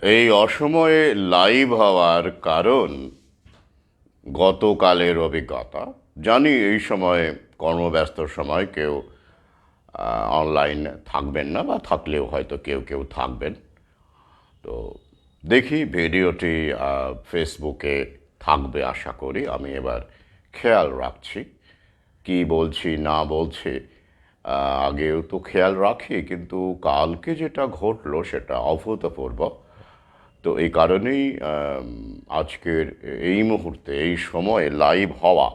এই অসময়ে লাইভ হওয়ার কারণ গতকালের অভিজ্ঞতা। জানি এই সময়ে কর্মব্যস্ত সময় কেউ অনলাইন থাকবেন না, বা থাকলেও হয়তো কেউ কেউ থাকবেন। তো দেখি ভিডিওটি ফেসবুকে থাকবে আশা করি। আমি এবার খেয়াল রাখছি কি বলছি না বলছি। আগেও তো খেয়াল রাখি, কিন্তু কালকে যেটা ঘটলো সেটা অভূতপূর্ব। তো এই কারণেই আজকের এই মুহূর্তে এই সময়ে লাইভ হওয়া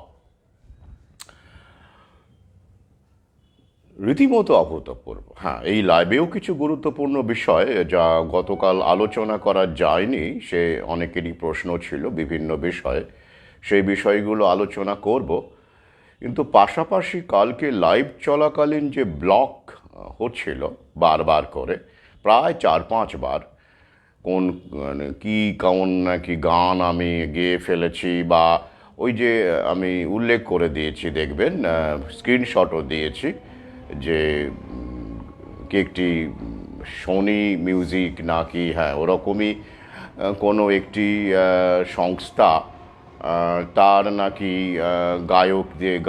রীতিমতো অভূতপূর্ব। হ্যাঁ, এই লাইভেও কিছু গুরুত্বপূর্ণ বিষয় যা গতকাল আলোচনা করা যায়নি, সে অনেকেরই প্রশ্ন ছিল বিভিন্ন বিষয়ে, সেই বিষয়গুলো আলোচনা করব। কিন্তু পাশাপাশি কালকে লাইভ চলাকালীন যে ব্লক হচ্ছিল বারবার করে, প্রায় 4-5 বার, কোন মানে কি কেমন নাকি গান আমি গেয়ে ফেলেছি, বা ওই যে আমি উল্লেখ করে দিয়েছি, দেখবেন স্ক্রিনশটও দিয়েছি, যে কি একটি সোনি মিউজিক নাকি, হ্যাঁ ওরকমই কোনো একটি সংস্থা, তার নাকি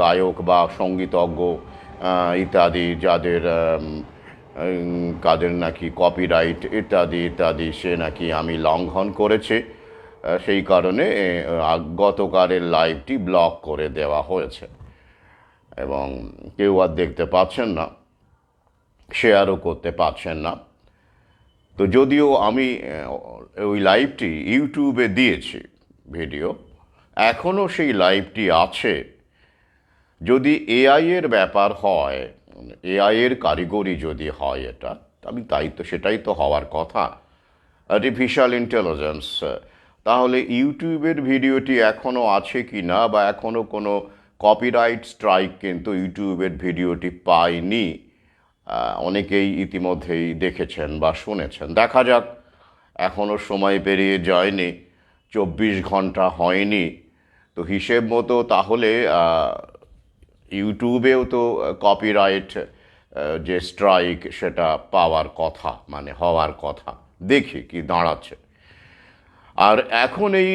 গায়ক বা সঙ্গীতজ্ঞ ইত্যাদি, যাদের কাদের নাকি কপিরাইট ইত্যাদি ইত্যাদি, সে নাকি আমি লঙ্ঘন করেছে। সেই কারণে গতকালের লাইভটি ব্লক করে দেওয়া হয়েছে, এবং কেউ আর দেখতে পাচ্ছেন না, শেয়ারও করতে পারছেন না। তো যদিও আমি ওই লাইভটি ইউটিউবে দিয়েছি ভিডিও, এখনও সেই লাইভটি আছে। যদি এআই এর ব্যাপার হয়, এআই এর কারিগরি যদি হয় এটা, আমি সেটাই তো হওয়ার কথা, আর্টিফিশিয়াল ইন্টেলিজেন্স, তাহলে ইউটিউবের ভিডিওটি এখনও আছে কি না, বা এখনও কোনো কপিরাইট স্ট্রাইক কিন্তু ইউটিউবের ভিডিওটি পায়নি, অনেকেই ইতিমধ্যেই দেখেছেন বা শুনেছেন। দেখা যাক, এখনও সময় পেরিয়ে যায়নি, 24 ঘন্টা হয়নি। তো হিসেব মতো তাহলে ইউটিউবেও তো কপিরাইট যে স্ট্রাইক সেটা পাওয়ার কথা, মানে হওয়ার কথা। দেখি কি দাঁড়াচ্ছে। আর এখন এই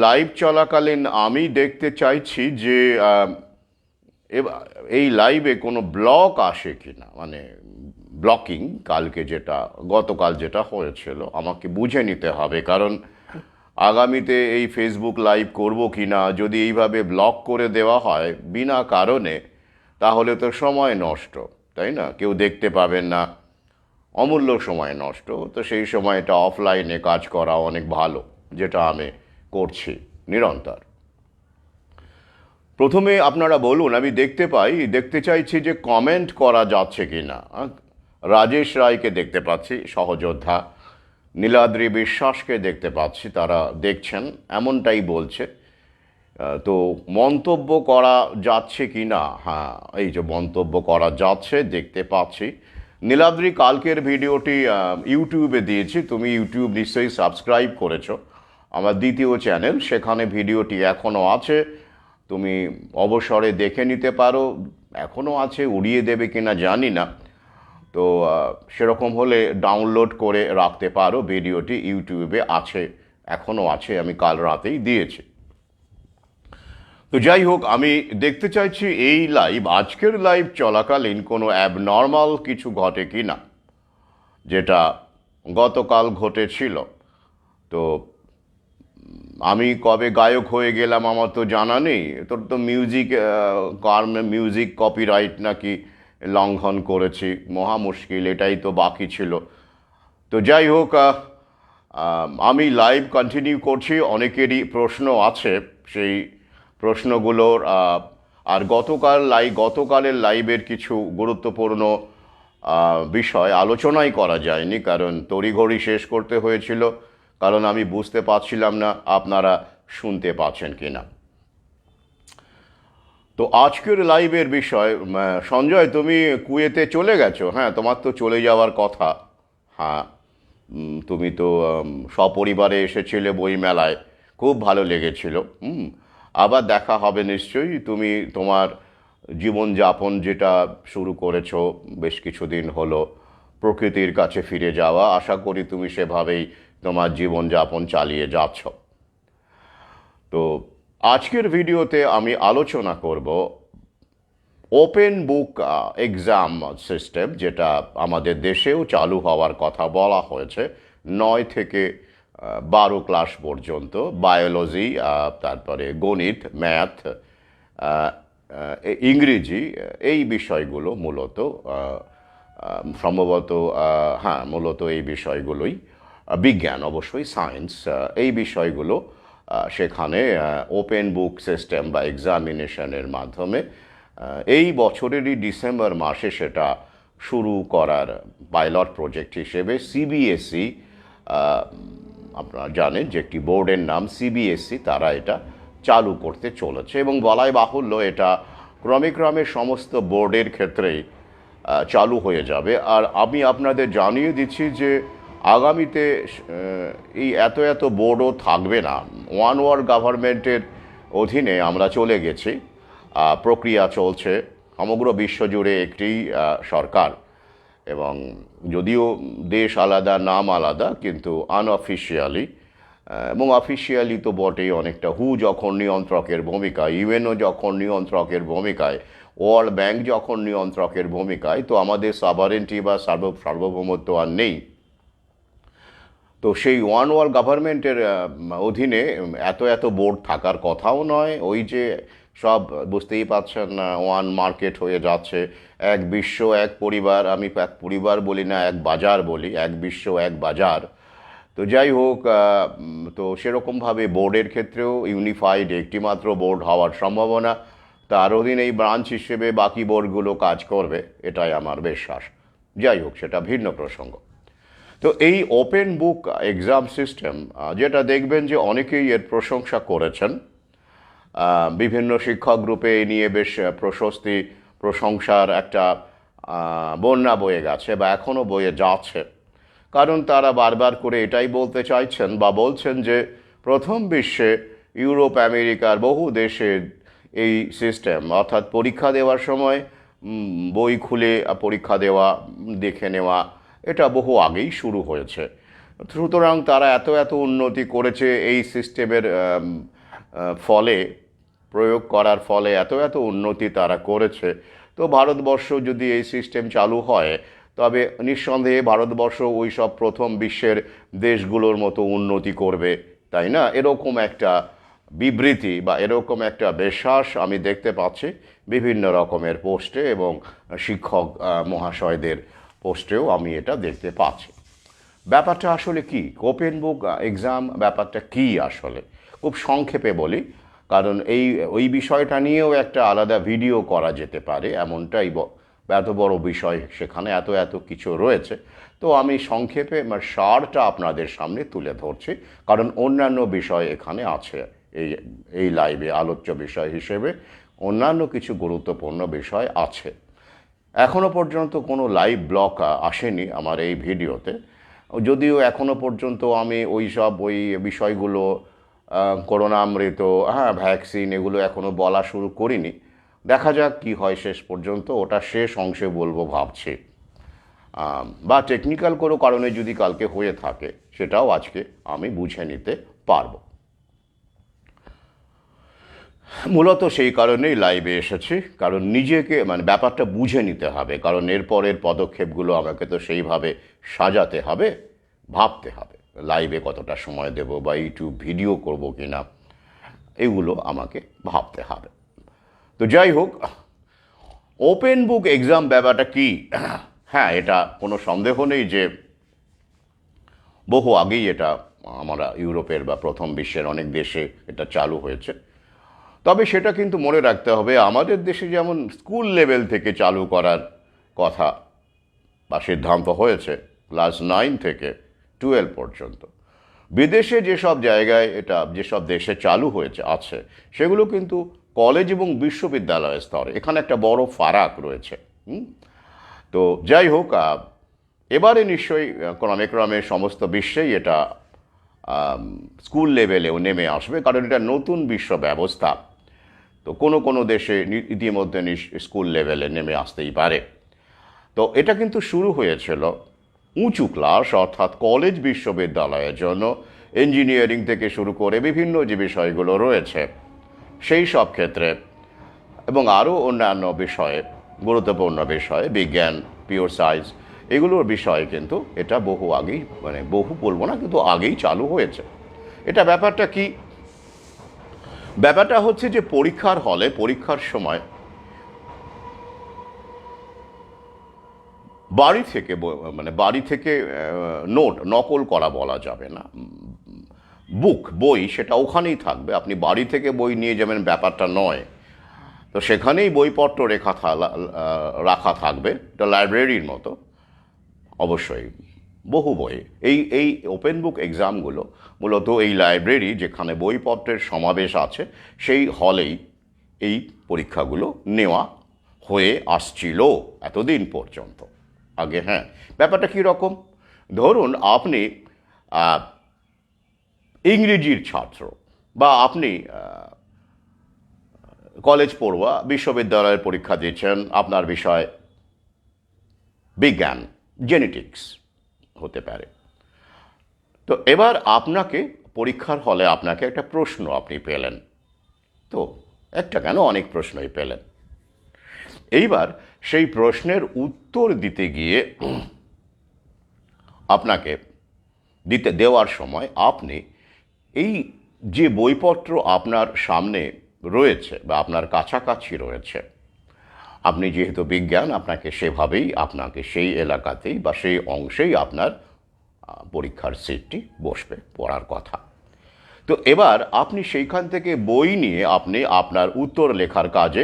লাইভ চলাকালীন আমি দেখতে চাইছি যে এই লাইভে কোনো ব্লক আসে কি না, মানে ব্লকিং, গতকাল যেটা হয়েছিল আমাকে বুঝে নিতে হবে। কারণ আগামীতে এই ফেসবুক লাইভ করব কি না, যদি এইভাবে ব্লক করে দেওয়া হয় বিনা কারণে, তাহলে তো সময় নষ্ট, তাই না? কেউ দেখতে পাবেন না, অমূল্য সময় নষ্ট। তো সেই সময়টা অফলাইনে কাজ করা অনেক ভালো, যেটা আমি করছি নিরন্তর। প্রথমে আপনারা বলুন, আমি দেখতে চাইছি যে কমেন্ট করা যাচ্ছে কি না। রাজেশ রায়কে দেখতে পাচ্ছি, সহযোদ্ধা। নীলাদ্রি বিশ্বাসকে দেখতে পাচ্ছি, তারা দেখছেন এমনটাই বলছে। তো মন্তব্য করা যাচ্ছে কি না, হ্যাঁ এই যে মন্তব্য করা যাচ্ছে, দেখতে পাচ্ছি। নীলাদ্রি, কালকের ভিডিওটি ইউটিউবে দিয়েছি, তুমি ইউটিউব নিশ্চয়ই সাবস্ক্রাইব করেছো, আমার দ্বিতীয় চ্যানেল, সেখানে ভিডিওটি এখনও আছে, তুমি অবসরে দেখে নিতে পারো। এখনও আছে, উড়িয়ে দেবে কিনা জানি না। তো সেরকম হলে ডাউনলোড করে রাখতে পারো, ভিডিওটি ইউটিউবে আছে, এখনও আছে, আমি কাল রাতেই দিয়েছি। তো যাই হোক, আমি দেখতে চাইছি এই আজকের লাইভ চলাকালীন কোনো অ্যাবনর্মাল কিছু ঘটে কি না, যেটা গতকাল ঘটেছিল। তো আমি কবে গায়ক হয়ে গেলাম আমার তো জানা নেই। তোর তো মিউজিক কপিরাইট নাকি লঙ্ঘন করেছি, মহা মুশকিল, এটাই তো বাকি ছিল। তো যাই হোক, আমি লাইভ কন্টিনিউ করছি। অনেকেরই প্রশ্ন আছে, সেই প্রশ্নগুলোর আর গতকালের লাইভের কিছু গুরুত্বপূর্ণ বিষয় আলোচনাই করা যায়নি, কারণ তড়িঘড়ি শেষ করতে হয়েছিল, কারণ আমি বুঝতে পারছিলাম না আপনারা শুনতে পাচ্ছেন কি না। তো আজকের লাইভের বিষয়, সঞ্জয় তুমি কুয়েতে চলে গেছো? হ্যাঁ, তোমার তো চলে যাওয়ার কথা। হ্যাঁ, তুমি তো সপরিবারে এসেছিলে বইমেলায়, খুব ভালো লেগেছিল। আবার দেখা হবে নিশ্চয়ই। তুমি তোমার জীবনযাপন যেটা শুরু করেছো বেশ কিছুদিন হলো, প্রকৃতির কাছে ফিরে যাওয়া, আশা করি তুমি সেভাবেই তোমার জীবনযাপন চালিয়ে যাচ্ছ। তো আজকের ভিডিওতে আমি আলোচনা করব ওপেন বুক এক্সাম সিস্টেম, যেটা আমাদের দেশেও চালু হওয়ার কথা বলা হয়েছে 9 থেকে 12 ক্লাস পর্যন্ত। বায়োলজি, তারপরে গণিত, ম্যাথ, ইংরেজি, এই বিষয়গুলো মূলত সম্ভবত হ্যাঁ, মূলত এই বিষয়গুলোই, বিজ্ঞান অবশ্যই, সায়েন্স, এই বিষয়গুলো সেখানে ওপেন বুক সিস্টেম বা এক্সামিনেশনের মাধ্যমে এই বছরেরই ডিসেম্বর মাসে সেটা শুরু করার পাইলট প্রজেক্ট হিসেবে সিবিএসই, আপনারা জানেন যে একটি বোর্ডের নাম সিবিএসই, তারা এটা চালু করতে চলেছে এবং বলাই বাহুল্য এটা ক্রমে ক্রমে সমস্ত বোর্ডের ক্ষেত্রেই চালু হয়ে যাবে। আর আমি আপনাদের জানিয়ে দিচ্ছি যে আগামীতে এই এত বোর্ডও থাকবে না। ওয়ান ওয়ার্ল্ড গভর্নমেন্টের অধীনে আমরা চলে গেছি, প্রক্রিয়া চলছে সমগ্র বিশ্বজুড়ে একটি সরকার, এবং যদিও দেশ আলাদা, নাম আলাদা, কিন্তু আনঅফিসিয়ালি এবং অফিসিয়ালি তো বটেই অনেকটা। হু যখন নিয়ন্ত্রকের ভূমিকায়, ইউএনও যখন নিয়ন্ত্রকের ভূমিকায়, ওয়ার্ল্ড ব্যাংক যখন নিয়ন্ত্রকের ভূমিকায়, তো আমাদের সাভারেন্টি বা সার্বভৌমত্ব আর নেই। তো সেই ওয়ান ওয়ার্ল্ড গভর্নমেন্টের অধীনে এত বোর্ড থাকার কথাও নয়। ওই যে সব বুঝতেই পারছেন, ওয়ান মার্কেট হয়ে যাচ্ছে, এক বিশ্ব এক পরিবার। আমি এক পরিবার বলি না, এক বাজার বলি, এক বিশ্ব এক বাজার। তো যাই হোক, তো সেরকমভাবে বোর্ডের ক্ষেত্রেও ইউনিফাইড একটি মাত্র বোর্ড হওয়ার সম্ভাবনা, তার অধীনে এই ব্রাঞ্চ হিসেবে বাকি বোর্ডগুলো কাজ করবে, এটাই আমার বিশ্বাস। যাই হোক, সেটা ভিন্ন প্রসঙ্গ। তো এই ওপেন বুক এক্সাম সিস্টেম, যেটা দেখবেন যে অনেকেই এর প্রশংসা করেছেন, বিভিন্ন শিক্ষক গ্রুপে এই নিয়ে বেশ প্রশংসার একটা বন্যা বয়ে গেছে বা এখনও বয়ে যাচ্ছে। কারণ তারা বারবার করে এটাই বলতে চাইছেন বা বলছেন যে প্রথম বিশ্বে ইউরোপ, আমেরিকার বহু দেশে এই সিস্টেম, অর্থাৎ পরীক্ষা দেওয়ার সময় বই খুলে পরীক্ষা দেওয়া, দেখে নেওয়া, এটা বহু আগেই শুরু হয়েছে। সুতরাং তারা এত উন্নতি করেছে এই সিস্টেমের ফলে, প্রয়োগ করার ফলে এত উন্নতি তারা করেছে। তো ভারতবর্ষ যদি এই সিস্টেম চালু হয়, তবে নিঃসন্দেহে ভারতবর্ষ ওই সব প্রথম বিশ্বের দেশগুলোর মতো উন্নতি করবে, তাই না? এরকম একটা বিবৃতি বা এরকম একটা বিশ্বাস আমি দেখতে পাচ্ছি বিভিন্ন রকমের পোস্টে এবং শিক্ষক মহাশয়দের পোস্টেও আমি এটা দেখতে পাচ্ছি। ব্যাপারটা আসলে কি, ওপেন বুক এক্সাম ব্যাপারটা কি আসলে, খুব সংক্ষেপে বলি, কারণ ওই বিষয়টা নিয়েও একটা আলাদা ভিডিও করা যেতে পারে, এমনটাই এত বড় বিষয়, সেখানে এত কিছু রয়েছে। তো আমি সংক্ষেপে সারটা আপনাদের সামনে তুলে ধরছি, কারণ অন্যান্য বিষয় এখানে আছে। এই লাইভে আলোচ্য বিষয় হিসেবে অন্যান্য কিছু গুরুত্বপূর্ণ বিষয় আছে। এখনও পর্যন্ত কোনো লাইভ ব্লগ আসেনি আমার এই ভিডিওতে, যদিও এখনও পর্যন্ত আমি ওই বিষয়গুলো, করোনামৃত, ভ্যাকসিন, এগুলো এখনও বলা শুরু করিনি। দেখা যাক কি হয় শেষ পর্যন্ত, ওটা শেষ অংশে বলবো ভাবছি। বা টেকনিক্যাল কোনো কারণে যদি কালকে হয়ে থাকে, সেটাও আজকে আমি বুঝে নিতে পারবো। মূলত সেই কারণেই লাইভে এসেছি, কারণ নিজেকে ব্যাপারটা বুঝে নিতে হবে, কারণ এরপরের পদক্ষেপগুলো আমাকে তো সেইভাবে সাজাতে হবে, ভাবতে হবে। লাইভে কতটা সময় দেব বা ইউটিউব ভিডিও করব কি না, এগুলো আমাকে ভাবতে হবে। তো যাই হোক, ওপেন বুক এক্সাম ব্যাপারটা কি? হ্যাঁ, এটা কোনো সন্দেহ নেই যে বহু আগেই এটা আমরা ইউরোপের বা প্রথম বিশ্বের অনেক দেশে এটা চালু হয়েছে। তবে সেটা কিন্তু মনে রাখতে হবে, আমাদের দেশে যেমন স্কুল লেভেল থেকে চালু করার কথা বা সিদ্ধান্ত হয়েছে, ক্লাস 9 থেকে 12 পর্যন্ত, বিদেশে যেসব জায়গায় এটা, যেসব দেশে চালু আছে, সেগুলো কিন্তু কলেজ এবং বিশ্ববিদ্যালয় স্তরে। এখানে একটা বড় ফারাক রয়েছে। তো যাই হোক, এবারে নিশ্চয়ই ক্রমে সমস্ত বিশ্বেই এটা স্কুল লেভেলেও নেমে আসবে, কারণ এটা নতুন বিশ্ব ব্যবস্থা। তো কোনো দেশে ইতিমধ্যে স্কুল লেভেলে নেমে আসতেই পারে। তো এটা কিন্তু শুরু হয়েছিল উঁচু ক্লাস অর্থাৎ কলেজ বিশ্ববিদ্যালয়ের জন্য ইঞ্জিনিয়ারিং থেকে শুরু করে বিভিন্ন যে বিষয়গুলো রয়েছে সেই সব ক্ষেত্রে এবং আরও অন্যান্য বিষয়ে গুরুত্বপূর্ণ বিষয়ে বিজ্ঞান, পিওর সায়েন্স, এগুলোর বিষয়ে কিন্তু এটা বহু আগেই, মানে বহু বলবো না, কিন্তু আগেই চালু হয়েছে। এটা ব্যাপারটা কি? ব্যাপারটা হচ্ছে যে পরীক্ষার হলে পরীক্ষার সময় বাড়ি থেকে নোট নকল করা বলা যাবে না। বই সেটা ওখানেই থাকবে, আপনি বাড়ি থেকে বই নিয়ে যাবেন ব্যাপারটা নয়। তো সেখানেই বইপত্র রাখা থাকবে, এটা লাইব্রেরির মতো। অবশ্যই বহু বই, এই ওপেন বুক এক্সামগুলো মূলত এই লাইব্রেরি, যেখানে বইপত্রের সমাবেশ আছে, সেই হলেই এই পরীক্ষাগুলো নেওয়া হয়ে আসছিল এতদিন পর্যন্ত। আগে হ্যাঁ, ব্যাপারটা কী রকম? ধরুন আপনি ইংরেজির ছাত্র, বা আপনি কলেজ পড়ুয়া, বিশ্ববিদ্যালয়ের পরীক্ষা দিচ্ছেন, আপনার বিষয় বিজ্ঞান, জেনেটিক্স হতে পারে। তো এবার আপনাকে পরীক্ষার হলে আপনাকে একটা প্রশ্ন আপনি পেলেন, তো একটা কেন অনেক প্রশ্নই পেলেন। এইবার সেই প্রশ্নের উত্তর দিতে গিয়ে আপনাকে দেওয়ার সময় আপনি এই যে বইপত্র আপনার সামনে রয়েছে বা আপনার কাছাকাছি রয়েছে, আপনি যেহেতু বিজ্ঞান, আপনাকে সেই এলাকাতেই বা সেই অংশেই আপনার পরীক্ষার সিটটি বসবে, পড়ার কথা। তো এবার আপনি সেইখান থেকে বই নিয়ে আপনি আপনার উত্তর লেখার কাজে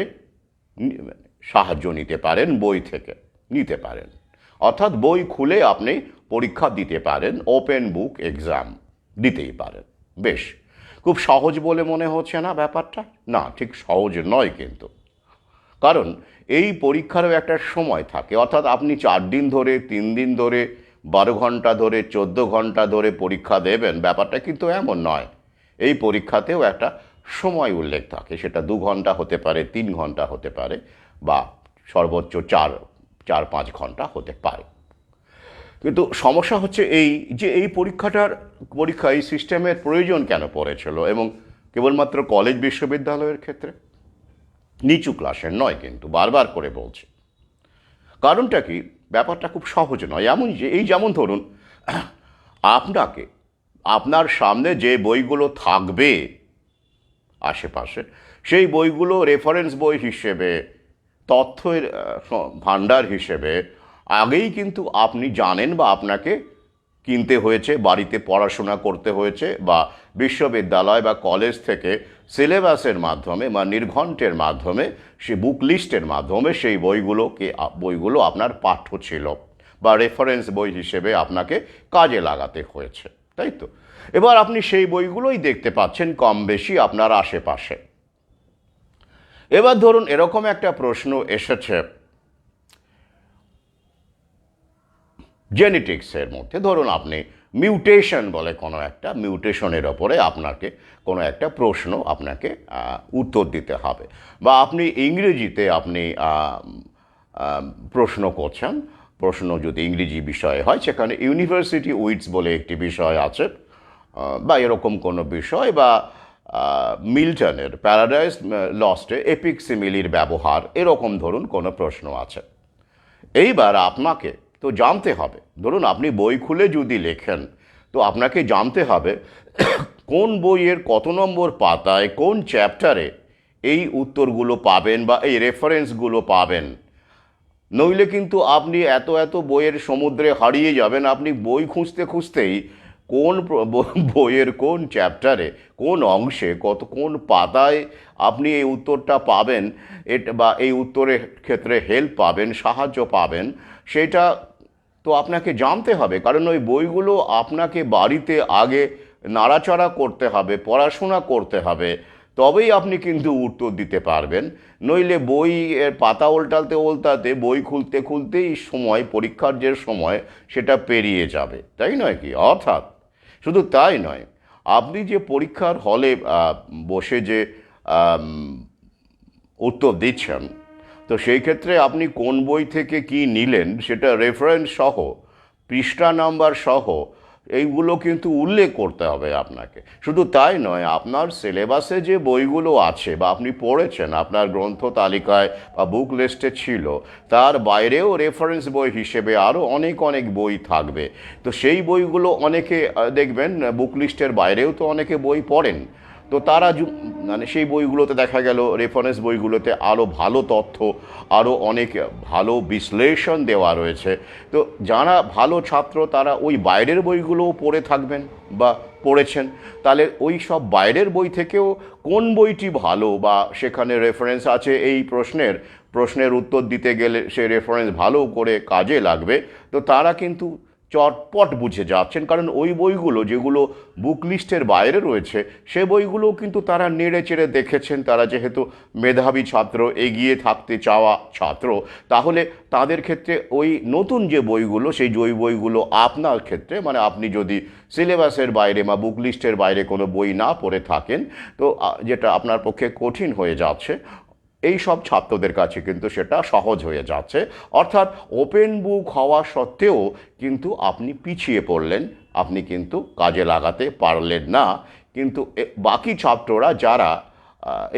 সাহায্য নিতে পারেন, বই থেকে নিতে পারেন। অর্থাৎ বই খুলে আপনি পরীক্ষা দিতে পারেন, ওপেন বুক এক্সাম দিতেই পারেন। বেশ, খুব সহজ বলে মনে হচ্ছে না ব্যাপারটা? না, ঠিক সহজ নয় কিন্তু। কারণ এই পরীক্ষারও একটা সময় থাকে, অর্থাৎ আপনি 4 দিন ধরে, 3 দিন ধরে, 12 ঘন্টা ধরে, 14 ঘন্টা ধরে পরীক্ষা দেবেন, ব্যাপারটা কিন্তু এমন নয়। এই পরীক্ষাতেও একটা সময় উল্লেখ থাকে, সেটা 2 ঘন্টা হতে পারে, 3 ঘন্টা হতে পারে, বা সর্বোচ্চ 4-5 ঘন্টা হতে পারে। কিন্তু সমস্যা হচ্ছে এই এই সিস্টেমের প্রয়োজন কেন পড়েছিল, এবং কেবলমাত্র কলেজ বিশ্ববিদ্যালয়ের ক্ষেত্রে, নিচু ক্লাসের নয় কিন্তু, বারবার করে বলছি। কারণটা কি? ব্যাপারটা খুব সহজ নয়। যেমন ধরুন, আপনার সামনে যে বইগুলো থাকবে আশেপাশে, সেই বইগুলো রেফারেন্স বই হিসেবে, তথ্যের ভাণ্ডার হিসেবে আগেই কিন্তু আপনি জানেন, বা আপনাকে কিনতে হয়েছে, বাড়িতে পড়াশোনা করতে হয়েছে, বা বিশ্ববিদ্যালয় বা কলেজ থেকে সিলেবাসের মাধ্যমে বা নির্ঘণ্টের মাধ্যমে, সে বুক লিস্টের মাধ্যমে সেই বইগুলো আপনার পাঠ্য ছিল, বা রেফারেন্স বই হিসেবে আপনাকে কাজে লাগাতে হয়েছে, তাই তো? এবার আপনি সেই বইগুলোই দেখতে পাচ্ছেন কম বেশি আপনার আশেপাশে। এবার ধরুন এরকম একটা প্রশ্ন এসেছে জেনেটিক্সের মধ্যে, ধরুন আপনি মিউটেশন বলে কোনো একটা মিউটেশনের ওপরে আপনাকে কোনো একটা প্রশ্ন আপনাকে উত্তর দিতে হবে, বা আপনি ইংরেজিতে প্রশ্ন করছেন। প্রশ্ন যদি ইংরেজি বিষয়ে হয়, সেখানে ইউনিভার্সিটি উইটস বলে একটি বিষয় আছে, বা এরকম কোনো বিষয়, বা মিল্টনের প্যারাডাইস লস্টে এপিক সিমিলির ব্যবহার, এরকম ধরুন কোনো প্রশ্ন আছে। এইবার আপনাকে তো জানতে হবে, ধরুন আপনি বই খুলে যদি লেখেন, তো আপনাকে জানতে হবে কোন বইয়ের কত নম্বর পাতায়, কোন চ্যাপ্টারে এই উত্তরগুলো পাবেন বা এই রেফারেন্সগুলো পাবেন। নইলে কিন্তু আপনি এত বইয়ের সমুদ্রে হারিয়ে যাবেন। আপনি বই খুঁজতে খুঁজতেই বইয়ের কোন চ্যাপ্টারে, কোন অংশে, কোন পাতায় আপনি এই উত্তরটা পাবেন, বা এই উত্তরের ক্ষেত্রে হেল্প পাবেন, সাহায্য পাবেন, সেটা তো আপনাকে জানতে হবে। কারণ ওই বইগুলো আপনাকে বাড়িতে আগে নাড়াচাড়া করতে হবে, পড়াশোনা করতে হবে, তবেই আপনি কিন্তু উত্তর দিতে পারবেন। নইলে বইয়ের পাতা উল্টাতে বই খুলতেই পরীক্ষার যে সময়, সেটা পেরিয়ে যাবে, তাই নয় কি? অর্থাৎ শুধু তাই নয়, আপনি যে পরীক্ষার হলে বসে যে উত্তর দিচ্ছেন, তো সেই ক্ষেত্রে আপনি কোন বই থেকে কি নিলেন, সেটা রেফারেন্স সহ পৃষ্ঠা নাম্বার সহ এইগুলো কিন্তু উল্লেখ করতে হবে আপনাকে। শুধু তাই নয়, আপনার সিলেবাসে যে বইগুলো আছে বা আপনি পড়েছেন, আপনার গ্রন্থ তালিকায় বা বুক লিস্টে ছিল, তার বাইরেও রেফারেন্স বই হিসেবে আরও অনেক অনেক বই থাকবে। তো সেই বইগুলো অনেকে দেখবেন বুক লিস্টের বাইরেও তো অনেকে বই পড়েন। তো তারা মানে সেই বইগুলোতে দেখা গেল, রেফারেন্স বইগুলোতে আরও ভালো তথ্য, আরও অনেক ভালো বিশ্লেষণ দেওয়া রয়েছে। তো যারা ভালো ছাত্র তারা ওই বাইরের বইগুলোও পড়ে থাকবেন বা পড়েছেন, তাহলে ওই সব বাইরের বই থেকেও কোন বইটি ভালো বা সেখানে রেফারেন্স আছে এই প্রশ্নের উত্তর দিতে গেলে সে রেফারেন্স ভালো করে কাজে লাগবে, তো তারা কিন্তু চটপট বুঝে যাচ্ছেন। কারণ ওই বইগুলো যেগুলো বুক লিস্টের বাইরে রয়েছে সে বইগুলো কিন্তু তারা নেড়ে চেড়ে দেখেছেন। তারা যেহেতু মেধাবী ছাত্র, এগিয়ে থাকতে চাওয়া ছাত্র, তাহলে তাদের ক্ষেত্রে ওই নতুন যে বইগুলো, সেই বইগুলো আপনার ক্ষেত্রে, মানে আপনি যদি সিলেবাসের বাইরে বা বুক লিস্টের বাইরে কোনো বই না পড়ে থাকেন, তো যেটা আপনার পক্ষে কঠিন হয়ে যাচ্ছে, এই সব ছাত্রদের কাছে কিন্তু সেটা সহজ হয়ে যাচ্ছে। অর্থাৎ ওপেন বুক হওয়া সত্ত্বেও কিন্তু আপনি পিছিয়ে পড়লেন, আপনি কিন্তু কাজে লাগাতে পারলেন না। কিন্তু বাকি ছাত্ররা যারা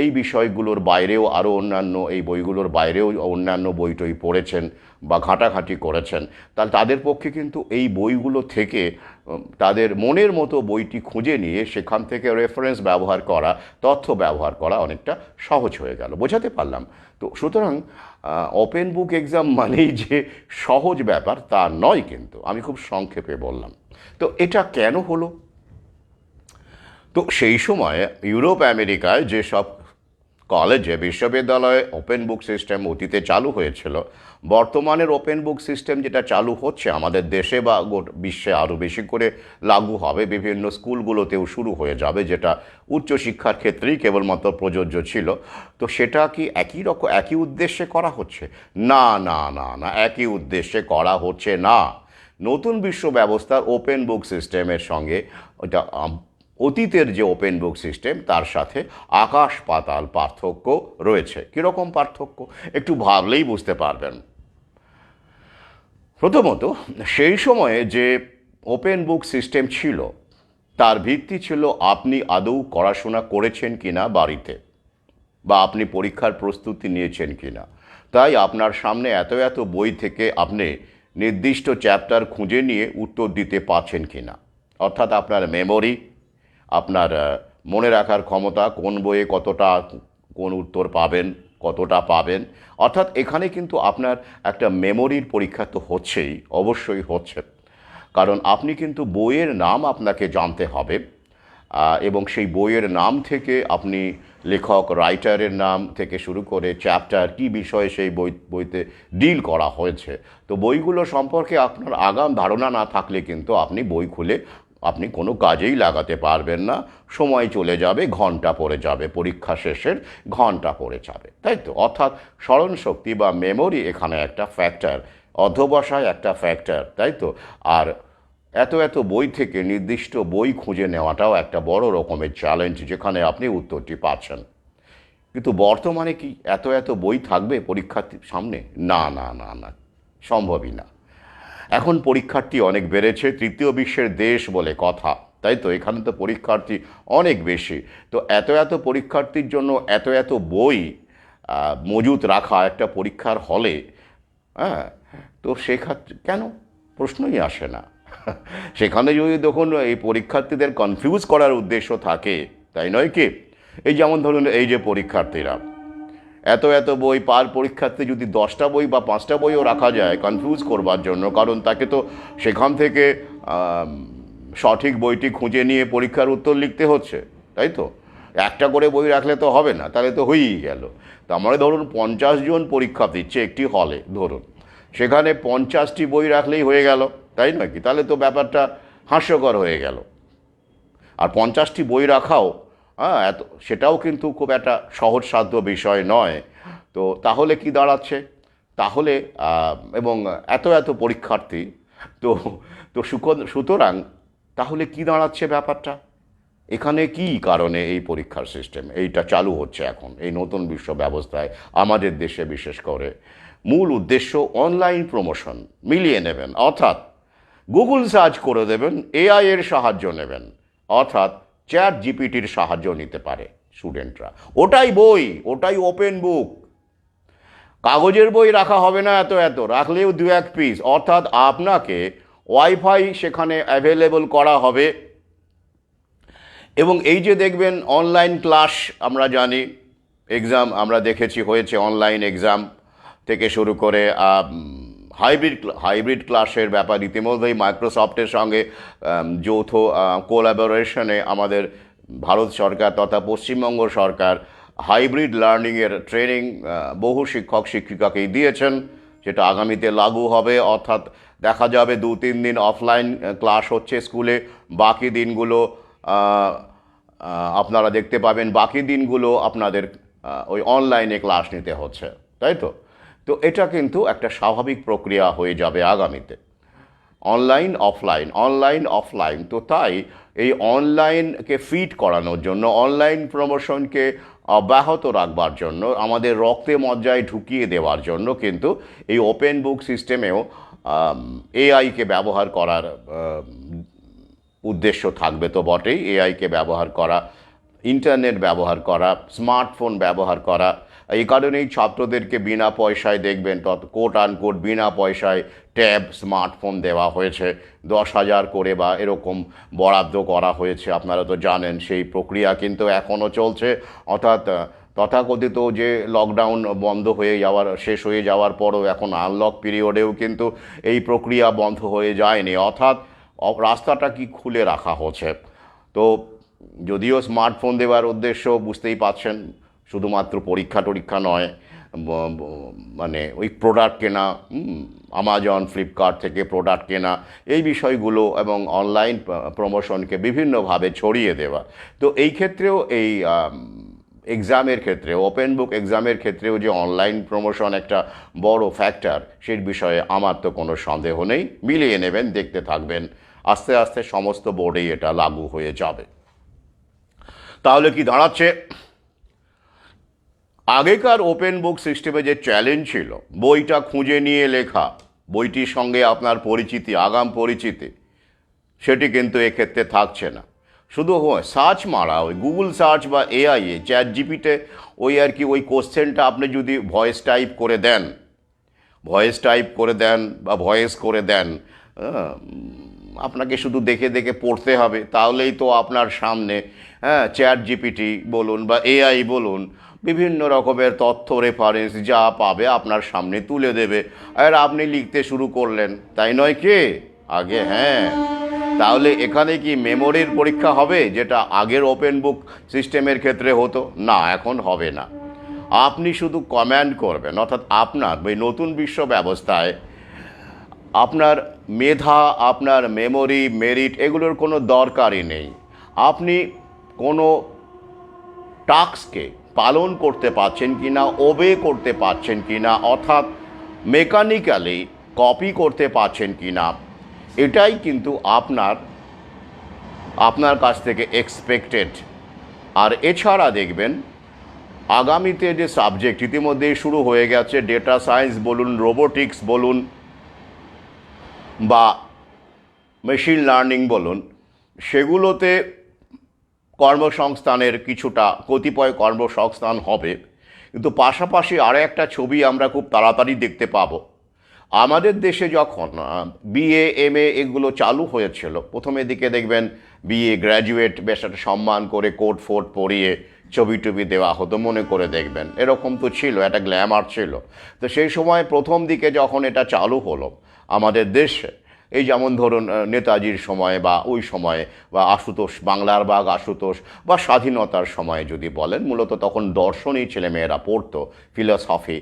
এই বিষয়গুলোর বাইরেও আরও অন্যান্য এই বইগুলোর বাইরেও অন্যান্য বই টই পড়েছেন বা ঘাঁটাঘাঁটি করেছেন, তাহলে তাদের পক্ষে কিন্তু এই বইগুলো থেকে তাদের মনের মতো বইটি খুঁজে নিয়ে সেখান থেকে রেফারেন্স ব্যবহার করা, তথ্য ব্যবহার করা অনেকটা সহজ হয়ে গেল। বোঝাতে পারলাম তো? সুতরাং ওপেন বুক এক্সাম মানেই যে সহজ ব্যাপার তা নয়, কিন্তু আমি খুব সংক্ষেপে বললাম। তো এটা কেন হলো? তো সেই সময় ইউরোপ আমেরিকায় যেসব কলেজে, বিশ্ববিদ্যালয়ে ওপেন বুক সিস্টেম অতীতে চালু হয়েছিল, বর্তমানের ওপেন বুক সিস্টেম যেটা চালু হচ্ছে আমাদের দেশে বা বিশ্বে আরও বেশি করে লাগু হবে, বিভিন্ন স্কুলগুলোতেও শুরু হয়ে যাবে, যেটা উচ্চশিক্ষার ক্ষেত্রেই কেবলমাত্র প্রযোজ্য ছিল। তো সেটা কি একই উদ্দেশ্যে করা হচ্ছে? না না না না, একই উদ্দেশ্যে করা হচ্ছে না। নতুন বিশ্ব ব্যবস্থার ওপেন বুক সিস্টেমের সঙ্গে ওটা অতীতের যে ওপেন বুক সিস্টেম তার সাথে আকাশ পাতাল পার্থক্য রয়েছে। কীরকম পার্থক্য একটু ভাবলেই বুঝতে পারবেন। প্রথমত, সেই সময়ে যে ওপেন বুক সিস্টেম ছিল তার ভিত্তি ছিল আপনি আদৌ পড়াশোনা করেছেন কিনা বাড়িতে, বা আপনি পরীক্ষার প্রস্তুতি নিয়েছেন কিনা। তাই আপনার সামনে এত এত বই থেকে আপনি নির্দিষ্ট চ্যাপ্টার খুঁজে নিয়ে উত্তর দিতে পারছেন কিনা, অর্থাৎ আপনার মেমোরি, আপনার মনে রাখার ক্ষমতা, কোন বইয়ে কতটা কোন উত্তর পাবেন, কতটা পাবেন। অর্থাৎ এখানে কিন্তু আপনার একটা মেমোরির পরীক্ষা তো হচ্ছেই, অবশ্যই হচ্ছে। কারণ আপনি কিন্তু বইয়ের নাম আপনাকে জানতে হবে, এবং সেই বইয়ের নাম থেকে আপনি লেখক, রাইটারের নাম থেকে শুরু করে চ্যাপ্টার, কী বিষয়ে সেই বইতে ডিল করা হয়েছে, তো বইগুলো সম্পর্কে আপনার আগাম ধারণা না থাকলে কিন্তু আপনি বই খুলে আপনি কোনো কাজেই লাগাতে পারবেন না। সময় চলে যাবে, ঘন্টা পড়ে যাবে, পরীক্ষা শেষের ঘন্টা পড়ে যাবে, তাই তো? অর্থাৎ স্মরণশক্তি বা মেমোরি এখানে একটা ফ্যাক্টর, অধ্যবসায় একটা ফ্যাক্টর, তাই তো? আর এত এত বই থেকে নির্দিষ্ট বই খুঁজে নেওয়াটাও একটা বড় রকমের চ্যালেঞ্জ, যেখানে আপনি উত্তরটি পাচ্ছেন। কিন্তু বর্তমানে কি এত এত বই থাকবে পরীক্ষার্থীর সামনে? না না না না, সম্ভবই না। এখন পরীক্ষার্থী অনেক বেড়েছে, তৃতীয় বিশ্বের দেশ বলে কথা, তাই তো? এখানে তো পরীক্ষার্থী অনেক বেশি। তো এত এত পরীক্ষার্থীর জন্য এত এত বই মজুত রাখা একটা পরীক্ষার হলে, হ্যাঁ, তো সেক্ষেত্রে কেন? প্রশ্নই আসে না। সেখানে যদি দেখুন এই পরীক্ষার্থীদের কনফিউজ করার উদ্দেশ্য থাকে, তাই নয় কি? এই যেমন ধরুন, এই যে পরীক্ষার্থীরা এত এত বই, পার পরীক্ষার্থী যদি 10টা বই বা 5টা বইও রাখা যায় কনফিউজ করবার জন্য, কারণ তাকে তো সেখান থেকে সঠিক বইটি খুঁজে নিয়ে পরীক্ষার উত্তর লিখতে হচ্ছে, তাই তো? একটা করে বই রাখলে তো হবে না, তাহলে তো হয়েই গেল। তার মানে ধরুন 50 জন পরীক্ষা দিচ্ছে একটি হলে, ধরুন সেখানে 50টি বই রাখলেই হয়ে গেল, তাই নয় কি? তাহলে তো ব্যাপারটা হাস্যকর হয়ে গেল। আর 50টি বই রাখাও, সেটাও কিন্তু খুব একটা সহজসাধ্য বিষয় নয়। তো তাহলে কি দাঁড়াচ্ছে? তাহলে এবং এত এত পরীক্ষার্থী, তো তো সুতরাং তাহলে কি দাঁড়াচ্ছে ব্যাপারটা? এখানে কি কারণে এই পরীক্ষার সিস্টেম এইটা চালু হচ্ছে এখন এই নতুন বিশ্ব ব্যবস্থায় আমাদের দেশে বিশেষ করে? মূল উদ্দেশ্য অনলাইন প্রমোশন, মিলিয়ে নেবেন। অর্থাৎ গুগল সার্চ করে দেবেন, এআই এর সাহায্য নেবেন, অর্থাৎ চ্যাট জিপিটির সাহায্য নিতে পারে স্টুডেন্টরা। ওটাই বই, ওটাই ওপেন বুক। কাগজের বই রাখা হবে না, এত এত রাখলেও দু এক পিস, অর্থাৎ আপনাকে ওয়াইফাই সেখানে অ্যাভেলেবল করা হবে। এবং এই যে দেখবেন অনলাইন ক্লাস, আমরা জানি এক্সাম আমরা দেখেছি হয়েছে, অনলাইন এক্সাম থেকে শুরু করে হাইব্রিড ক্লাসের ব্যাপার ইতিমধ্যেই মাইক্রোসফটের সঙ্গে যৌথ কোলাবোরেশনে আমাদের ভারত সরকার তথা পশ্চিমবঙ্গ সরকার হাইব্রিড লার্নিংয়ের ট্রেনিং বহু শিক্ষক শিক্ষিকাকেই দিয়েছেন, যেটা আগামীতে লাগু হবে। অর্থাৎ দেখা যাবে 2-3 দিন অফলাইন ক্লাস হচ্ছে স্কুলে, বাকি দিনগুলো আপনারা দেখতে পাবেন, বাকি দিনগুলো আপনাদের ওই অনলাইনে ক্লাস নিতে হচ্ছে, তাই তো? তো এটা কিন্তু একটা স্বাভাবিক প্রক্রিয়া হয়ে যাবে আগামীতে, অনলাইন অফলাইন। তো তাই এই অনলাইনকে ফিট করানোর জন্য, অনলাইন প্রমোশনকে অব্যাহত রাখবার জন্য, আমাদের রক্তে মজ্জায় ঢুকিয়ে দেওয়ার জন্য কিন্তু এই ওপেন বুক সিস্টেমেও এআইকে ব্যবহার করার উদ্দেশ্য থাকবে তো বটেই। এআইকে ব্যবহার করা, ইন্টারনেট ব্যবহার করা, স্মার্টফোন ব্যবহার করা। এই কারণেই ছাত্রদেরকে বিনা পয়সায় দেখবেন কোট আনকোট বিনা পয়সায় ট্যাব, স্মার্টফোন দেওয়া হয়েছে, 10,000 করে বা এরকম বরাদ্দ করা হয়েছে, আপনারা তো জানেন। সেই প্রক্রিয়া কিন্তু এখনও চলছে। অর্থাৎ তথাকথিত যে লকডাউন বন্ধ হয়ে যাওয়ার, শেষ হয়ে যাওয়ার পরও এখন আনলক পিরিয়ডেও কিন্তু এই প্রক্রিয়া বন্ধ হয়ে যায়নি, অর্থাৎ রাস্তাটা কি খুলে রাখা হচ্ছে। তো যদিও স্মার্টফোন দেওয়ার উদ্দেশ্য বুঝতেই পাচ্ছেন, শুধুমাত্র পরীক্ষা টরীক্ষা নয়, মানে ওই প্রোডাক্ট কেনা, আমাজন ফ্লিপকার্ট থেকে প্রোডাক্ট কেনা, এই বিষয়গুলো এবং অনলাইন প্রমোশনকে বিভিন্নভাবে ছড়িয়ে দেওয়া। তো এই ক্ষেত্রেও এই এক্সামের ক্ষেত্রে, ওপেন বুক এক্সামের ক্ষেত্রেও যে অনলাইন প্রমোশন একটা বড় ফ্যাক্টর, সেই বিষয়ে আমার তো কোনো সন্দেহ নেই। মিলিয়ে নেবেন, দেখতে থাকবেন, আস্তে আস্তে সমস্ত বোর্ডেই এটা লাগু হয়ে যাবে। তাহলে কি দাঁড়াচ্ছে, আগেকার ওপেন বুক সিস্টেমে যে চ্যালেঞ্জ ছিল, বইটা খুঁজে নিয়ে লেখা, বইটির সঙ্গে আপনার পরিচিতি, আগাম পরিচিতি, সেটি কিন্তু এক্ষেত্রে থাকছে না। শুধু সার্চ মারা, ওই গুগল সার্চ বা এআইএ চ্যাট জিপিতে ওই আর কি, ওই কোশ্চেনটা আপনি যদি ভয়েস টাইপ করে দেন বা ভয়েস করে দেন, আপনাকে শুধু দেখে দেখে পড়তে হবে, তাহলেই তো আপনার সামনে চ্যাট জিপিটি বলুন বা এআই বলুন, বিভিন্ন রকমের তথ্য রেফারেন্স যা পাবে আপনার সামনে তুলে দেবে, আর আপনি লিখতে শুরু করলেন, তাই নয় কি আগে? হ্যাঁ। তাহলে এখানে কি মেমোরির পরীক্ষা হবে, যেটা আগের ওপেন বুক সিস্টেমের ক্ষেত্রে হতো? না, এখন হবে না। আপনি শুধু কমান্ড করবেন, অর্থাৎ আপনার ওই নতুন বিশ্ব ব্যবস্থায় আপনার মেধা, আপনার মেমোরি, মেরিট এগুলোর কোনো দরকারই নেই। আপনি কোনো টাস্ককে পালন করতে পারছেন কি না, ওবে করতে পারছেন কি না, অর্থাৎ মেকানিক্যালি কপি করতে পারছেন কি না, এটাই কিন্তু আপনার কাছ থেকে এক্সপেক্টেড। আর এছাড়া দেখবেন আগামীতে যে সাবজেক্ট ইতিমধ্যেই শুরু হয়ে গেছে, ডেটা সায়েন্স বলুন, রোবোটিক্স বলুন বা মেশিন লার্নিং বলুন, সেগুলোতে কর্মসংস্থানের কিছুটা কতিপয় কর্মসংস্থান হবে, কিন্তু পাশাপাশি আরও একটা ছবি আমরা খুব তাড়াতাড়ি দেখতে পাবো। আমাদের দেশে যখন বিএ, এমএ এগুলো চালু হয়েছিল, প্রথমের দিকে দেখবেন বিএ গ্র্যাজুয়েট বেশ একটা সম্মান করে কোট ফোট পরিয়ে ছবি টবি দেওয়া হতো, মনে করে দেখবেন, এরকম তো ছিল, একটা গ্ল্যামার ছিল। তো সেই সময় প্রথম দিকে যখন এটা চালু হলো আমাদের দেশে, এই যেমন ধরুন নেতাজির সময় বা ওই সময়ে, বা আশুতোষ, বাংলার বাঘ আশুতোষ, বা স্বাধীনতার সময়ে যদি বলেন, মূলত তখন দর্শনই ছেলেমেয়েরা পড়তো, ফিলসফি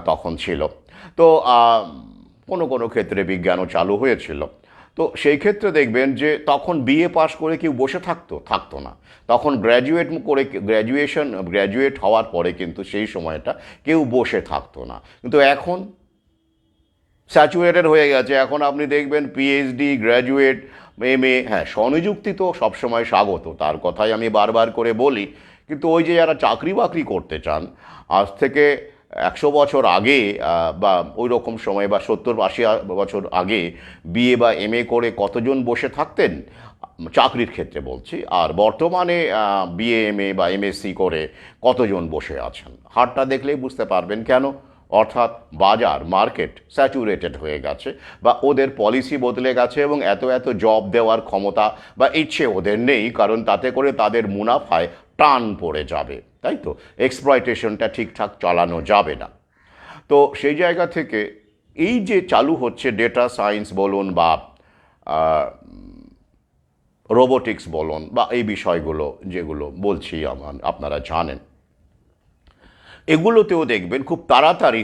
তখন ছিল। তো কোনো ক্ষেত্রে বিজ্ঞানও চালু হয়েছিল। তো সেই ক্ষেত্রে দেখবেন যে তখন বিএ পাস করে কেউ বসে থাকতো না, তখন গ্র্যাজুয়েট হওয়ার পরে কিন্তু সেই সময়টা কেউ বসে থাকতো না। কিন্তু এখন স্যাচুরেটেড হয়ে গেছে, এখন আপনি দেখবেন পিএইচডি, গ্র্যাজুয়েট, এমএ, হ্যাঁ স্বনিযুক্তি তো সবসময় স্বাগত, তার কথাই আমি বারবার করে বলি। কিন্তু ওই যে যারা চাকরি বাকরি করতে চান, আজ থেকে 100 বছর আগে বা ওই রকম সময় বা 70-80 বছর আগে বিএ বা এমএ করে কতজন বসে থাকতেন, চাকরির ক্ষেত্রে বলছি, আর বর্তমানে বিএ এমএ বা এমএসসি করে কতজন বসে আছেন, হারটা দেখলেই বুঝতে পারবেন কেন। অর্থাৎ বাজার মার্কেট স্যাচুরেটেড হয়ে গেছে, বা ওদের পলিসি বদলে গেছে, এবং এত এত জব দেওয়ার ক্ষমতা বা ইচ্ছে ওদের নেই, কারণ তাতে করে তাদের মুনাফায় টান পড়ে যাবে, তাই তো, এক্সপ্লয়টেশনটা ঠিকঠাক চালানো যাবে না। তো সেই জায়গা থেকে এই যে চালু হচ্ছে ডেটা সায়েন্স বলুন বা রোবোটিক্স বলুন বা এই বিষয়গুলো যেগুলো বলছি আপনারা জানেন, এগুলোতেও দেখবেন খুব তাড়াতাড়ি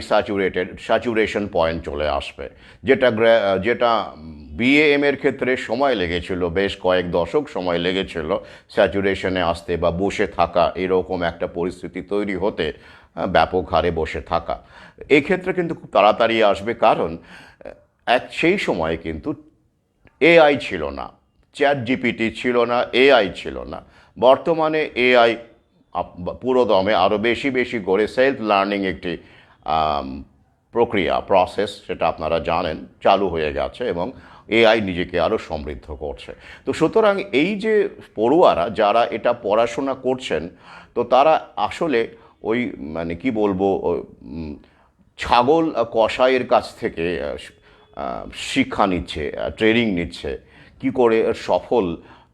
স্যাচুরেশন পয়েন্ট চলে আসবে, যেটা বিএএম এর ক্ষেত্রে সময় লেগেছিল, বেশ কয়েক দশক সময় লেগেছিল স্যাচুরেশনে আসতে বা বসে থাকা, এরকম একটা পরিস্থিতি তৈরি হতে, ব্যাপক হারে বসে থাকা। এক্ষেত্রে কিন্তু খুব তাড়াতাড়ি আসবে, কারণ সেই সময়ে কিন্তু এআই ছিল না, চ্যাট জিপিটি ছিল না, এআই ছিল না। বর্তমানে এআই পুরো দমে আরও বেশি বেশি করে সেলফ লার্নিং একটি প্রসেস, সেটা আপনারা জানেন, চালু হয়ে গেছে, এবং এআই নিজেকে আরও সমৃদ্ধ করছে। তো সুতরাং এই যে পড়ুয়ারা যারা এটা পড়াশোনা করছেন, তো তারা আসলে ওই মানে কি বলবো, ছাগল কসাইয়ের কাছ থেকে শিক্ষা নিচ্ছে, ট্রেনিং নিচ্ছে, কি করে সফল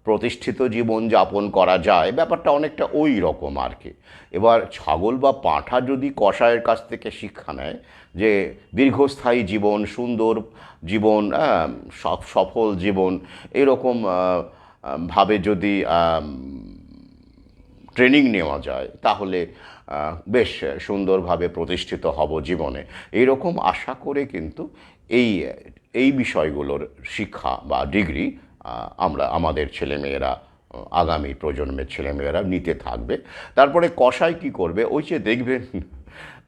প্রতিষ্ঠিত জীবন যাপন করা যায়, ব্যাপারটা অনেকটা ওই রকম আর কি। এবার ছাগল বা পাঁঠা যদি কসাইয়ের কাছ থেকে শিক্ষা নেয় যে দীর্ঘস্থায়ী জীবন, সুন্দর জীবন, সফল জীবন, এরকম ভাবে যদি ট্রেনিং নেওয়া যায়, তাহলে বেশ সুন্দরভাবে প্রতিষ্ঠিত হব জীবনে, এইরকম আশা করে কিন্তু এই এই বিষয়গুলোর শিক্ষা বা ডিগ্রি আমাদের ছেলেমেয়েরা, আগামী প্রজন্মের ছেলেমেয়েরা নিতে থাকবে। তারপরে কসাই কি করবে, ওই যে দেখবেন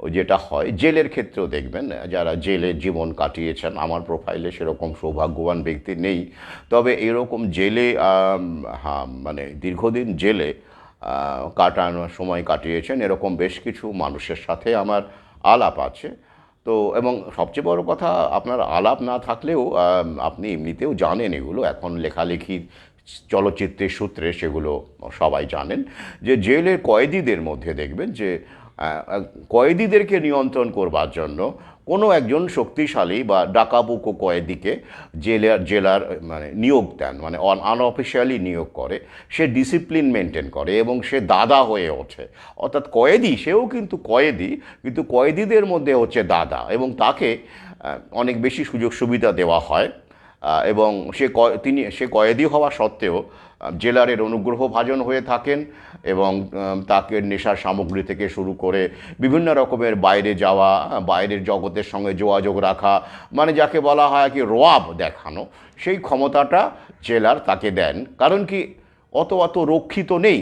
ওই যেটা হয় জেলের ক্ষেত্রেও দেখবেন, যারা জেলে জীবন কাটিয়েছেন, আমার প্রোফাইলে সেরকম সৌভাগ্যবান ব্যক্তি নেই, তবে এরকম জেলে মানে দীর্ঘদিন জেলে কাটানোর সময় কাটিয়েছেন এরকম বেশ কিছু মানুষের সাথে আমার আলাপ আছে। তো এবং সবচেয়ে বড় কথা, আপনার আলাপ না থাকলেও আপনি এমনিতেও জানেন, এগুলো এখন লেখালেখি চলচ্চিত্রের সূত্রে সেগুলো সবাই জানেন, যে জেলের কয়েদিদের মধ্যে দেখবেন যে কয়েদিদেরকে নিয়ন্ত্রণ করবার জন্য কোনো একজন শক্তিশালী বা ডাকাবুকো কয়েদিকে জেলার মানে নিয়োগ দেন, মানে আনঅফিসিয়ালি নিয়োগ করে, সে ডিসিপ্লিন মেনটেন করে এবং সে দাদা হয়ে ওঠে। অর্থাৎ কয়েদি, সেও কিন্তু কয়েদি, কিন্তু কয়েদিদের মধ্যে হচ্ছে দাদা, এবং তাকে অনেক বেশি সুযোগ সুবিধা দেওয়া হয়, এবং সে কয়েদি হওয়া সত্ত্বেও জেলারের অনুগ্রহ ভাজন হয়ে থাকেন, এবং তাকে নেশার সামগ্রী থেকে শুরু করে বিভিন্ন রকমের বাইরে যাওয়া, বাইরের জগতের সঙ্গে যোগাযোগ রাখা, মানে যাকে বলা হয় কি রোয়াব দেখানো, সেই ক্ষমতাটা জেলার তাকে দেন। কারণ কি, অত রক্ষিত নেই,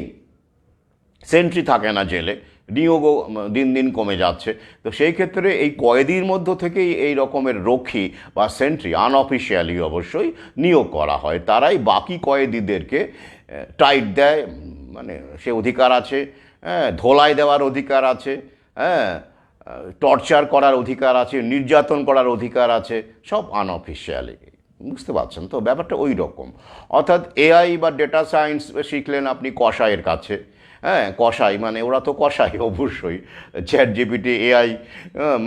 সেন্ট্রি থাকে না জেলে, নিয়োগও দিন দিন কমে যাচ্ছে। তো সেই ক্ষেত্রে এই কয়েদির মধ্য থেকেই এই রকমের রক্ষী বা সেন্ট্রি আনঅফিসিয়ালি অবশ্যই নিয়োগ করা হয়, তারাই বাকি কয়েদিদেরকে টাইট দেয়, মানে সে অধিকার আছে, হ্যাঁ, ধোলাই দেওয়ার অধিকার আছে, হ্যাঁ, টর্চার করার অধিকার আছে, নির্যাতন করার অধিকার আছে, সব আনঅফিসিয়ালি। বুঝতে পারছেন তো, ব্যাপারটা ওই রকম। অর্থাৎ এআই বা ডেটা সায়েন্স শিখলেন আপনি কসাইয়ের কাছে, হ্যাঁ, কসাই মানে ওরা তো কসাই অবশ্যই, চ্যাট জিপিটি, এআই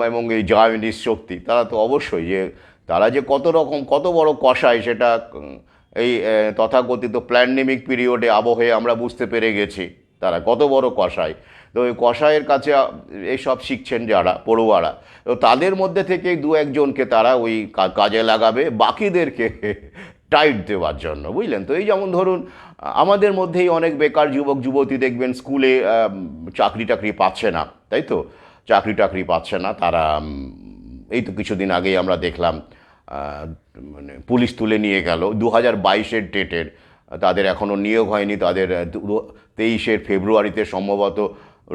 এবং এই জায়নিস শক্তি, তারা তো অবশ্যই, যে তারা যে কত বড় কসাই, সেটা এই তথাকথিত প্ল্যান্ডেমিক পিরিয়ডে আবহে আমরা বুঝতে পেরে গেছি তারা কত বড় কসাই। তো ওই কসাইয়ের কাছে এইসব শিখছেন যারা পড়ুয়ারা, তো তাদের মধ্যে থেকে দু একজনকে তারা ওই কাজে লাগাবে, বাকিদেরকে টাইট দেওয়ার জন্য, বুঝলেন তো। এই যেমন ধরুন, আমাদের মধ্যেই অনেক বেকার যুবক যুবতী দেখবেন স্কুলে চাকরি টাকরি পাচ্ছে না, তাই তো, চাকরি টাকরি পাচ্ছে না তারা। এই তো কিছুদিন আগেই আমরা দেখলাম, মানে পুলিশ তুলে নিয়ে গেল 2022-এর টেটের, তাদের এখনও নিয়োগ হয়নি, তাদের 23 ফেব্রুয়ারিতে সম্ভবত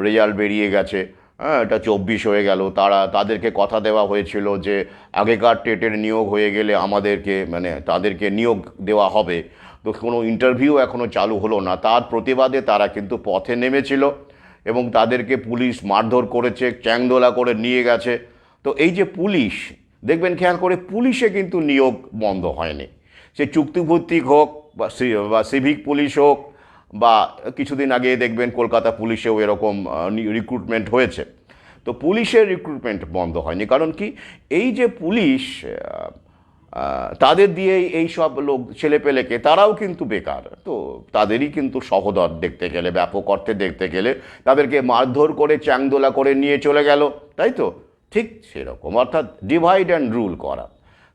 রেজাল্ট বেরিয়ে গেছে, হ্যাঁ, এটা 24 হয়ে গেল। তাদেরকে কথা দেওয়া হয়েছিল যে আগেকার টেটের নিয়োগ হয়ে গেলে আমাদেরকে, মানে তাদেরকে নিয়োগ দেওয়া হবে। তো কোনো ইন্টারভিউ এখনও চালু হলো না, তার প্রতিবাদে তারা কিন্তু পথে নেমেছিল, এবং তাদেরকে পুলিশ মারধর করেছে, চ্যাংদোলা করে নিয়ে গেছে। তো এই যে পুলিশ, দেখবেন খেয়াল করে, পুলিশে কিন্তু নিয়োগ বন্ধ হয়নি। সে চুক্তিভিত্তিক হোক বা সিভিক পুলিশ হোক, বা কিছুদিন আগে দেখবেন কলকাতা পুলিশেও এরকম রিক্রুটমেন্ট হয়েছে। তো পুলিশের রিক্রুটমেন্ট বন্ধ হয়নি, কারণ কি, এই যে পুলিশ তাদের দিয়ে এই সব লোক ছেলেপেলেকে, তারাও কিন্তু বেকার। তো তাদেরই কিন্তু সহোদর দেখতে গেলে, ব্যাপক অর্থে দেখতে গেলে, তাদেরকে মারধর করে চ্যাংদোলা করে নিয়ে চলে গেল, তাই তো? ঠিক সেরকম, অর্থাৎ ডিভাইড অ্যান্ড রুল করা।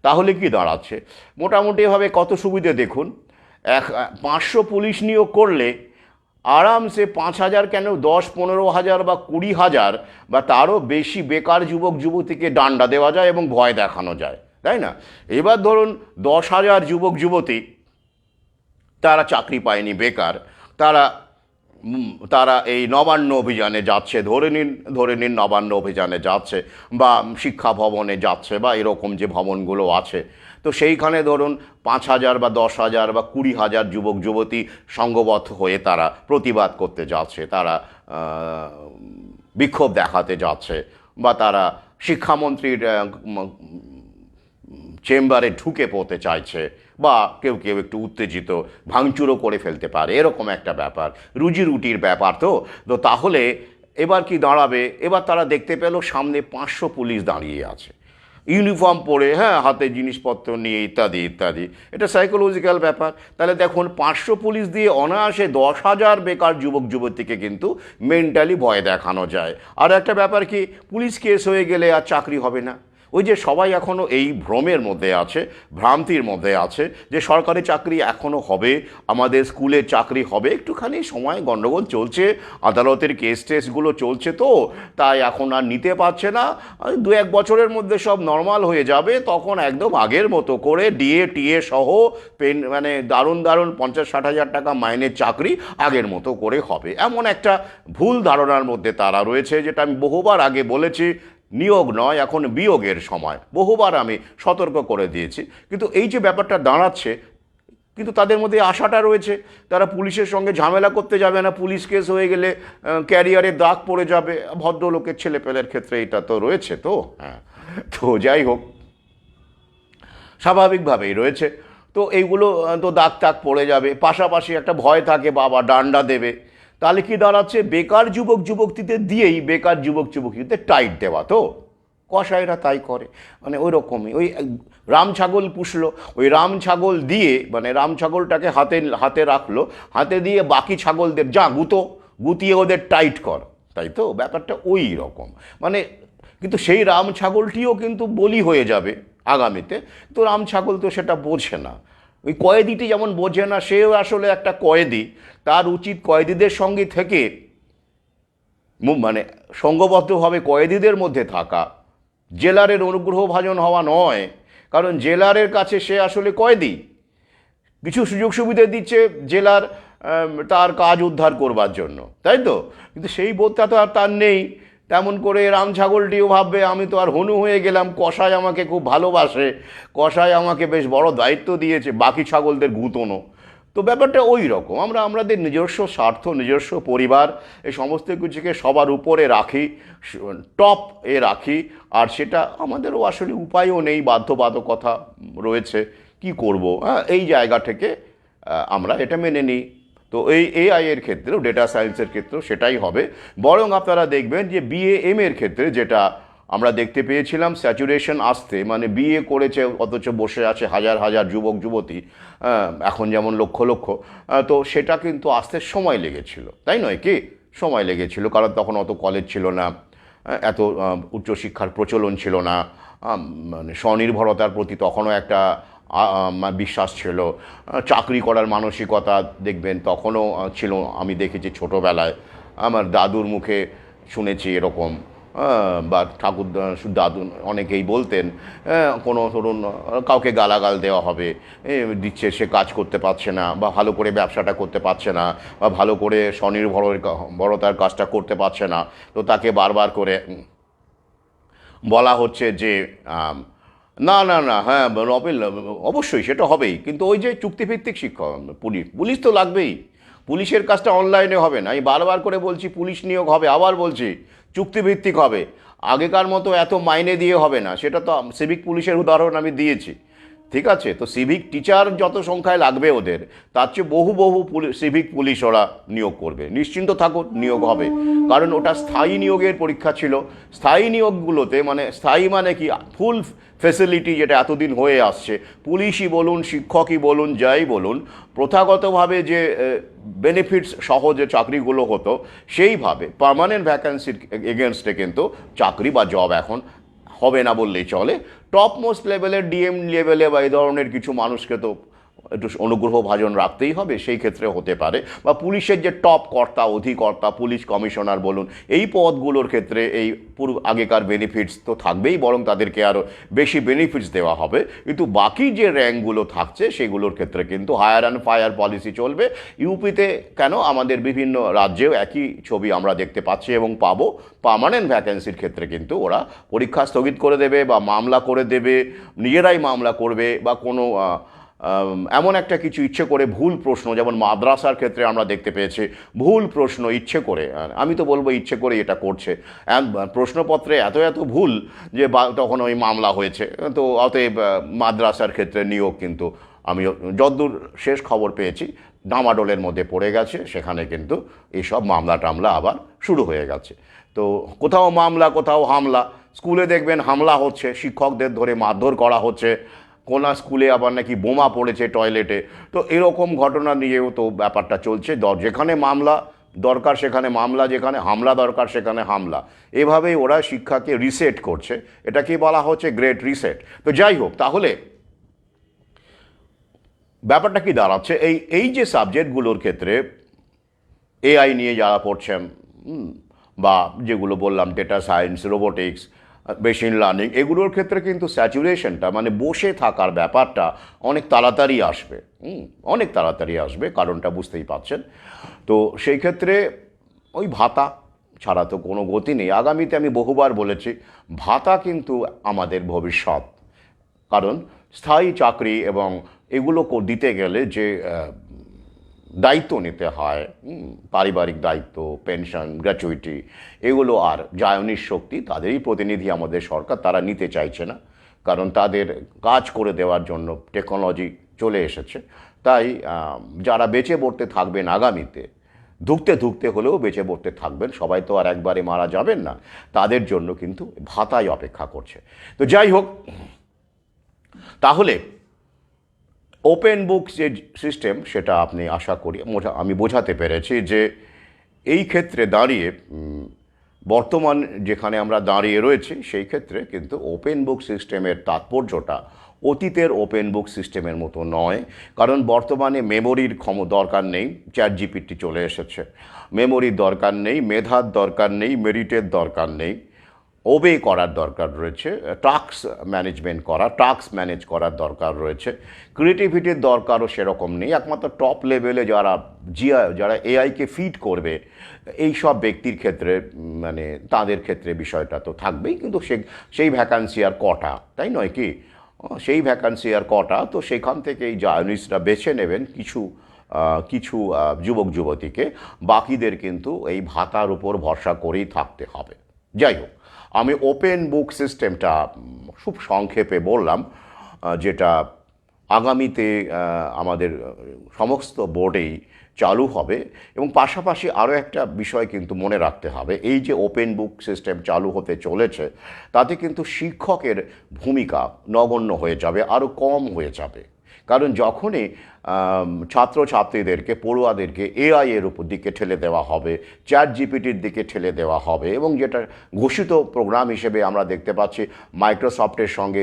তাহলে কি দাঁড়াচ্ছে? মোটামুটিভাবে কত সুবিধে দেখুন। 500 পুলিশ নিয়োগ করলে আরামসে 5,000 কেন 10-15,000 বা 20,000 বা তারও বেশি বেকার যুবক যুবতীকে ডান্ডা দেওয়া যায় এবং ভয় দেখানো যায়, তাই না? এবার ধরুন 10,000 যুবক যুবতী, তারা চাকরি পায়নি, বেকার, তারা তারা এই নবান্ন অভিযানে যাচ্ছে, ধরে নিন নবান্ন অভিযানে যাচ্ছে, বা শিক্ষা ভবনে যাচ্ছে, বা এরকম যে ভবনগুলো আছে, তো সেইখানে ধরুন 5,000 বা 10,000 বা 20,000 যুবক যুবতী সংঘবদ্ধ হয়ে তারা প্রতিবাদ করতে যাচ্ছে, তারা বিক্ষোভ দেখাতে যাচ্ছে, বা তারা শিক্ষামন্ত্রীর চেম্বারে ঢুকে পড়তে চাইছে, বা কেউ কেউ একটু উত্তেজিত, ভাঙচুরও করে ফেলতে পারে, এরকম একটা ব্যাপার, রুজি রুটির ব্যাপার। তো তো তাহলে এবার কি দাঁড়াবে? এবার তারা দেখতে পেল সামনে 500 পুলিশ দাঁড়িয়ে আছে, ইউনিফর্ম পরে, হ্যাঁ, হাতে জিনিসপত্র নিয়ে, ইত্যাদি ইত্যাদি। এটা সাইকোলজিক্যাল ব্যাপার। তাহলে দেখুন, 500 পুলিশ দিয়ে অনায়াসে 10,000 বেকার যুবক যুবতীকে কিন্তু মেন্টালি ভয় দেখানো যায়। আর একটা ব্যাপার কি, পুলিশ কেস হয়ে গেলে আর চাকরি হবে না। ওই যে সবাই এখনও এই ভ্রমের মধ্যে আছে, ভ্রান্তির মধ্যে আছে যে সরকারি চাকরি এখনও হবে, আমাদের স্কুলের চাকরি হবে। একটুখানি সময় গণ্ডগোল চলছে, আদালতের কেস টেসগুলো চলছে, তো তাই এখন আর নিতে পারছে না। 2-1 বছরের মধ্যে সব নর্মাল হয়ে যাবে, তখন একদম আগের মতো করে ডিএ টিএ সহ মানে দারুণ দারুণ 50-60 হাজার টাকা মাইনের চাকরি আগের মতো করে হবে। এমন একটা ভুল ধারণার মধ্যে তারা রয়েছে, যেটা আমি বহুবার আগে বলেছি। নিয়োগ নয়, এখন বিয়োগের সময়, বহুবার আমি সতর্ক করে দিয়েছি। কিন্তু এই যে ব্যাপারটা দাঁড়াচ্ছে, কিন্তু তাদের মধ্যে আশাটা রয়েছে, তারা পুলিশের সঙ্গে ঝামেলা করতে যাবে না, পুলিশ কেস হয়ে গেলে ক্যারিয়ারে দাগ পড়ে যাবে। ভদ্রলোকের ছেলেপেলের ক্ষেত্রে এটা তো রয়েছে। তো হ্যাঁ, তো যাই হোক, স্বাভাবিকভাবেই রয়েছে। তো এইগুলো তো দাগ টাগ পড়ে যাবে, পাশাপাশি একটা ভয় থাকে বাবা ডান্ডা দেবে। তাহলে কি দাঁড়াচ্ছে? বেকার যুবক যুবতীদের দিয়েই বেকার যুবক যুবতীদের টাইট দেওয়া। তো কসাইরা তাই করে, মানে ওই রকমই। ওই রাম ছাগল পুষলো, ওই রাম ছাগল দিয়ে, মানে রাম ছাগলটাকে হাতে রাখলো, হাতে দিয়ে বাকি ছাগলদের যা গুতিয়ে ওদের টাইট কর, তাই তো? ব্যাপারটা ওই রকম। মানে কিন্তু সেই রাম ছাগলটিও কিন্তু বলি হয়ে যাবে আগামীতে। তো রাম ছাগল তো সেটা বোঝে না। ওই কয়েদিটি যেমন বোঝে না, সেও আসলে একটা কয়েদি। তার উচিত কয়েদিদের সঙ্গে থেকে, মানে সঙ্গবদ্ধভাবে কয়েদিদের মধ্যে থাকা, জেলারের অনুগ্রহভাজন হওয়া নয়। কারণ জেলারের কাছে সে আসলে কয়েদি, কিছু সুযোগ সুবিধা দিচ্ছে জেলার তার কাজ উদ্ধার করবার জন্য, তাই তো? কিন্তু সেই বোধটা তো আর তার নেই। তেমন করে রাম ছাগলটিও ভাববে, আমি তো আর হনু হয়ে গেলাম, কসাই আমাকে খুব ভালোবাসে, কসাই আমাকে বেশ বড় দায়িত্ব দিয়েছে বাকি ছাগলদের গুঁতোনো। তো ব্যাপারটা ওই রকম। আমাদের নিজস্ব স্বার্থ, নিজস্ব পরিবার, এই সমস্ত কিছুকে সবার উপরে রাখি, টপ রাখি। আর সেটা আমাদেরও আসলে উপায়ও নেই, বাধ্যবাধকতা রয়েছে, কি করব? এই জায়গা থেকে আমরা এটা মেনে নিই। তো এই এআই এর ক্ষেত্রেও, ডেটা সায়েন্সের ক্ষেত্রেও সেটাই হবে। বরং আপনারা দেখবেন যে BA এর ক্ষেত্রে যেটা আমরা দেখতে পেয়েছিলাম, স্যাচুরেশন আসতে, মানে বিএ করেছে অথচ বসে আছে হাজার হাজার যুবক যুবতী, এখন যেমন লক্ষ লক্ষ, তো সেটা কিন্তু আসতে সময় লেগেছিল, তাই নয় কি? সময় লেগেছিল, কারণ তখন অত কলেজ ছিল না, এত উচ্চশিক্ষার প্রচলন ছিল না, মানে স্বনির্ভরতার প্রতি তখনও একটা বিশ্বাস ছিল, চাকরি করার মানসিকতা দেখবেন তখনও ছিল। আমি দেখেছি ছোটোবেলায়, আমার দাদুর মুখে শুনেছি এরকম, বা ঠাকুর দাদু অনেকেই বলতেন, কোনো ধরুন কাউকে গালাগাল দেওয়া হবে, দিচ্ছে, সে কাজ করতে পারছে না, বা ভালো করে ব্যবসাটা করতে পারছে না, বা ভালো করে স্বনির্ভরতার কাজটা করতে পারছে না, তো তাকে বারবার করে বলা হচ্ছে যে না না না, হ্যাঁ অবশ্যই সেটা হবেই, কিন্তু ওই যে চুক্তিভিত্তিক শিক্ষা, পুলিশ তো লাগবেই, পুলিশের কাজটা অনলাইনে হবে না। আমি বারবার করে বলছি পুলিশ নিয়োগ হবে, আবার বলছি চুক্তিভিত্তিক হবে। আগেকার মতো এত মাইনে দিয়ে হবে না, সেটা তো সিভিক পুলিশের উদাহরণ আমি দিয়েছি। ঠিক আছে, তো সিভিক টিচার যত সংখ্যায় লাগবে ওদের, তার চেয়ে বহু বহু সিভিক পুলিশ ওরা নিয়োগ করবে। নিশ্চিন্ত থাকুন, নিয়োগ হবে। কারণ ওটা স্থায়ী নিয়োগের পরীক্ষা ছিল। স্থায়ী নিয়োগগুলোতে মানে স্থায়ী মানে কি, ফুল ফেসিলিটি যেটা এতদিন হয়ে আসছে, পুলিশই বলুন, শিক্ষকই বলুন, যাই বলুন, প্রথাগতভাবে যে বেনিফিটস সহ যে চাকরিগুলো হতো, সেইভাবে পার্মানেন্ট ভ্যাকান্সির এগেনস্টে কিন্তু চাকরি বা জব এখন হবে না বললেই চলে। টপ মোস্ট লেভেলের ডিএম লেভেলে বা এই ধরনের কিছু মানুষকে তো একটু অনুগ্রহ ভাজন রাখতেই হবে, সেই ক্ষেত্রে হতে পারে। বা পুলিশের যে টপ কর্তা, অধিকর্তা, পুলিশ কমিশনার বলুন, এই পদগুলোর ক্ষেত্রে এই আগেকার বেনিফিটস তো থাকবেই, বরং তাদেরকে আরও বেশি বেনিফিটস দেওয়া হবে। কিন্তু বাকি যে র্যাঙ্কগুলো থাকছে সেগুলোর ক্ষেত্রে কিন্তু হায়ার অ্যান্ড ফায়ার পলিসি চলবে। ইউপিতে কেন, আমাদের বিভিন্ন রাজ্যেও একই ছবি আমরা দেখতে পাচ্ছি এবং পাবো। পার্মানেন্ট ভ্যাকেন্সির ক্ষেত্রে কিন্তু ওরা পরীক্ষা স্থগিত করে দেবে বা মামলা করে দেবে, নিজেরাই মামলা করবে, বা কোনো এমন একটা কিছু ইচ্ছে করে ভুল প্রশ্ন, যেমন মাদ্রাসার ক্ষেত্রে আমরা দেখতে পেয়েছি ভুল প্রশ্ন ইচ্ছে করে, আমি তো বলবো ইচ্ছে করে এটা করছে, প্রশ্নপত্রে এত এত ভুল যে তখন ওই মামলা হয়েছে। তো অতএব মাদ্রাসার ক্ষেত্রে নিয়োগ কিন্তু আমি যতদূর শেষ খবর পেয়েছি ডামাডোলের মধ্যে পড়ে গেছে। সেখানে কিন্তু এইসব মামলা টামলা আবার শুরু হয়ে গেছে। তো কোথাও মামলা, কোথাও হামলা। স্কুলে দেখবেন হামলা হচ্ছে, শিক্ষকদের ধরে মারধর করা হচ্ছে, কোন স্কুলে আবার নাকি বোমা পড়েছে টয়লেটে। তো এরকম ঘটনা নিয়েও তো ব্যাপারটা চলছে। যেখানে মামলা দরকার সেখানে মামলা, যেখানে হামলা দরকার সেখানে হামলা। এভাবেই ওরা শিক্ষাকে রিসেট করছে। এটাকে বলা হচ্ছে গ্রেট রিসেট। তো যাই হোক, তাহলে ব্যাপারটা কি দাঁড়াচ্ছে, এই যে সাবজেক্টগুলোর ক্ষেত্রে এআই নিয়ে যারা পড়ছেন, বা যেগুলো বললাম data science, robotics, machine learning, এগুলোর ক্ষেত্রে কিন্তু স্যাচুরেশনটা মানে বসে থাকার ব্যাপারটা অনেক তাড়াতাড়ি আসবে। অনেক তাড়াতাড়ি আসবে, কারণটা বুঝতেই পারছেন। তো সেই ক্ষেত্রে ওই ভাতা ছাড়া তো কোনো গতি নেই। আগামীতে আমি বহুবার বলেছি, ভাতা কিন্তু আমাদের ভবিষ্যৎ। কারণ স্থায়ী চাকরি এবং এগুলো দিতে গেলে যে দায়িত্ব নিতে হয়, পারিবারিক দায়িত্ব, পেনশন, গ্র্যাচুইটি, এগুলো আর জায়নির শক্তি তাদেরই প্রতিনিধি আমাদের সরকার, তারা নিতে চাইছে না। কারণ তাদের কাজ করে দেওয়ার জন্য টেকনোলজি চলে এসেছে। তাই যারা বেঁচে পড়তে থাকবেন আগামীতে, ধুকতে ধুকতে হলেও বেঁচে পড়তে থাকবেন, সবাই তো আর একবারে মারা যাবেন না, তাদের জন্য কিন্তু ভাতাই অপেক্ষা করছে। তো যাই হোক, তাহলে ওপেন বুক যে সিস্টেম, সেটা আপনি আশা করি আমি বোঝাতে পেরেছি যে এই ক্ষেত্রে দাঁড়িয়ে বর্তমান যেখানে আমরা দাঁড়িয়ে রয়েছি সেই ক্ষেত্রে কিন্তু ওপেন বুক সিস্টেমের তাৎপর্যটা অতীতের ওপেন বুক সিস্টেমের মতো নয়। কারণ বর্তমানে মেমোরির দরকার নেই, চ্যাট জিপিটি চলে এসেছে। মেমোরির দরকার নেই, মেধার দরকার নেই, মেরিটের দরকার নেই, ওবে করার দরকার রয়েছে, টাস্ক ম্যানেজমেন্ট করা, টাস্ক ম্যানেজ করার দরকার রয়েছে। ক্রিয়েটিভিটির দরকারও সেরকম নেই। একমাত্র টপ লেভেলে যারা এআইকে ফিড করবে, এই সব ব্যক্তির ক্ষেত্রে মানে তাদের ক্ষেত্রে বিষয়টা তো থাকবেই। কিন্তু সেই ভ্যাকান্সি আর কটা, তাই নয় কি? সেই ভ্যাকান্সি আর কটা, তো সেখান থেকে এই জার্নালিস্টরা বেছে নেবেন কিছু যুবক যুবতীকে, বাকিদের কিন্তু এই ভাতার উপর ভরসা করেই থাকতে হবে। যাই হোক, আমি ওপেন বুক সিস্টেমটা খুব সংক্ষেপে বললাম, যেটা আগামীতে আমাদের সমস্ত বোর্ডেই চালু হবে। এবং পাশাপাশি আরও একটা বিষয় কিন্তু মনে রাখতে হবে, এই যে ওপেন বুক সিস্টেম চালু হতে চলেছে, তাতে কিন্তু শিক্ষকের ভূমিকা নগণ্য হয়ে যাবে, আরও কম হয়ে যাবে। কারণ যখনই ছাত্রছাত্রীদেরকে, পড়ুয়াদেরকে এআই এর উপর দিকে ঠেলে দেওয়া হবে, চ্যাট জিপিটির দিকে ঠেলে দেওয়া হবে, এবং যেটা ঘোষিত প্রোগ্রাম হিসেবে আমরা দেখতে পাচ্ছি মাইক্রোসফটের সঙ্গে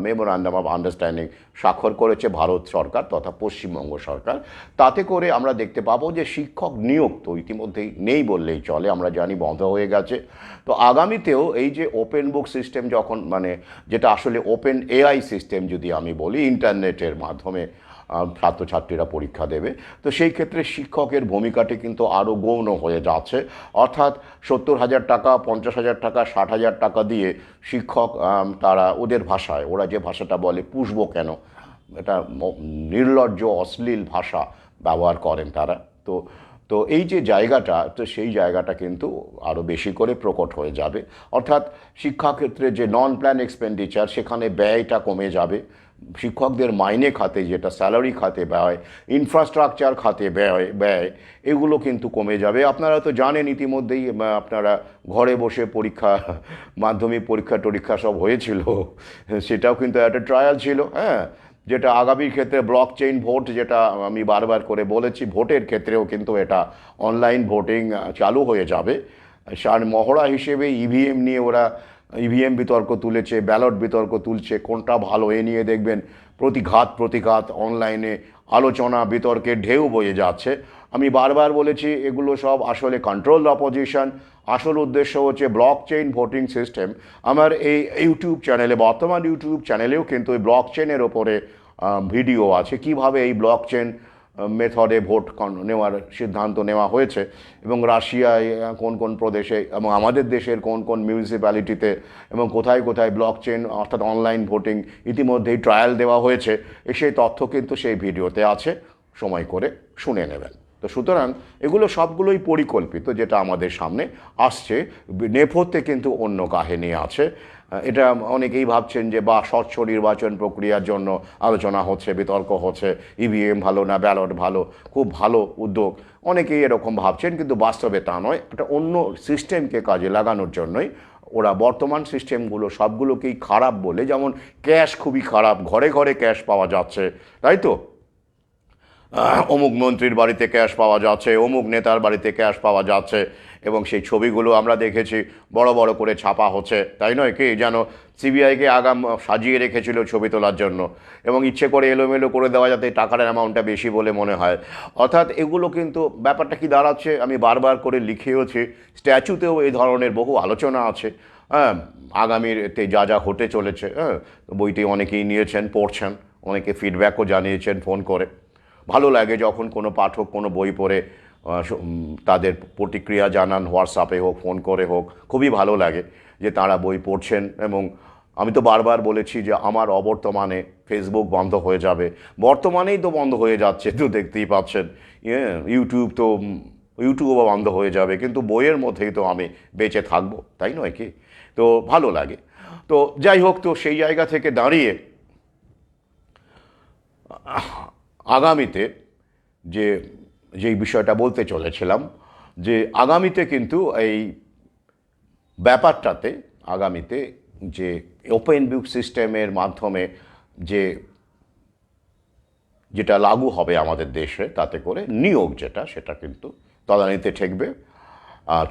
মেমোরান্ডাম অফ আন্ডারস্ট্যান্ডিং স্বাক্ষর করেছে ভারত সরকার তথা পশ্চিমবঙ্গ সরকার। তাতে করে আমরা দেখতে পাবো যে শিক্ষক নিয়োগ তো ইতিমধ্যেই নেই বললেই চলে, আমরা জানি বন্ধ হয়ে গেছে। তো আগামীতেও এই যে ওপেন বুক সিস্টেম যখন মানে যেটা আসলে ওপেন এআই সিস্টেম যদি আমি বলি, ইন্টারনেটের মাধ্যমে ছাত্রছাত্রীরা পরীক্ষা দেবে, তো সেই ক্ষেত্রে শিক্ষকের ভূমিকাটি কিন্তু আরও গৌণ হয়ে যাচ্ছে। অর্থাৎ 70,000 টাকা, 50,000 টাকা, 60,000 টাকা দিয়ে শিক্ষক তারা ওদের ভাষায়, ওরা যে ভাষাটা বলে পুষবো কেন, এটা নির্লজ্জ অশ্লীল ভাষা ব্যবহার করেন তারা। তো তো এই যে জায়গাটা, তো সেই জায়গাটা কিন্তু আরও বেশি করে প্রকট হয়ে যাবে। অর্থাৎ শিক্ষাক্ষেত্রে যে নন প্ল্যান এক্সপেন্ডিচার, সেখানে ব্যয়টা কমে যাবে। শিক্ষকদের মাইনে খাতে, যেটা স্যালারি খাতে ব্যয়, ইনফ্রাস্ট্রাকচার খাতে ব্যয় এগুলো কিন্তু কমে যাবে। আপনারা তো জানেন ইতিমধ্যেই, আপনারা ঘরে বসে পরীক্ষা, মাধ্যমিক পরীক্ষা টরীক্ষা সব হয়েছিল, সেটাও কিন্তু একটা ট্রায়াল ছিল। হ্যাঁ, যেটা আগামীর ক্ষেত্রে ব্লক চেইন ভোট, যেটা আমি বারবার করে বলেছি, ভোটের ক্ষেত্রেও কিন্তু এটা অনলাইন ভোটিং চালু হয়ে যাবে। সার মহড়া হিসেবে ইভিএম নিয়ে ওরা ইভিএম বিতর্ক তুলেছে, ব্যালট বিতর্ক তুলছে, কোনটা ভালো এ নিয়ে দেখবেন প্রতিঘাত অনলাইনে আলোচনা বিতর্কের ঢেউ বয়ে যাচ্ছে। আমি বারবার বলেছি এগুলো সব আসলে কন্ট্রোল অপোজিশন। আসল উদ্দেশ্য হচ্ছে ব্লক চেইন ভোটিং সিস্টেম। আমার এই ইউটিউব চ্যানেলে, বর্তমান ইউটিউব চ্যানেলেও কিন্তু এই ব্লক চেনের ওপরে ভিডিও আছে, কিভাবে এই ব্লক চেন মেথডে ভোট নেওয়ার সিদ্ধান্ত নেওয়া হয়েছে, এবং রাশিয়ায় কোন কোন প্রদেশে এবং আমাদের দেশের কোন কোন মিউনিসিপ্যালিটিতে এবং কোথায় কোথায় ব্লক চেন অর্থাৎ অনলাইন ভোটিং ইতিমধ্যেই ট্রায়াল দেওয়া হয়েছে। সেই তথ্য কিন্তু সেই ভিডিওতে আছে, সময় করে শুনে নেবেন। তো সুতরাং এগুলো সবগুলোই পরিকল্পিত, যেটা আমাদের সামনে আসছে। নেপথ্যে কিন্তু অন্য কাহিনী আছে। এটা অনেকেই ভাবছেন যে বা স্বচ্ছ নির্বাচন প্রক্রিয়ার জন্য আলোচনা হচ্ছে, বিতর্ক হচ্ছে, ইভিএম ভালো না ব্যালট ভালো, খুব ভালো উদ্যোগ, অনেকেই এরকম ভাবছেন, কিন্তু বাস্তবে তা নয়। একটা অন্য সিস্টেমকে কাজে লাগানোর জন্যই ওরা বর্তমান সিস্টেমগুলো সবগুলোকেই খারাপ বলে, যেমন ক্যাশ খুবই খারাপ, ঘরে ঘরে ক্যাশ পাওয়া যাচ্ছে, তাই তো, অমুক মন্ত্রীর বাড়িতে ক্যাশ পাওয়া যাচ্ছে, অমুক নেতার বাড়িতে ক্যাশ পাওয়া যাচ্ছে, এবং সেই ছবিগুলো আমরা দেখেছি বড় বড় করে ছাপা হচ্ছে, তাই নয় কি? যেন সিবিআইকে আগাম সাজিয়ে রেখেছিল ছবি তোলার জন্য, এবং ইচ্ছে করে এলোমেলো করে দেওয়া যাতে টাকার অ্যামাউন্টটা বেশি বলে মনে হয়। অর্থাৎ এগুলো কিন্তু ব্যাপারটা কি দাঁড়াচ্ছে, আমি বারবার করে লিখেওছি, স্ট্যাচুতেও এই ধরনের বহু আলোচনা আছে। হ্যাঁ, আগামীতে যা যা হতে চলেছে, হ্যাঁ, বইটি অনেকেই নিয়েছেন, পড়ছেন, অনেকে ফিডব্যাকও জানিয়েছেন ফোন করে। ভালো লাগে যখন কোনো পাঠক কোনো বই পড়ে তাদের প্রতিক্রিয়া জানান, হোয়াটসঅ্যাপে হোক, ফোন করে হোক, খুবই ভালো লাগে যে তারা বই পড়ছেন। এবং আমি তো বারবার বলেছি যে আমার অবর্তমানে ফেসবুক বন্ধ হয়ে যাবে, বর্তমানেই তো বন্ধ হয়ে যাচ্ছে, তো দেখতেই পাচ্ছেন। ইউটিউবও বন্ধ হয়ে যাবে, কিন্তু বইয়ের মধ্যেই তো আমি বেঁচে থাকবো, তাই নয় কি? তো ভালো লাগে। তো যাই হোক, তো সেই জায়গা থেকে দাঁড়িয়ে আগামীতে যে যেই বিষয়টা বলতে চলেছিলাম, যে আগামীতে কিন্তু এই ব্যাপারটাতে, আগামীতে যে ওপেন বুক সিস্টেমের মাধ্যমে যেটা লাগু হবে আমাদের দেশে, তাতে করে নিয়োগ যেটা, সেটা কিন্তু তদানীতে ঠেকবে,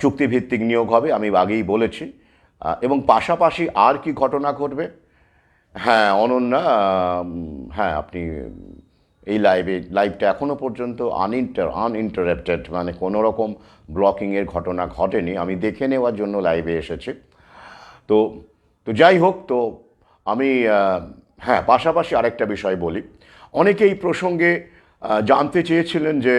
চুক্তিভিত্তিক নিয়োগ হবে, আমি আগেই বলেছি। এবং পাশাপাশি আর কি ঘটনা ঘটবে? হ্যাঁ, অনন্যা, হ্যাঁ, আপনি এই লাইভটা এখনও পর্যন্ত আনইন্টারাপ্টেড, মানে কোনো রকম ব্লকিংয়ের ঘটনা ঘটেনি, আমি দেখে নেওয়ার জন্য লাইভে এসেছি। তো তো যাই হোক, তো আমি হ্যাঁ, পাশাপাশি আরেকটা বিষয় বলি। অনেকে এই প্রসঙ্গে জানতে চেয়েছিলেন যে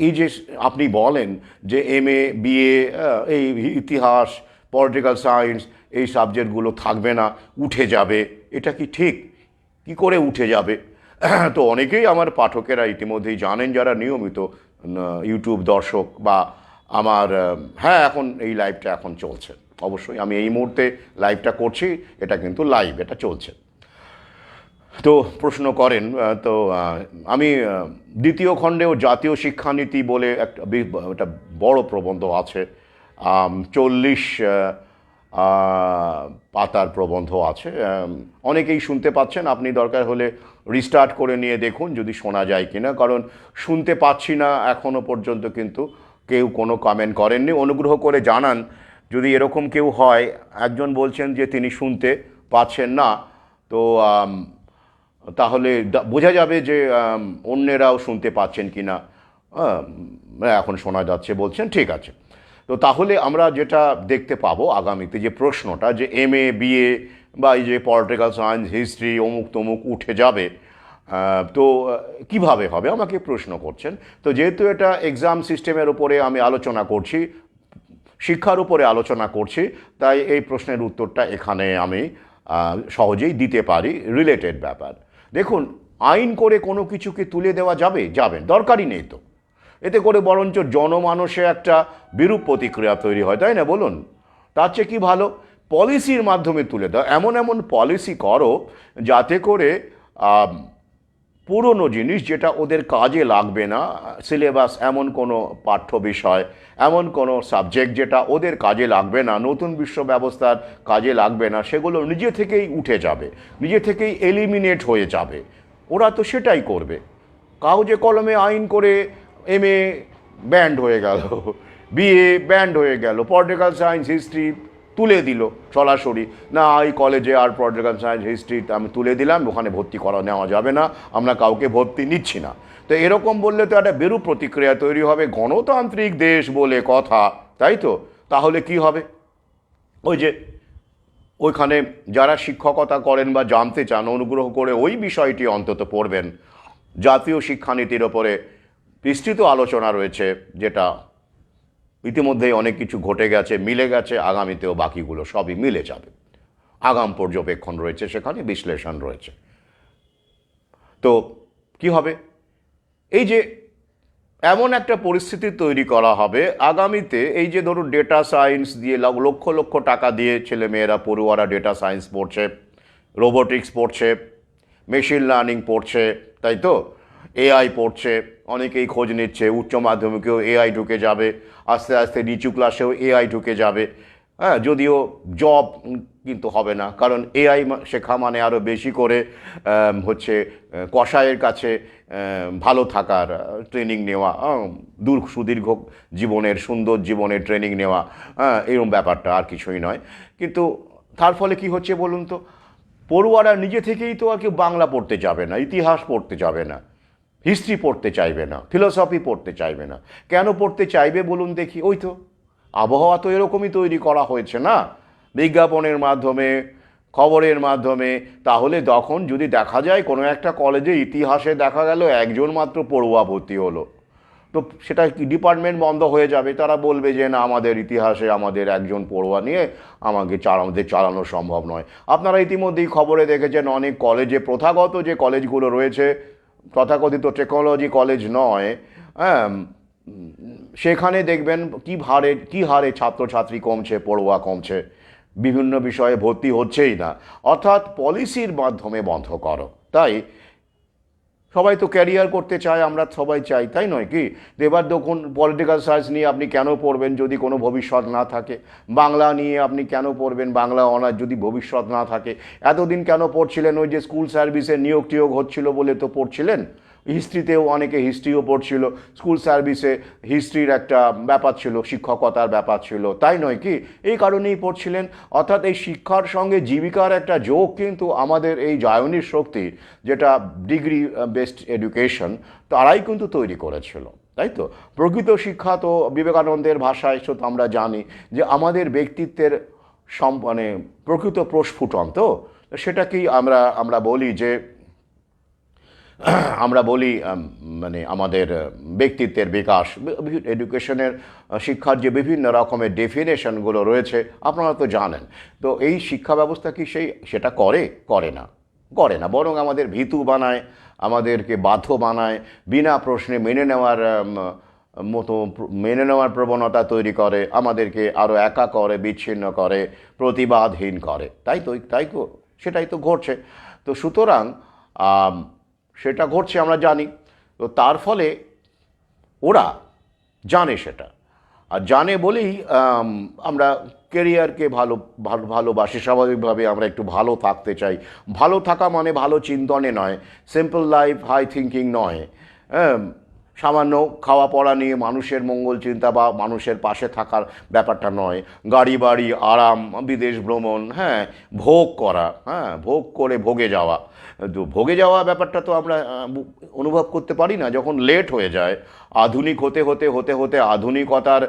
এই যে আপনি বলেন যে এমএ বিএ, এই ইতিহাস, পলিটিক্যাল সায়েন্স, এই সাবজেক্টগুলো থাকবে না, উঠে যাবে, এটা কি ঠিক? কি করে উঠে যাবে? তো অনেকেই আমার পাঠকেরা ইতিমধ্যেই জানেন, যারা নিয়মিত ইউটিউব দর্শক বা আমার, হ্যাঁ, এখন এই লাইভটা এখন চলছে, অবশ্যই আমি এই মুহূর্তে লাইভটা করছি, এটা কিন্তু লাইভ, এটা চলছে। তো প্রশ্ন করেন, তো আমি দ্বিতীয় খণ্ডেও জাতীয় শিক্ষানীতি বলে একটা বড় প্রবন্ধ আছে, 40 পাতার প্রবন্ধ আছে, অনেকেই শুনতে পাচ্ছেন, আপনি দরকার হলে রিস্টার্ট করে নিয়ে দেখুন যদি শোনা যায় কিনা, কারণ শুনতে পাচ্ছি না এখনও পর্যন্ত কিন্তু কেউ কোনো কমেন্ট করেননি। অনুগ্রহ করে জানান যদি এরকম কেউ হয়। একজন বলছেন যে তিনি শুনতে পাচ্ছেন না, তো তাহলে বোঝা যাবে যে অন্যেরাও শুনতে পাচ্ছেন কি না। এখন শোনা যাচ্ছে বলছেন, ঠিক আছে। তো তাহলে আমরা যেটা দেখতে পাবো আগামীতে, যে প্রশ্নটা, যে এমএ বিএ বা এই যে পলিটিক্যাল সায়েন্স, হিস্ট্রি, অমুক তমুক উঠে যাবে, তো কিভাবে হবে আমাকে প্রশ্ন করছেন। তো যেহেতু এটা এক্সাম সিস্টেমের উপরে আমি আলোচনা করছি, শিক্ষার উপরে আলোচনা করছি, তাই এই প্রশ্নের উত্তরটা এখানে আমি সহজেই দিতে পারি। রিলেটেড ব্যাপার। দেখুন, আইন করে কোনো কিছুকে তুলে দেওয়া যাবে? যাবে, দরকারই নেই তো। এতে করে বরঞ্চ জনমানসে একটা বিরূপ প্রতিক্রিয়া তৈরি হয়, তাই না বলুন? তার চেয়ে কি ভালো পলিসির মাধ্যমে তুলে দাও, এমন এমন পলিসি করো যাতে করে পুরনো জিনিস যেটা ওদের কাজে লাগবে না, সিলেবাস এমন কোনো পাঠ্য বিষয়, এমন কোনো সাবজেক্ট যেটা ওদের কাজে লাগবে না, নতুন বিশ্ব ব্যবস্থার কাজে লাগবে না, সেগুলো নিজে থেকেই উঠে যাবে, নিজে থেকেই এলিমিনেট হয়ে যাবে। ওরা তো সেটাই করবে। কাগজে কলমে আইন করে এমএ ব্যান্ড হয়ে গেল, বিএ ব্যান্ড হয়ে গেল, পলিটিক্যাল সায়েন্স হিস্ট্রি তুলে দিল সরাসরি, না এই কলেজে আর পলিটিক্যাল সায়েন্স হিস্ট্রি আমি তুলে দিলাম, ওখানে ভর্তি করা নেওয়া যাবে না, আমরা কাউকে ভর্তি নিচ্ছি না। তো এরকম বললে তো একটা বিরূপ প্রতিক্রিয়া তৈরি হবে, গণতান্ত্রিক দেশ বলে কথা, তাই তো? তাহলে কি হবে? ওই যে ওইখানে যারা শিক্ষকতা করেন বা জানতে চান, অনুগ্রহ করে ওই বিষয়টি অন্তত পড়বেন। জাতীয় শিক্ষানীতির ওপরে বিস্তৃত আলোচনা রয়েছে, যেটা ইতিমধ্যেই অনেক কিছু ঘটে গেছে, মিলে গেছে, আগামীতেও বাকিগুলো সবই মিলে যাবে। আগাম পর্যবেক্ষণ রয়েছে, সেখানে বিশ্লেষণ রয়েছে। তো কি হবে? এই যে এমন একটা পরিস্থিতি তৈরি করা হবে আগামীতে, এই যে ধরুন ডেটা সায়েন্স দিয়ে লক্ষ লক্ষ টাকা দিয়ে ছেলেমেয়েরা পড়ুয়ারা ডেটা সায়েন্স পড়ছে, রোবোটিক্স পড়ছে, মেশিন লার্নিং পড়ছে, তাই তো? এআই পড়ছে, অনেকেই খোঁজ নিচ্ছে উচ্চ মাধ্যমিকেও এআই ঢুকে যাবে, আস্তে আস্তে নিচু ক্লাসেও এআই ঢুকে যাবে। হ্যাঁ, যদিও জব কিন্তু হবে না, কারণ এআই শেখা মানে আরও বেশি করে হচ্ছে কসাইয়ের কাছে ভালো থাকার ট্রেনিং নেওয়া, সুদীর্ঘ জীবনের, সুন্দর জীবনের ট্রেনিং নেওয়া, এরকম ব্যাপারটা, আর কিছুই নয়। কিন্তু তার ফলে কি হচ্ছে বলুন তো? পড়ুয়ারা নিজে থেকেই তো আর কেউ বাংলা পড়তে যাবে না, ইতিহাস পড়তে যাবে না, হিস্ট্রি পড়তে চাইবে না, ফিলোসফি পড়তে চাইবে না। কেন পড়তে চাইবে বলুন দেখি? ওই তো আবহাওয়া তো এরকমই তৈরি করা হয়েছে না, বিজ্ঞাপনের মাধ্যমে, খবরের মাধ্যমে। তাহলে তখন যদি দেখা যায় কোনো একটা কলেজে ইতিহাসে দেখা গেল একজন মাত্র পড়ুয়া ভর্তি হলো, তো সেটা কি ডিপার্টমেন্ট বন্ধ হয়ে যাবে? তারা বলবে যে না, আমাদের ইতিহাসে আমাদের একজন পড়ুয়া নিয়ে আমাদের চালানো সম্ভব নয়। আপনারা ইতিমধ্যেই খবরে দেখেছেন অনেক কলেজে, প্রথাগত যে কলেজগুলো রয়েছে, তথাকথিত টেকনোলজি কলেজ নয়, হ্যাঁ, সেখানে দেখবেন কি হারে ছাত্রছাত্রী কমছে, পড়ুয়া কমছে, বিভিন্ন বিষয়ে ভর্তি হচ্ছেই না। অর্থাৎ পলিসির মাধ্যমে বন্ধ করো। তাই সবাই তো ক্যারিয়ার করতে চায়, আমরা সবাই চাই, তাই নয় কি? এবার দেখুন, পলিটিক্যাল সায়েন্স নিয়ে আপনি কেন পড়বেন যদি কোনো ভবিষ্যৎ না থাকে? বাংলা নিয়ে আপনি কেন পড়বেন, বাংলা অনার্স, যদি ভবিষ্যৎ না থাকে? এতদিন কেন পড়ছিলেন? ওই যে স্কুল সার্ভিসে নিয়োগ টিয়োগ হচ্ছিল বলে তো পড়ছিলেন। হিস্ট্রিতেও অনেকে হিস্ট্রিও পড়ছিল, স্কুল সার্ভিসে হিস্ট্রির একটা ব্যাপার ছিল, শিক্ষকতার ব্যাপার ছিল, তাই নয় কি? এই কারণেই পড়ছিলেন। অর্থাৎ এই শিক্ষার সঙ্গে জীবিকার একটা যোগ কিন্তু আমাদের এই জায়নির শক্তি, যেটা ডিগ্রি বেসড এডুকেশন, তারাই কিন্তু তৈরি করেছিল, তাই তো? প্রকৃত শিক্ষা তো বিবেকানন্দের ভাষায় সেটা আমরা জানি যে আমাদের ব্যক্তিত্বের মানে প্রকৃত প্রস্ফুটন। তো সেটাকেই আমরা বলি যে মানে আমাদের ব্যক্তিত্বের বিকাশ। এডুকেশনের, শিক্ষার যে বিভিন্ন রকমের ডেফিনেশনগুলো রয়েছে আপনারা তো জানেন। তো এই শিক্ষা ব্যবস্থা কি সেটা করে না, বরং আমাদের ভীতু বানায়, আমাদেরকে বাধ্য বানায়, বিনা প্রশ্নে মেনে নেওয়ার প্রবণতা তৈরি করে, আমাদেরকে আরও একা করে, বিচ্ছিন্ন করে, প্রতিবাদহীন করে। তাই তো সেটাই তো ঘটছে। তো সুতরাং সেটা ঘটছে আমরা জানি। তো তার ফলে ওরা জানে সেটা, আর জানে বলেই আমরা কেরিয়ারকে ভালোবাসি, স্বাভাবিকভাবে আমরা একটু ভালো থাকতে চাই। ভালো থাকা মানে ভালো চিন্তনে নয়, সিম্পল লাইফ, হাই থিঙ্কিং নয়, হ্যাঁ, সামান্য খাওয়া পড়া নিয়ে মানুষের মঙ্গল চিন্তা বা মানুষের পাশে থাকার ব্যাপারটা নয়, গাড়ি বাড়ি, আরাম, বিদেশ ভ্রমণ, হ্যাঁ, ভোগ করা, হ্যাঁ, ভোগ করে ভোগে যাওয়া ব্যাপারটা তো আমরা অনুভব করতে পারি না যখন লেট হয়ে যায়। আধুনিক হতে আধুনিকতার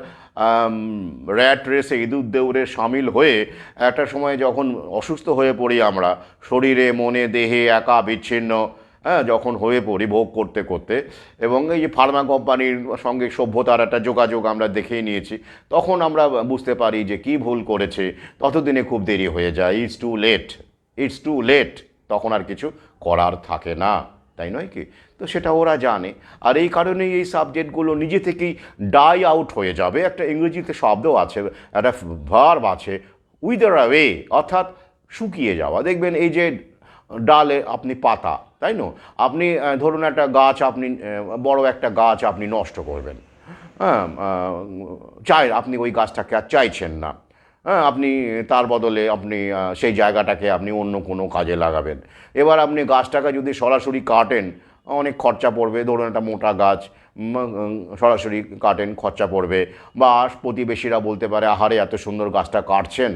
র্যাট রেসে, ইঁদুর দৌড়ে সামিল হয়ে একটা সময় যখন অসুস্থ হয়ে পড়ি আমরা, শরীরে মনে দেহে একা বিচ্ছিন্ন, হ্যাঁ, যখন হয়ে পড়ি ভোগ করতে করতে, এবং এই যে ফার্মা কোম্পানির সঙ্গে সভ্যতার একটা যোগাযোগ আমরা দেখেই নিয়েছি, তখন আমরা বুঝতে পারি যে কি ভুল করেছে। ততদিনে খুব দেরি হয়ে যায়, ইটস টু লেট, তখন আর কিছু করার থাকে না। তাই নয় কি? তো সেটা ওরা জানে, আর এই কারণেই এই সাবজেক্টগুলো নিজে থেকেই ডাই আউট হয়ে যাবে। একটা ইংরেজিতে শব্দ আছে, একটা ভার্ব আছে, উইদার অ্যাওয়ে, অর্থাৎ শুকিয়ে যাওয়া। দেখবেন এই যে ডালে আপনি পাতা, তাই না, আপনি ধরুন একটা গাছ, আপনি বড় একটা গাছ আপনি নষ্ট করবেন, হ্যাঁ, আপনি ওই গাছটাকে আর চাইছেন না, হ্যাঁ, আপনি তার বদলে আপনি সেই জায়গাটাকে আপনি অন্য কোনো কাজে লাগাবেন। এবার আপনি গাছটাকে যদি সরাসরি কাটেন, অনেক খরচা পড়বে। ধরুন একটা মোটা গাছ সরাসরি কাটেন, খরচা পড়বে, বা প্রতিবেশীরা বলতে পারে, আহারে এত সুন্দর গাছটা কাটছেন,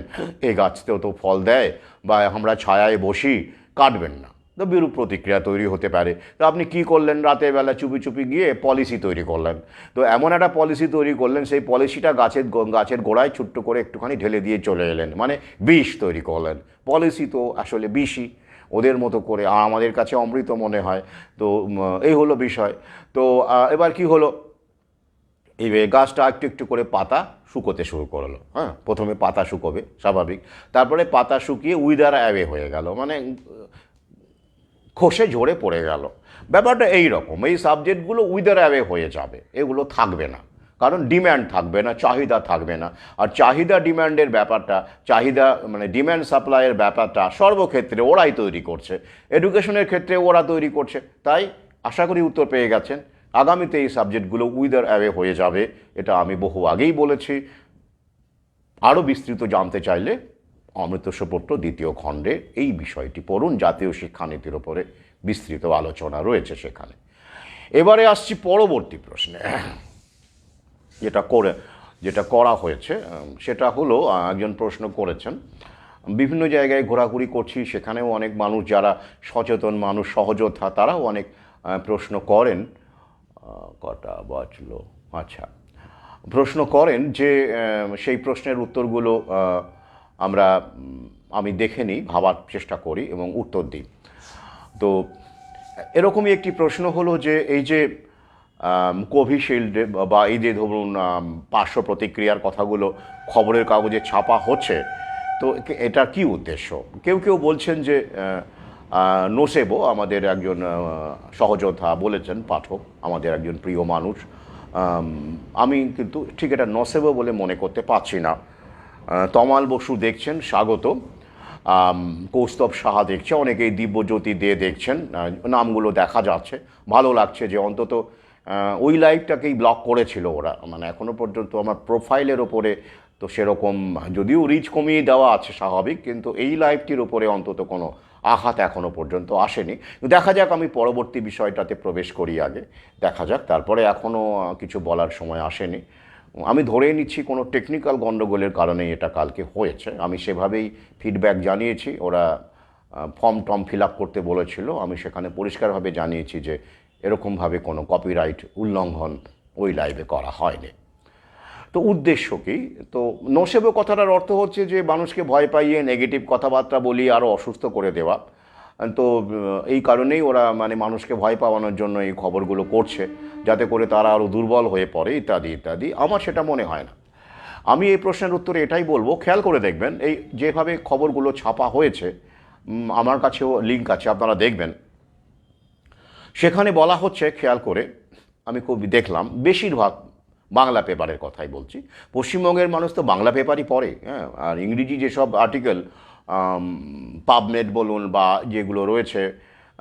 এই গাছতেও তো ফল দেয়, বা আমরা ছায়ায় বসি, কাটবেন না। তো বিরূপ প্রতিক্রিয়া তৈরি হতে পারে। তো আপনি কি করলেন, রাতের বেলা চুপি চুপি গিয়ে পলিসি তৈরি করলেন। তো এমন একটা পলিসি তৈরি করলেন, সেই পলিসিটা গাছের গোড়ায় ছোট্ট করে একটুখানি ঢেলে দিয়ে চলে এলেন, মানে বিষ তৈরি করলেন। পলিসি তো আসলে বিষই, ওদের মতো করে, আমাদের কাছে অমৃত মনে হয়। তো এই হলো বিষয়। তো এবার কি হলো, এই গাছটা একটু একটু করে পাতা শুকোতে শুরু করলো। হ্যাঁ, প্রথমে পাতা শুকোবে স্বাভাবিক, তারপরে পাতা শুকিয়ে উইদার অ্যাওয়ে হয়ে গেল, মানে খসে ঝরে পড়ে গেল। ব্যাপারটা এই রকম, এই সাবজেক্টগুলো উইদার অ্যাওয়ে হয়ে যাবে, এগুলো থাকবে না, কারণ ডিম্যান্ড থাকবে না, চাহিদা থাকবে না। আর চাহিদা ডিম্যান্ডের ব্যাপারটা, চাহিদা মানে ডিম্যান্ড সাপ্লাইয়ের ব্যাপারটা সর্বক্ষেত্রে ওরাই তৈরি করছে, এডুকেশনের ক্ষেত্রে ওরা তৈরি করছে। তাই আশা করি উত্তর পেয়ে গেছেন। আগামীতে এই সাবজেক্টগুলো উইদার অ্যাওয়ে হয়ে যাবে, এটা আমি বহু আগেই বলেছি। আরও বিস্তৃত জানতে চাইলে অমৃত সুপত্র 2য় খণ্ডে এই বিষয়টি পড়ুন, জাতীয় শিক্ষানীতির ওপরে বিস্তৃত আলোচনা রয়েছে সেখানে। এবারে আসছি পরবর্তী প্রশ্নে। যেটা করা হয়েছে সেটা হলো, একজন প্রশ্ন করেছেন, বিভিন্ন জায়গায় ঘোরাঘুরি করছি, সেখানেও অনেক মানুষ যারা সচেতন মানুষ, সহযোদ্ধা, তারাও অনেক প্রশ্ন করেন। কটা বাজলো, আচ্ছা, প্রশ্ন করেন যে সেই প্রশ্নের উত্তরগুলো আমি দেখে নিই, ভাবার চেষ্টা করি এবং উত্তর দিই। তো এরকমই একটি প্রশ্ন হলো যে এই যে কোভিশিল্ড বা এই যে ধরুন পার্শ্ব প্রতিক্রিয়ার কথাগুলো খবরের কাগজে ছাপা হচ্ছে, তো এটার কি উদ্দেশ্য? কেউ কেউ বলছেন যে নোসেবো, আমাদের একজন সহযোদ্ধা বলেছেন, পাঠক, আমাদের একজন প্রিয় মানুষ, আমি কিন্তু ঠিক এটা নসেবো বলে মনে করতে পারছি না। তমাল বসু দেখছেন, স্বাগত। কৌস্তব সাহা দেখছে, অনেকেই দিব্যজ্যোতি দিয়ে দেখছেন, নামগুলো দেখা যাচ্ছে। ভালো লাগছে যে অন্তত ওই লাইভটাকেই ব্লক করেছিল ওরা, মানে এখনও পর্যন্ত আমার প্রোফাইলের ওপরে তো সেরকম, যদিও রিচ কমিয়ে দেওয়া আছে স্বাভাবিক, কিন্তু এই লাইভটির ওপরে অন্তত কোনো আঘাত এখনও পর্যন্ত আসেনি। দেখা যাক, আমি পরবর্তী বিষয়টাতে প্রবেশ করি আগে, দেখা যাক। তারপরে এখনও কিছু বলার সময় আসেনি। আমি ধরে নিচ্ছি কোনো টেকনিক্যাল গণ্ডগোলের কারণেই এটা কালকে হয়েছে। আমি সেভাবেই ফিডব্যাক জানিয়েছি। ওরা ফর্ম ফিল আপ করতে বলেছিল, আমি সেখানে পরিষ্কারভাবে জানিয়েছি যে এরকমভাবে কোনো কপিরাইট উল্লঙ্ঘন ওই লাইভে করা হয়নি। তো উদ্দেশ্য কী? তো নসেবো কথাটার অর্থ হচ্ছে যে মানুষকে ভয় পাইয়ে নেগেটিভ কথাবার্তা বলিয়ে আরও অসুস্থ করে দেওয়া। তো এই কারণেই ওরা মানে মানুষকে ভয় পাওয়ানোর জন্য এই খবরগুলো করছে, যাতে করে তারা আরও দুর্বল হয়ে পড়ে, ইত্যাদি ইত্যাদি। আমার সেটা মনে হয় না। আমি এই প্রশ্নের উত্তরে এটাই বলবো, খেয়াল করে দেখবেন এই যেভাবে খবরগুলো ছাপা হয়েছে, আমার কাছেও লিঙ্ক আছে, আপনারা দেখবেন। সেখানে বলা হচ্ছে, খেয়াল করে আমি খুব দেখলাম, বেশিরভাগ বাংলা পেপারের কথাই বলছি। পশ্চিমবঙ্গের মানুষ তো বাংলা পেপারই পড়ে, হ্যাঁ, আর ইংরেজি যেসব আর্টিকেল পাবমেড বলুন বা যেগুলো রয়েছে,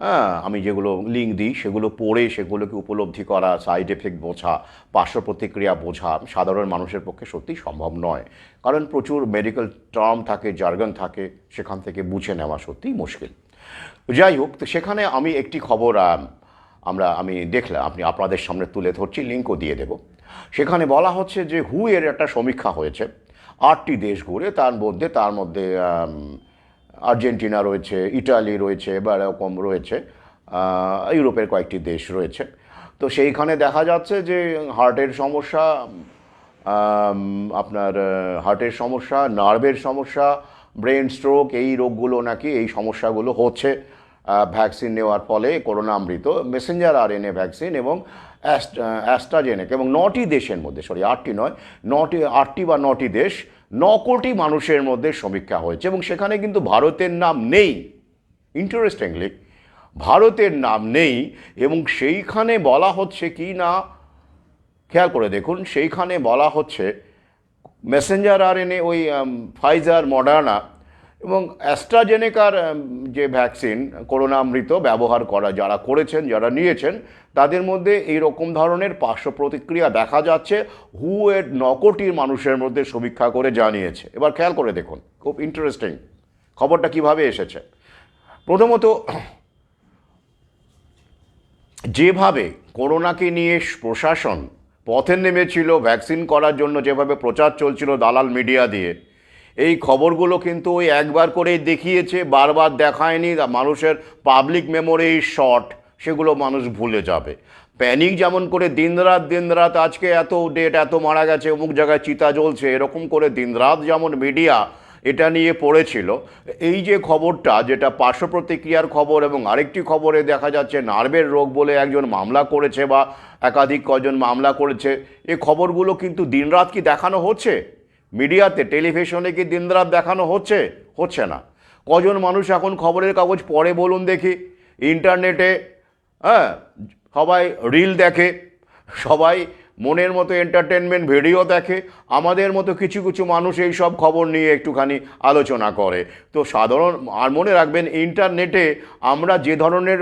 হ্যাঁ, আমি যেগুলো লিঙ্ক দিই সেগুলো পড়ে সেগুলোকে উপলব্ধি করা, সাইড এফেক্ট বোঝা, পার্শ্ব প্রতিক্রিয়া বোঝা সাধারণ মানুষের পক্ষে সত্যিই সম্ভব নয়, কারণ প্রচুর মেডিকেল টার্ম থাকে, জার্গন থাকে, সেখান থেকে বুঝে নেওয়া সত্যিই মুশকিল। যাই হোক, তো সেখানে আমি একটি খবর আমি দেখলাম, আপনাদের সামনে তুলে ধরছি, লিঙ্কও দিয়ে দেব। সেখানে বলা হচ্ছে যে হু এর একটা সমীক্ষা হয়েছে 8টি দেশ ঘুরে, তার মধ্যে আর্জেন্টিনা রয়েছে, ইটালি রয়েছে, বা এরকম রয়েছে, ইউরোপের কয়েকটি দেশ রয়েছে। তো সেইখানে দেখা যাচ্ছে যে হার্টের সমস্যা, হার্টের সমস্যা, নার্ভের সমস্যা, ব্রেন স্ট্রোক, এই রোগগুলো নাকি, এই সমস্যাগুলো হচ্ছে ভ্যাকসিন নেওয়ার ফলে, করোনা অমৃত, মেসেঞ্জার আরএনএ ভ্যাকসিন এবং অ্যাস্ট্রাজেনেকা, এবং 9টি দেশের মধ্যে, 8টি নয়, 8টি বা 9টি দেশ, 9 কোটি মানুষের মধ্যে সমীক্ষা হয়েছে, এবং সেখানে কিন্তু ভারতের নাম নেই। ইন্টারেস্টিংলি ভারতের নাম নেই, এবং সেইখানে বলা হচ্ছে কি না, খেয়াল করে দেখুন, সেইখানে বলা হচ্ছে মেসেঞ্জার আরএনএ, ওই ফাইজার, মডার্না এবং অ্যাস্ট্রাজেনেকার যে ভ্যাকসিন করোনামৃত ব্যবহার করা যারা করেছেন, যারা নিয়েছেন, তাদের মধ্যে এই রকম ধরনের পার্শ্ব প্রতিক্রিয়া দেখা যাচ্ছে। এর 9 কোটি মানুষের মধ্যে সমীক্ষা করে জানিয়েছে। এবার খেয়াল করে দেখুন, খুব ইন্টারেস্টিং খবরটা কিভাবে এসেছে। প্রথমত, যেভাবে করোনাকে নিয়ে প্রশাসন পথে নেমেছিল ভ্যাকসিন করার জন্য, যেভাবে প্রচার চলছিল দালাল মিডিয়া দিয়ে, এই খবরগুলো কিন্তু ওই একবার করেই দেখিয়েছে, বারবার দেখায়নি। মানুষের পাবলিক মেমোরি শর্ট, সেগুলো মানুষ ভুলে যাবে। প্যানিক যেমন করে দিনরাত আজকে এত ডেট, এত মারা গেছে, অমুক জায়গায় চিতা জ্বলছে, এরকম করে দিনরাত যেমন মিডিয়া এটা নিয়ে পড়েছিল, এই যে খবরটা, যেটা পার্শ্ব প্রতিক্রিয়ার খবর, এবং আরেকটি খবরে দেখা যাচ্ছে নার্ভের রোগ বলে একজন মামলা করেছে বা একাধিক কজন মামলা করেছে, এই খবরগুলো কিন্তু দিনরাত কি দেখানো হচ্ছে মিডিয়াতে, টেলিভিশনে কি দিনরাত দেখানো হচ্ছে? হচ্ছে না। কজন মানুষ এখন খবরের কাগজ পড়ে বলুন দেখি? ইন্টারনেটে, হ্যাঁ, সবাই রিল দেখে, সবাই মনের মতো এন্টারটেনমেন্ট ভিডিও দেখে, আমাদের মতো কিছু কিছু মানুষ এই সব খবর নিয়ে একটুখানি আলোচনা করে। তো সাধারণ, আর মনে রাখবেন, ইন্টারনেটে আমরা যে ধরনের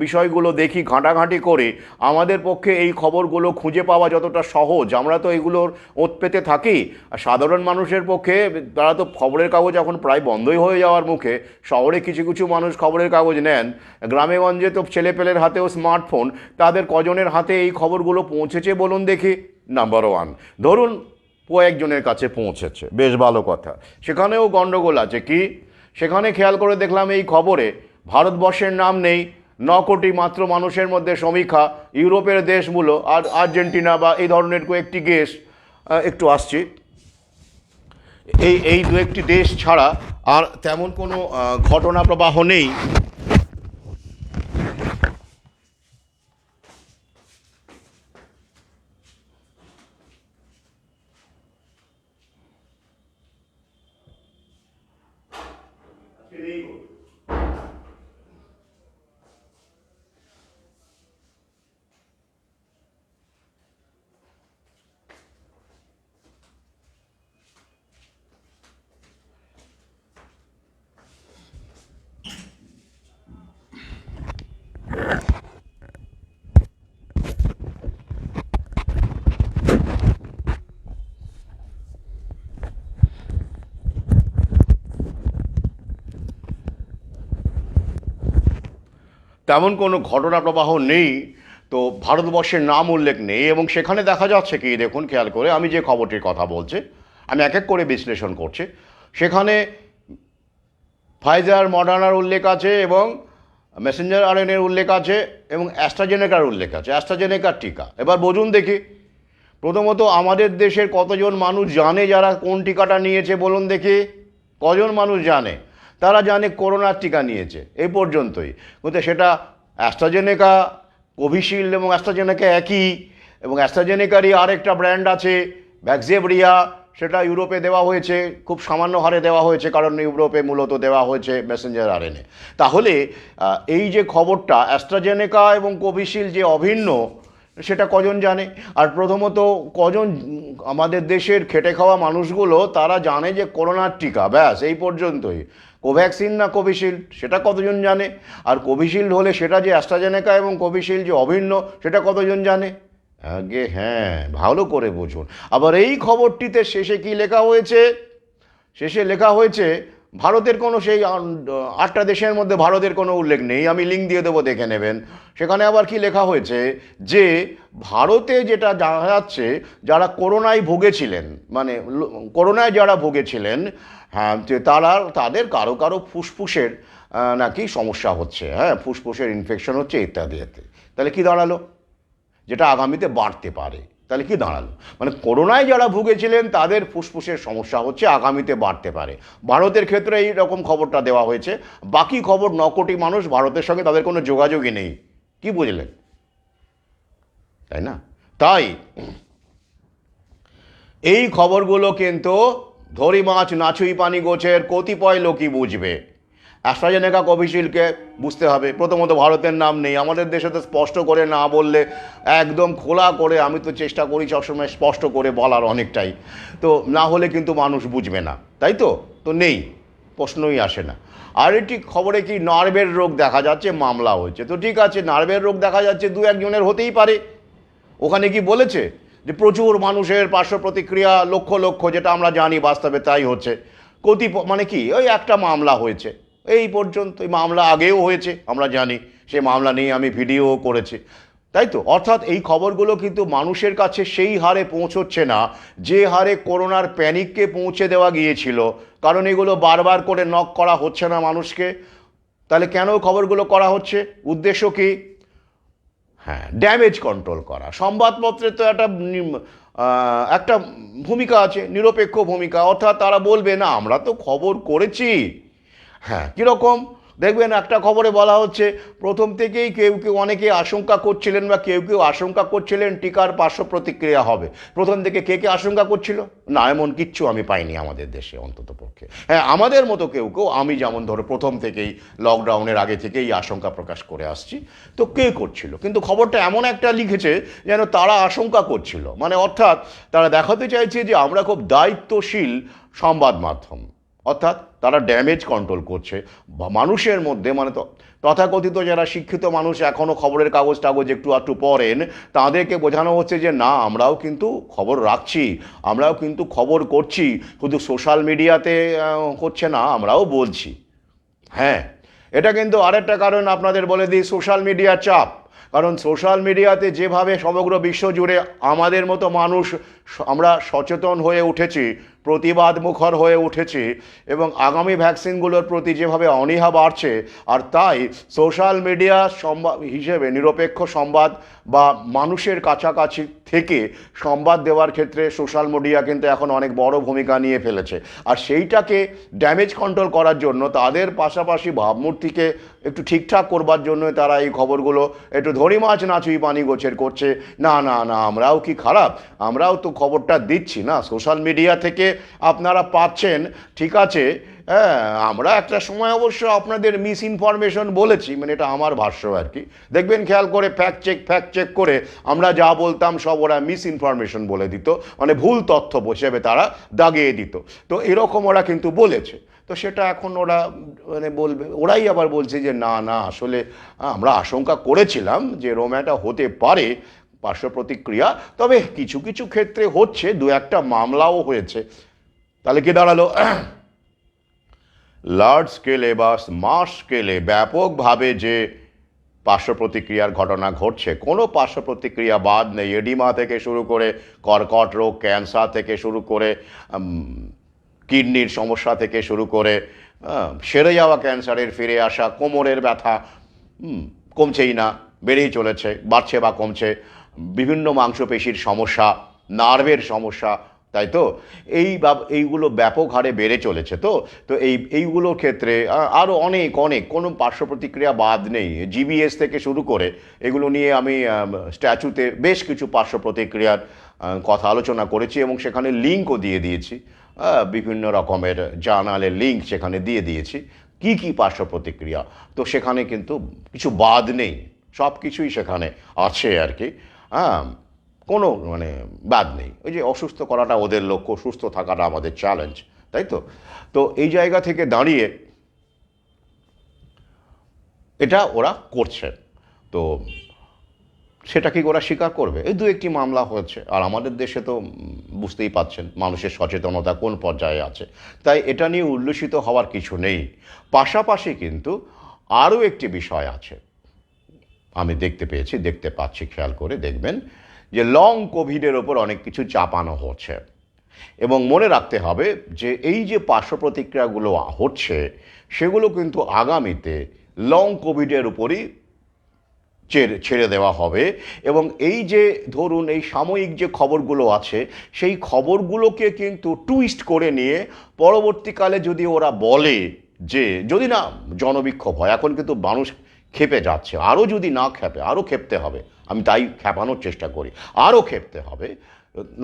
বিষয়গুলো দেখি, ঘাঁটাঘাঁটি করি, আমাদের পক্ষে এই খবরগুলো খুঁজে পাওয়া যতটা সহজ, আমরা তো এগুলোর ওত পেতে থাকি। আর সাধারণ মানুষের পক্ষে, তারা তো খবরের কাগজ এখন প্রায় বন্ধই হয়ে যাওয়ার মুখে। শহরে কিছু কিছু মানুষ খবরের কাগজ নেন, গ্রামেগঞ্জে তো ছেলেপেলের হাতেও স্মার্টফোন, তাদের কজনের হাতে এই খবরগুলো পৌঁছেছে বলুন দেখি? নাম্বার 1, ধরুন কয়েকজনের কাছে পৌঁছেছে, বেশ ভালো কথা। সেখানেও গণ্ডগোল আছে। কি? সেখানে খেয়াল করে দেখলাম এই খবরে ভারতবর্ষের নাম নেই। 9 কোটি মাত্র মানুষের মধ্যে সমীক্ষা। ইউরোপের দেশগুলো আর আর্জেন্টিনা বা এই ধরনের কয়েকটি দেশ, একটু আসছি, এই দু একটি দেশ ছাড়া আর তেমন কোনো ঘটনা প্রবাহ নেই। তেমন কোনো ঘটনা প্রবাহ নেই, তো ভারতবর্ষের নাম উল্লেখ নেই। এবং সেখানে দেখা যাচ্ছে কি, দেখুন খেয়াল করে, আমি যে খবরটির কথা বলছি, আমি এক এক করে বিশ্লেষণ করছি। সেখানে ফাইজার, মডার্নার উল্লেখ আছে, এবং মেসেঞ্জার আরএনএর উল্লেখ আছে, এবং অ্যাস্ট্রাজেনেকার উল্লেখ আছে, অ্যাস্ট্রাজেনেকার টিকা। এবার বুঝুন দেখি, প্রথমত আমাদের দেশের কতজন মানুষ জানে যারা কোন টিকাটা নিয়েছে বলুন দেখি? কজন মানুষ জানে? তারা জানে করোনার টিকা নিয়েছে, এই পর্যন্তই। কিন্তু সেটা অ্যাস্ট্রাজেনেকা, কোভিশিল্ড এবং অ্যাস্ট্রাজেনেকা একই, এবং অ্যাস্ট্রাজেনেকারই আরেকটা ব্র্যান্ড আছে ভ্যাক্সিভেরিয়া, সেটা ইউরোপে দেওয়া হয়েছে, খুব সামান্য হারে দেওয়া হয়েছে, কারণ ইউরোপে মূলত দেওয়া হয়েছে মেসেঞ্জার আরএনএ। তাহলে এই যে খবরটা, অ্যাস্ট্রাজেনেকা এবং কোভিশিল্ড যে অভিন্ন, সেটা কজন জানে? আর প্রথমত, কজন আমাদের দেশের খেটে খাওয়া মানুষগুলো তারা জানে যে করোনার টিকা, ব্যাস এই পর্যন্তই। কোভ্যাক্সিন না কোভিশিল্ড, সেটা কতজন জানে? আর কোভিশিল্ড হলে সেটা যে অ্যাস্ট্রাজেনেকা এবং কোভিশিল্ড যে অভিন্ন, সেটা কতজন জানে? আগে হ্যাঁ, ভালো করে বুঝুন। আবার এই খবরটিতে শেষে কি লেখা হয়েছে? শেষে লেখা হয়েছে ভারতের কোনো, সেই 8টা দেশের মধ্যে ভারতের কোনো উল্লেখ নেই, আমি লিঙ্ক দিয়ে দেবো, দেখে নেবেন। সেখানে আবার কি লেখা হয়েছে যে ভারতে যেটা দেখা যাচ্ছে, যারা করোনায় ভুগেছিলেন, মানে করোনায় যারা ভুগেছিলেন, হ্যাঁ, তাদের কারো কারো ফুসফুসের নাকি সমস্যা হচ্ছে, হ্যাঁ, ফুসফুসের ইনফেকশন হচ্ছে ইত্যাদি। তাহলে কি দাঁড়ালো? যেটা আগামীতে বাড়তে পারে। তাহলে কি দাঁড়ালো? মানে করোনায় যারা ভুগেছিলেন তাদের ফুসফুসের সমস্যা হচ্ছে, আগামীতে বাড়তে পারে। ভারতের ক্ষেত্রে এই রকম খবরটা দেওয়া হয়েছে। বাকি খবর, 9 কোটি মানুষ, ভারতের সঙ্গে তাদের কোনো যোগাযোগই নেই। কি বুঝলেন? তাই না? তাই এই খবরগুলো কিন্তু ধরি মাছ নাছুই পানি গোছের কতিপয় লোকই বুঝবে। অ্যাস্ট্রাজেনেকা কোভিশিল্ডকে বুঝতে হবে প্রথমত ভারতের নাম নেই, আমাদের দেশে তো স্পষ্ট করে না বললে একদম খোলা করে, আমি তো চেষ্টা করি সবসময় স্পষ্ট করে বলার অনেকটাই, তো না হলে কিন্তু মানুষ বুঝবে না, তাই তো তো নেই, প্রশ্নই আসে না। আর একটি খবরে কি নার্ভের রোগ দেখা যাচ্ছে, মামলা হয়েছে, তো ঠিক আছে নার্ভের রোগ দেখা যাচ্ছে দু একজনের হতেই পারে, ওখানে কি বলেছে যে প্রচুর মানুষের পার্শ্ব প্রতিক্রিয়া লক্ষ লক্ষ, যেটা আমরা জানি বাস্তবে তাই হচ্ছে, মানে কি ওই একটা মামলা হয়েছে এই পর্যন্ত, এই মামলা আগেও হয়েছে আমরা জানি, সে মামলা নিয়ে আমি ভিডিও করেছি, তাই তো। অর্থাৎ এই খবরগুলো কিন্তু মানুষের কাছে সেই হারে পৌঁছচ্ছে না যে হারে করোনার প্যানিককে পৌঁছে দেওয়া গিয়েছিল, কারণ এগুলো বারবার করে নক করা হচ্ছে না মানুষকে। তাহলে কেন খবরগুলো করা হচ্ছে, উদ্দেশ্য কি? হ্যাঁ, ড্যামেজ কন্ট্রোল করা। সংবাদপত্রে তো একটা ভূমিকা আছে, নিরপেক্ষ ভূমিকা, অর্থাৎ তারা বলবে না আমরা তো খবর করেছি। হ্যাঁ, কীরকম দেখবেন একটা খবরে বলা হচ্ছে প্রথম থেকেই কেউ কেউ অনেকে আশঙ্কা করছিলেন বা কেউ কেউ আশঙ্কা করছিলেন টিকার পার্শ্ব প্রতিক্রিয়া হবে। প্রথম থেকে কে কে আশঙ্কা করছিল? না, এমন কিচ্ছু আমি পাইনি আমাদের দেশে অন্তত পক্ষে। হ্যাঁ, আমাদের মতো কেউ কেউ, আমি যেমন ধরো প্রথম থেকেই লকডাউনের আগে থেকেই আশঙ্কা প্রকাশ করে আসছি, তো কে করছিল, কিন্তু খবরটা এমন একটা লিখেছে যেন তারা আশঙ্কা করছিল, মানে অর্থাৎ তারা দেখাতে চাইছে যে আমরা খুব দায়িত্বশীল সংবাদ মাধ্যম, অর্থাৎ তারা ড্যামেজ কন্ট্রোল করছে মানুষের মধ্যে, মানে তো তথাকথিত যারা শিক্ষিত মানুষ এখনও খবরের কাগজ টাগজ একটু আধটু পড়েন, তাদেরকে বোঝানো হচ্ছে যে না আমরাও কিন্তু খবর রাখছি, আমরাও কিন্তু খবর করছি, শুধু সোশ্যাল মিডিয়াতে হচ্ছে না, আমরাও বলছি। হ্যাঁ, এটা কিন্তু আরেকটা কারণ আপনাদের বলে দিই, সোশ্যাল মিডিয়া চাপ। কারণ সোশ্যাল মিডিয়াতে যেভাবে সমগ্র বিশ্ব জুড়ে আমাদের মতো মানুষ আমরা সচেতন হয়ে উঠেছি, প্রতিবাদ মুখর হয়ে উঠেছি, এবং আগামী ভ্যাকসিনগুলোর প্রতি যেভাবে অনীহা বাড়ছে, আর তাই সোশ্যাল মিডিয়া সংবাদ হিসেবে নিরপেক্ষ সংবাদ বা মানুষের কাছাকাছি থেকে সংবাদ দেওয়ার ক্ষেত্রে সোশ্যাল মিডিয়া কিন্তু এখন অনেক বড় ভূমিকা নিয়ে ফেলেছে। আর সেইটাকে ড্যামেজ কন্ট্রোল করার জন্য তাদের পাশাপাশি ভাবমূর্তিকে একটু ঠিকঠাক করবার জন্য তারা এই খবরগুলো একটু ধরি মাছ নাচুই পানি গোছের করছে। না না না, আমরাও কি খারাপ, আমরাও তো খবরটা দিচ্ছি না, সোশ্যাল মিডিয়া থেকে আপনারা পাচ্ছেন, ঠিক আছে। হ্যাঁ, আমরা একটা সময় অবশ্য আপনাদের মিস ইনফরমেশন বলেছি, মানে এটা আমার ভাষ্য আর কি, দেখবেন খেয়াল করে ফ্যাক্ট চেক করে আমরা যা বলতাম সব ওরা মিস ইনফরমেশন বলে দিত, মানে ভুল তথ্য হিসেবে তারা দাগিয়ে দিত, তো এরকম ওরা কিন্তু বলেছে। তো সেটা এখন ওরা মানে বলবে, ওরাই আবার বলছে যে না না আসলে আমরা আশঙ্কা করেছিলাম যে এরকম হতে পারে পার্শ্ব প্রতিক্রিয়া, তবে কিছু কিছু ক্ষেত্রে হচ্ছে, দু একটা মামলাও হয়েছে। তাহলে কি দাঁড়ালো, লার্জ স্কেলে বা মাস স্কেলে ব্যাপকভাবে যে পার্শ্ব প্রতিক্রিয়ার ঘটনা ঘটছে, কোনো পার্শ্ব প্রতিক্রিয়া বাদ নেই, এডিমা থেকে শুরু করে কর্কট রোগ, ক্যান্সার থেকে শুরু করে কিডনির সমস্যা থেকে শুরু করে সেরে যাওয়া ক্যান্সারের ফিরে আসা, কোমরের ব্যথা কমছেই না, বেড়েই চলেছে, বাড়ছে বা কমছে, বিভিন্ন মাংসপেশির সমস্যা, নার্ভের সমস্যা, তাই তো এইগুলো ব্যাপক হারে বেড়ে চলেছে। তো তো এইগুলোর ক্ষেত্রে আরও অনেক অনেক কোনো পার্শ্ব প্রতিক্রিয়া বাদ নেই, জিবিএস থেকে শুরু করে এগুলো নিয়ে আমি স্ট্যাচুতে বেশ কিছু পার্শ্ব প্রতিক্রিয়ার কথা আলোচনা করেছি এবং সেখানে লিঙ্কও দিয়ে দিয়েছি, বিভিন্ন রকমের জার্নালের লিঙ্ক সেখানে দিয়ে দিয়েছি, কি কি পার্শ্ব প্রতিক্রিয়া, তো সেখানে কিন্তু কিছু বাদ নেই, সব কিছুই সেখানে আছে আর কি। হ্যাঁ, কোনো মানে বাদ নেই, ওই যে অসুস্থ করাটা ওদের লক্ষ্য, সুস্থ থাকাটা আমাদের চ্যালেঞ্জ, তাই তো। তো এই জায়গা থেকে দাঁড়িয়ে এটা ওরা করছে, তো সেটা কি ওরা স্বীকার করবে? এই দু একটি মামলা হয়েছে, আর আমাদের দেশে তো বুঝতেই পাচ্ছেন মানুষের সচেতনতা কোন পর্যায়ে আছে, তাই এটা নিয়ে উল্লসিত হওয়ার কিছু নেই। পাশাপাশি কিন্তু আরও একটি বিষয় আছে, আমি দেখতে পাচ্ছি, খেয়াল করে দেখবেন যে লং কোভিডের ওপর অনেক কিছু চাপানো হচ্ছে, এবং মনে রাখতে হবে যে এই যে পার্শ্ব প্রতিক্রিয়াগুলো হচ্ছে সেগুলো কিন্তু আগামীতে লং কোভিডের উপরই ছেড়ে দেওয়া হবে, এবং এই যে ধরুন এই সাময়িক যে খবরগুলো আছে সেই খবরগুলোকে কিন্তু টুইস্ট করে নিয়ে পরবর্তীকালে যদি ওরা বলে যে, যদি না জনবিক্ষোভ হয়, এখন কিন্তু মানুষ ক্ষেপে যাচ্ছে, আরও যদি না ক্ষেপে, আরও ক্ষেপতে হবে, আমি তাই ক্ষেপানোর চেষ্টা করি, আরও ক্ষেপতে হবে,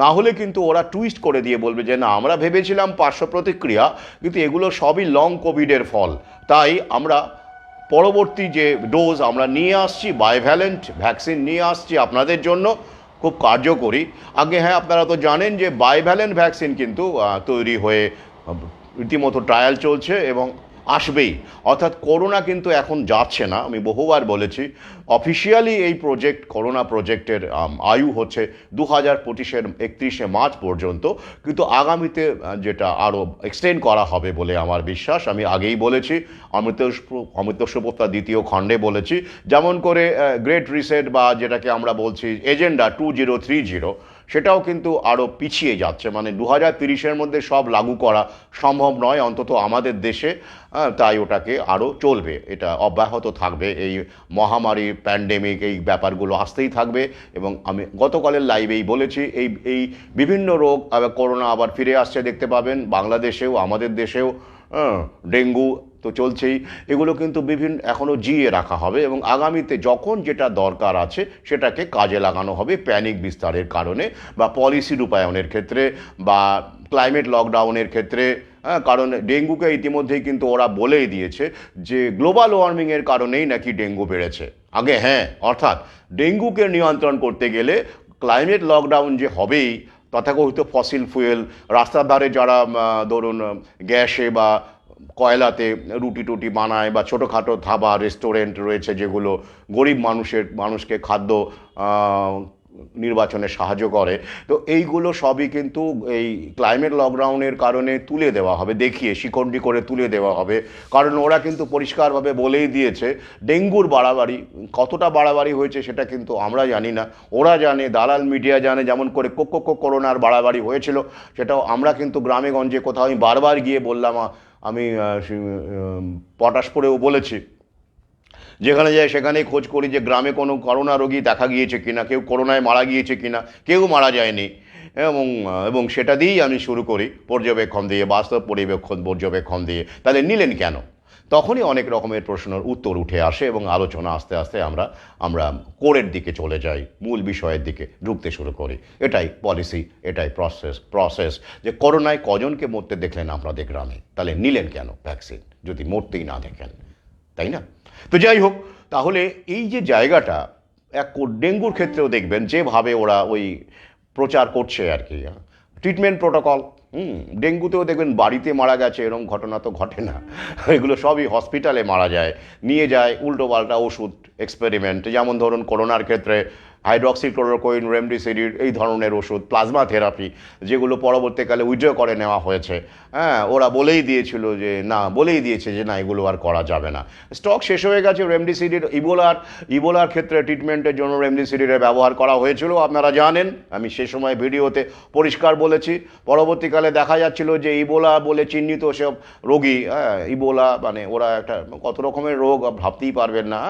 না হলে কিন্তু ওরা টুইস্ট করে দিয়ে বলবে যে না আমরা ভেবেছিলাম পার্শ্ব প্রতিক্রিয়া, কিন্তু এগুলো সবই লং কোভিডের ফল। তাই আমরা পরবর্তী যে ডোজ আমরা নিয়ে আসছি, বাইভ্যালেন্ট ভ্যাকসিন নিয়ে আসছি আপনাদের জন্য, খুব কার্যকরী। আগে হ্যাঁ, আপনারা তো জানেন যে বাইভ্যালেন্ট ভ্যাকসিন কিন্তু তৈরি হয়ে রীতিমতো ট্রায়াল চলছে এবং আসবেই। অর্থাৎ করোনা কিন্তু এখন যাচ্ছে না। আমি বহুবার বলেছি অফিসিয়ালি এই করোনা প্রজেক্টের আয়ু হচ্ছে 2025-এর 31শে মার্চ পর্যন্ত, কিন্তু আগামীতে যেটা আরও এক্সটেন্ড করা হবে বলে আমার বিশ্বাস। আমি আগেই বলেছি, অমৃতস্য প্রত্যয় দ্বিতীয় খণ্ডে বলেছি, যেমন করে গ্রেট রিসেট বা যেটাকে আমরা বলছি এজেন্ডা 2030, সেটাও কিন্তু আরও পিছিয়ে যাচ্ছে। মানে 2030-এর মধ্যে সব লাগু করা সম্ভব নয়, অন্তত আমাদের দেশে। তাই ওটাকে আরও চলবে, এটা অব্যাহত থাকবে। এই মহামারী, প্যান্ডেমিক, এই ব্যাপারগুলো আসতেই থাকবে। এবং আমি গতকালের লাইভেই বলেছি এই বিভিন্ন রোগ, করোনা আবার ফিরে আসছে দেখতে পাবেন বাংলাদেশেও, আমাদের দেশেও। ডেঙ্গু তো চলছেই। এগুলো কিন্তু এখনও জিয়ে রাখা হবে এবং আগামীতে যখন যেটা দরকার আছে সেটাকে কাজে লাগানো হবে প্যানিক বিস্তারের কারণে, বা পলিসি রূপায়ণের ক্ষেত্রে, বা ক্লাইমেট লকডাউনের ক্ষেত্রে। কারণ ডেঙ্গুকে ইতিমধ্যেই কিন্তু ওরা বলেই দিয়েছে যে গ্লোবাল ওয়ার্মিংয়ের কারণেই নাকি ডেঙ্গু বেড়েছে আগে। হ্যাঁ, অর্থাৎ ডেঙ্গুকে নিয়ন্ত্রণ করতে গেলে ক্লাইমেট লকডাউন যে হবেই, তথাকথিত ফসিল ফুয়েল, রাস্তার ধারে যারা ধরুন গ্যাসে বা কয়লাতে রুটি টুটি বানায়, বা ছোটোখাটো ধাবা রেস্টুরেন্ট রয়েছে যেগুলো গরিব মানুষকে খাদ্য নির্বাচনে সাহায্য করে, তো এইগুলো সবই কিন্তু এই ক্লাইমেট লকডাউনের কারণে তুলে দেওয়া হবে, দেখিয়ে শিকন্ডি করে তুলে দেওয়া হবে। কারণ ওরা কিন্তু পরিষ্কারভাবে বলেই দিয়েছে ডেঙ্গুর বাড়াবাড়ি কতটা বাড়াবাড়ি হয়েছে সেটা কিন্তু আমরা জানি না, ওরা জানে, দালাল মিডিয়া জানে। যেমন করে করোনার বাড়াবাড়ি হয়েছিল সেটাও আমরা কিন্তু গ্রামে গঞ্জে কোথাও আমি বারবার গিয়ে বললাম, আমি পটাশপুরেও বলেছি, যেখানে যাই সেখানেই খোঁজ করি যে গ্রামে কোনো করোনা রোগী দেখা গিয়েছে কিনা, কেউ করোনায় মারা গিয়েছে কিনা। কেউ মারা যায়নি। এবং সেটা দিয়েই আমি শুরু করি পর্যবেক্ষণ দিয়ে, বাস্তব পর্যবেক্ষণ দিয়ে। তাহলে নিলেন কেন? তখনই অনেক রকমের প্রশ্নের উত্তর উঠে আসে এবং আলোচনা আস্তে আস্তে আমরা কোরের দিকে চলে যাই, মূল বিষয়ের দিকে ঢুকতে শুরু করি। এটাই পলিসি, এটাই প্রসেস। যে করোনায় কজনকে মরতে দেখলেন আপনাদের গ্রামে, তাহলে নিলেন কেন ভ্যাকসিন যদি মরতেই না দেখেন, তাই না? তো যাই হোক, তাহলে এই যে জায়গাটা ডেঙ্গুর ক্ষেত্রেও দেখবেন যেভাবে ওরা ওই প্রচার করছে আর কি, ট্রিটমেন্ট প্রোটোকল। ডেঙ্গুতেও দেখবেন বাড়িতে মারা গেছে এরকম ঘটনা তো ঘটে না, এগুলো সবই হসপিটালে মারা যায়, নিয়ে যায় উল্টোপাল্টা ওষুধ এক্সপেরিমেন্ট। যেমন ধরুন করোনার ক্ষেত্রে হাইড্রক্সিক্লোরোকুইন, রেমডেসিভির, এই ধরনের ওষুধ, প্লাজমা থেরাপি, যেগুলো পরবর্তীকালে উইথড্র করে নেওয়া হয়েছে। ওরা বলেই দিয়েছে যে না এগুলো আর করা যাবে না, স্টক শেষ হয়ে গেছে। রেমডেসিভির ইবোলার ক্ষেত্রে ট্রিটমেন্টের জন্য রেমডেসিভিরের ব্যবহার করা হয়েছিল, আপনারা জানেন। আমি সে সময় ভিডিওতে পরিষ্কার বলেছি। পরবর্তীকালে দেখা যাচ্ছিল যে ইবোলা বলে চিহ্নিত সব রোগী, ইবোলা মানে ওরা একটা কত রকমের রোগ ভাবতেই পারবেন না।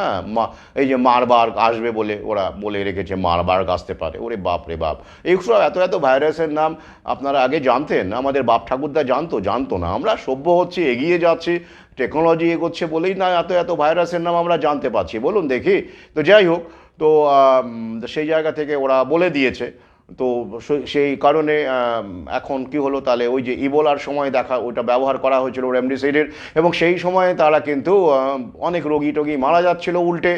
এই যে মারবার্গ আসবে বলে ওরা বলে রেখেছে, মারবার্গ আসতে পারে। ওরে বাপ রে বাপ, এইসব এত ভাইরাসের নাম আপনারা আগে জানতেন? আমাদের বাপ ঠাকুরদা জানতো না? আমরা সভ্য হচ্ছি, এগিয়ে যাচ্ছি, টেকনোলজি এগোচ্ছে বলেই না এত ভাইরাসের নাম আমরা জানতে পারছি, বলুন দেখি। তো যাই হোক, তো সেই জায়গা থেকে ওরা বলে দিয়েছে। তো সেই কারণে এখন কি হলো, তাহলে ওই যে ইবোলার সময় ওইটা ব্যবহার করা হয়েছিল রেমডেসিভির, এবং সেই সময়ে তারা কিন্তু অনেক রোগী মারা যাচ্ছিল উল্টে,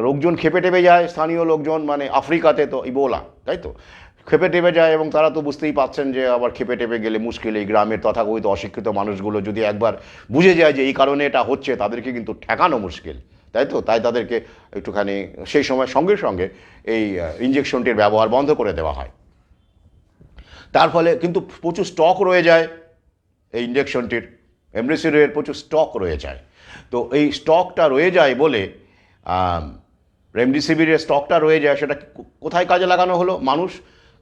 লোকজন খেপে টেপে যায়, স্থানীয় লোকজন, মানে আফ্রিকাতে তো ইবোলা, তাই তো খেপে টেপে যায়। এবং তারা তো বুঝতেই পাচ্ছেন যে আবার খেপে টেপে গেলে মুশকিল। এই গ্রামের তথাকথিত অশিক্ষিত মানুষগুলো যদি একবার বুঝে যায় যে এই কারণে এটা হচ্ছে, তাদেরকে কিন্তু ঠেকানো মুশকিল, তাই তো। তাই তাদেরকে একটুখানি সেই সময় সঙ্গে সঙ্গে এই ইঞ্জেকশনটির ব্যবহার বন্ধ করে দেওয়া হয়। তার ফলে কিন্তু প্রচুর স্টক রয়ে যায় এই ইঞ্জেকশনটির, রেমডেসিভিরের প্রচুর স্টক রয়ে যায়। তো এই স্টকটা রয়ে যায় বলে, রেমডেসিভিরের স্টকটা রয়ে যায়, সেটা কোথায় কাজে লাগানো হলো?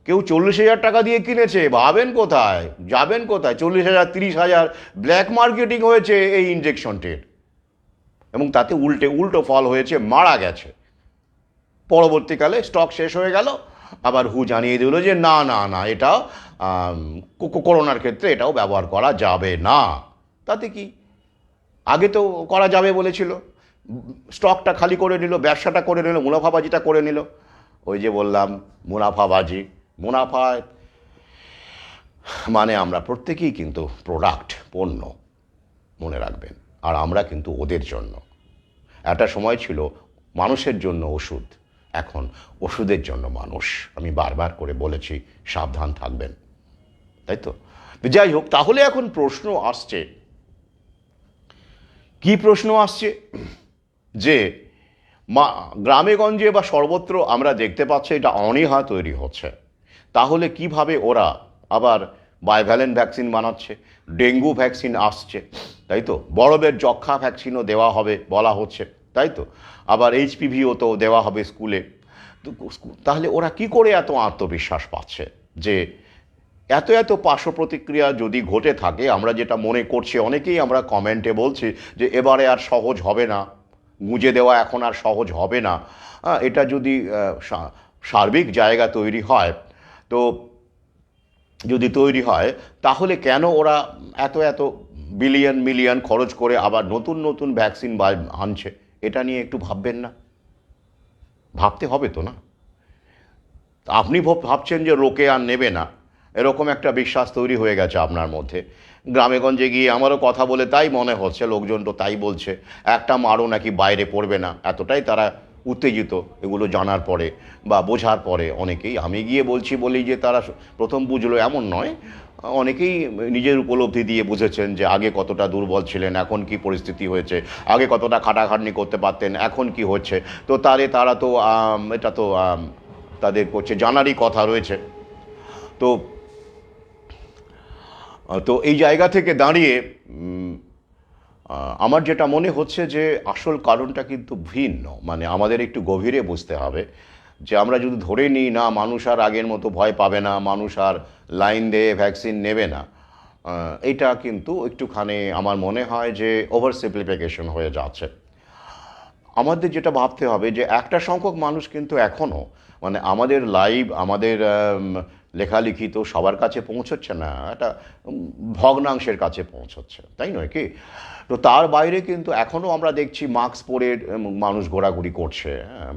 কেউ 40,000 টাকা দিয়ে কিনেছে, ভাবেন কোথায় যাবেন, কোথায় 40,000, 30,000 ব্ল্যাক মার্কেটিং হয়েছে এই ইঞ্জেকশনটির, এবং তাতে উল্টো ফল হয়েছে, মারা গেছে। পরবর্তীকালে স্টক শেষ হয়ে গেল, আবার জানিয়ে দিল যে না এটা করোনার ক্ষেত্রে এটাও ব্যবহার করা যাবে না। তাতে কি, আগে তো করা যাবে বলেছিল, স্টকটা খালি করে নিল, ব্যবসাটা করে নিল, মুনাফাবাজিটা করে নিল। ওই যে বললাম মুনাফা মানে আমরা প্রত্যেকেই কিন্তু প্রোডাক্ট, পণ্য, মনে রাখবেন। আর আমরা কিন্তু ওদের জন্য। একটা সময় ছিল মানুষের জন্য ওষুধ, এখন ওষুধের জন্য মানুষ। আমি বারবার করে বলেছি সাবধান থাকবেন, তাই তো? যাই হোক, তাহলে এখন প্রশ্ন আসছে, কি প্রশ্ন আসছে, যে গ্রামে গঞ্জে বা সর্বত্র আমরা দেখতে পাচ্ছি এটা অনীহা তৈরি হচ্ছে। তাহলে কিভাবে ওরা আবার বাইভ্যালেন্ট ভ্যাকসিন বানাচ্ছে, ডেঙ্গু ভ্যাকসিন আসছে, তাই তো? বড়দের যক্ষা ভ্যাকসিনও দেওয়া হবে বলা হচ্ছে, তাই তো? আবার এইচপিভিও তো দেওয়া হবে স্কুলে। তো তাহলে ওরা কি করে এত আত্মবিশ্বাস পাচ্ছে যে এত এত পার্শ্ব প্রতিক্রিয়া যদি ঘটে থাকে? আমরা যেটা মনে করছি, অনেকেই আমরা কমেন্টে বলছি যে এবারে আর সহজ হবে না, গুঁজে দেওয়া এখন আর সহজ হবে না। এটা যদি সার্বিক জায়গা তৈরি হয়, তো যদি তৈরি হয়, তাহলে কেন ওরা এত এত বিলিয়ন মিলিয়ন খরচ করে আবার নতুন নতুন ভ্যাকসিন আনছে? এটা নিয়ে একটু ভাববেন না? ভাবতে হবে তো, না? আপনি ভাবছেন যে লোকে আর নেবে না, এরকম একটা বিশ্বাস তৈরি হয়ে গেছে আপনার মধ্যে। গ্রামেগঞ্জে গিয়ে আমারও কথা বলে তাই মনে হচ্ছে, লোকজন তো তাই বলছে, একটা মারও নাকি বাইরে পড়বে না, এতটাই তারা উত্তেজিত এগুলো জানার পরে বা বোঝার পরে। অনেকেই, আমি গিয়ে বলছি বলেই যে তারা প্রথম বুঝলো এমন নয়, অনেকেই নিজের উপলব্ধি দিয়ে বুঝেছেন যে আগে কতটা দুর্বল ছিলেন, এখন কি পরিস্থিতি হয়েছে, আগে কতটা খাটাখাটনি করতে পারতেন, এখন কি হচ্ছে। তো তারা তো এটা তো তাদের করছে জানারই কথা রয়েছে। তো তো এই জায়গা থেকে দাঁড়িয়ে আমার যেটা মনে হচ্ছে যে আসল কারণটা কিন্তু ভিন্ন। মানে আমাদের একটু গভীরে বুঝতে হবে যে আমরা যদি ধরে নিই না মানুষ আর আগের মতো ভয় পাবে না, মানুষ আর লাইন দিয়ে ভ্যাকসিন নেবে না, এটা কিন্তু একটুখানি আমার মনে হয় যে ওভার সিম্পলিফিকেশন হয়ে যাচ্ছে। আমাদের যেটা ভাবতে হবে যে একটা সংখ্যক মানুষ কিন্তু এখনও, মানে আমাদের লাইভ, আমাদের লেখালেখি তো সবার কাছে পৌঁছচ্ছে না, একটা ভগ্নাংশের কাছে পৌঁছচ্ছে, তাই নয় কি? তো তার বাইরে কিন্তু এখনও আমরা দেখছি মাস্ক পরে মানুষ ঘোরাঘুরি করছে।